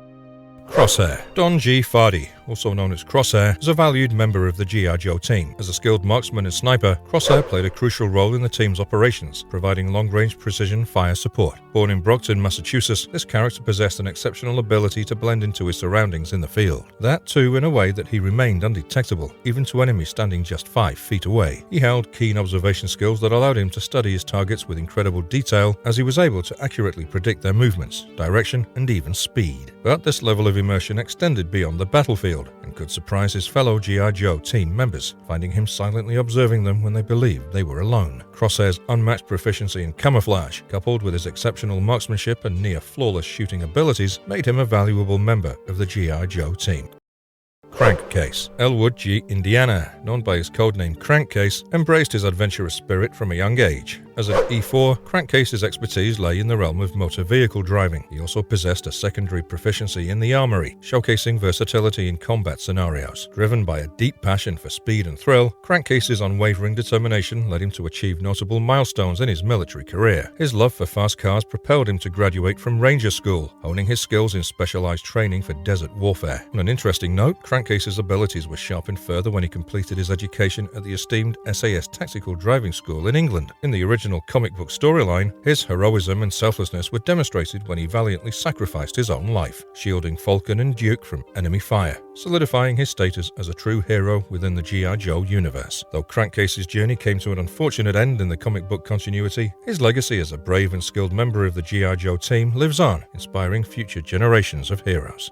Crosshair. Don G. Fardy, also known as Crosshair, is a valued member of the G.I. Joe team. As a skilled marksman and sniper, Crosshair played a crucial role in the team's operations, providing long-range precision fire support. Born in Brockton, Massachusetts, this character possessed an exceptional ability to blend into his surroundings in the field. That, too, in a way that he remained undetectable, even to enemies standing just 5 feet away. He held keen observation skills that allowed him to study his targets with incredible detail, as he was able to accurately predict their movements, direction, and even speed. But this level of immersion extended beyond the battlefield and could surprise his fellow G.I. Joe team members, finding him silently observing them when they believed they were alone. Crosshair's unmatched proficiency in camouflage, coupled with his exceptional marksmanship and near-flawless shooting abilities, made him a valuable member of the G.I. Joe team. Crankcase. Elwood G. Indiana, known by his codename Crankcase, embraced his adventurous spirit from a young age. As an E4, Crankcase's expertise lay in the realm of motor vehicle driving. He also possessed a secondary proficiency in the armory, showcasing versatility in combat scenarios. Driven by a deep passion for speed and thrill, Crankcase's unwavering determination led him to achieve notable milestones in his military career. His love for fast cars propelled him to graduate from Ranger School, honing his skills in specialized training for desert warfare. On an interesting note, Crankcase's abilities were sharpened further when he completed his education at the esteemed SAS Tactical Driving School in England. In the original comic book storyline, his heroism and selflessness were demonstrated when he valiantly sacrificed his own life, shielding Falcon and Duke from enemy fire, solidifying his status as a true hero within the G.I. Joe universe. Though Crankcase's journey came to an unfortunate end in the comic book continuity, his legacy as a brave and skilled member of the G.I. Joe team lives on, inspiring future generations of heroes.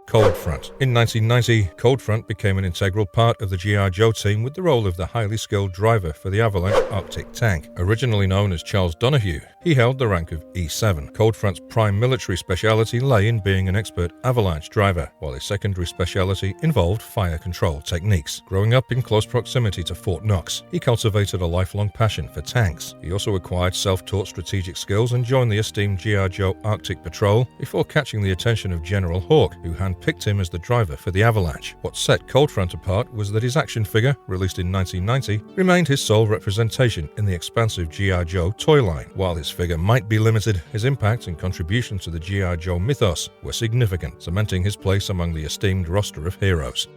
Cold Front. In 1990, Cold Front became an integral part of the G.I. Joe team with the role of the highly skilled driver for the Avalanche Arctic tank. Originally known as Charles Donahue, he held the rank of E7. Cold Front's prime military speciality lay in being an expert avalanche driver, while his secondary speciality involved fire control techniques. Growing up in close proximity to Fort Knox, he cultivated a lifelong passion for tanks. He also acquired self-taught strategic skills and joined the esteemed G.I. Joe Arctic Patrol before catching the attention of General Hawk, who handpicked him as the driver for the Avalanche. What set Cold Front apart was that his action figure, released in 1990, remained his sole representation in the expansive G.I. Joe toy line. While his figure might be limited, his impact and contribution to the G.I. Joe mythos were significant, cementing his place among the esteemed roster of heroes.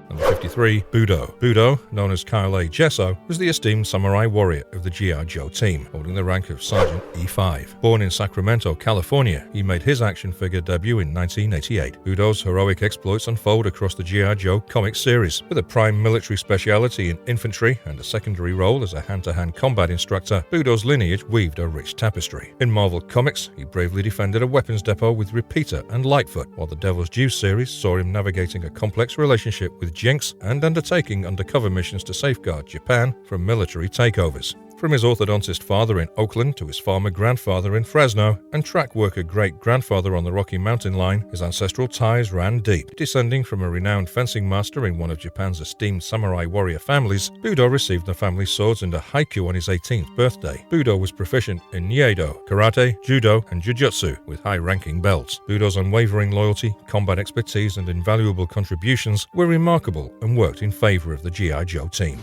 Number 53, Budo. Budo, known as Kyle A. Gesso, was the esteemed samurai warrior of the G.I. Joe team, holding the rank of Sergeant E5. Born in Sacramento, California, he made his action figure debut in 1988. Budo's heroic exploits unfold across the G.I. Joe comic series. With a prime military speciality in infantry and a secondary role as a hand-to-hand combat instructor, Budo's lineage weaved a rich tapestry. In Marvel Comics, he bravely defended a weapons depot with Repeater and Lightfoot, while the Devil's Due series saw him navigating a complex relationship with Jinx and undertaking undercover missions to safeguard Japan from military takeovers. From his orthodontist father in Oakland to his farmer grandfather in Fresno and track worker great-grandfather on the Rocky Mountain line, his ancestral ties ran deep. Descending from a renowned fencing master in one of Japan's esteemed samurai warrior families, Budo received the family swords and a haiku on his 18th birthday. Budo was proficient in Niedo, karate, judo, and jujutsu with high-ranking belts. Budo's unwavering loyalty, combat expertise, and invaluable contributions were remarkable and worked in favor of the G.I. Joe team.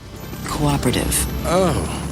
Cooperative. Oh.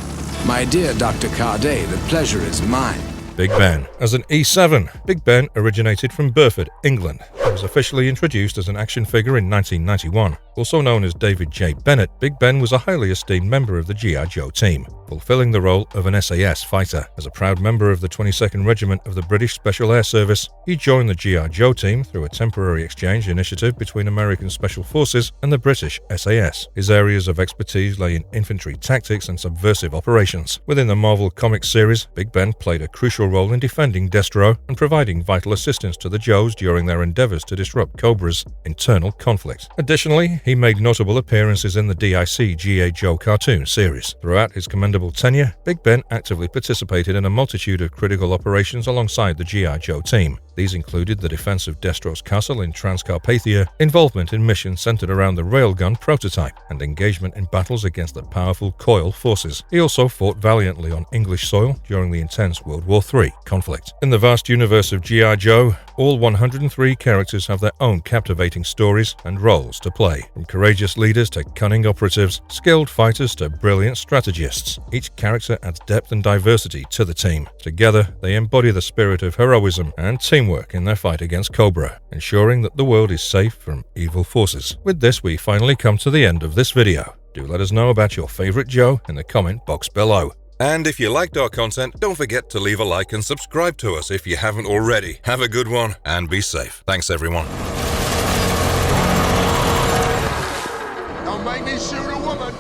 My dear Dr. Carday, the pleasure is mine. Big Ben. As an E7, Big Ben originated from Burford, England. He was officially introduced as an action figure in 1991. Also known as David J. Bennett, Big Ben was a highly esteemed member of the G.I. Joe team, fulfilling the role of an SAS fighter. As a proud member of the 22nd Regiment of the British Special Air Service, he joined the G.I. Joe team through a temporary exchange initiative between American Special Forces and the British SAS. His areas of expertise lay in infantry tactics and subversive operations. Within the Marvel Comics series, Big Ben played a crucial role in defending Destro and providing vital assistance to the Joes during their endeavors to disrupt Cobra's internal conflict. Additionally, he made notable appearances in the DIC G.I. Joe cartoon series. Throughout his commendable tenure, Big Ben actively participated in a multitude of critical operations alongside the G.I. Joe team. These included the defense of Destro's castle in Transcarpathia, involvement in missions centered around the railgun prototype, and engagement in battles against the powerful Coil forces. He also fought valiantly on English soil during the intense World War III conflict. In the vast universe of G.I. Joe, all 103 characters have their own captivating stories and roles to play. From courageous leaders to cunning operatives, skilled fighters to brilliant strategists, each character adds depth and diversity to the team. Together, they embody the spirit of heroism and teamwork in their fight against Cobra, ensuring that the world is safe from evil forces. With this, we finally come to the end of this video. Do let us know about your favorite Joe in the comment box below. And if you liked our content, don't forget to leave a like and subscribe to us if you haven't already. Have a good one and be safe. Thanks, everyone. Don't make me shoot a woman.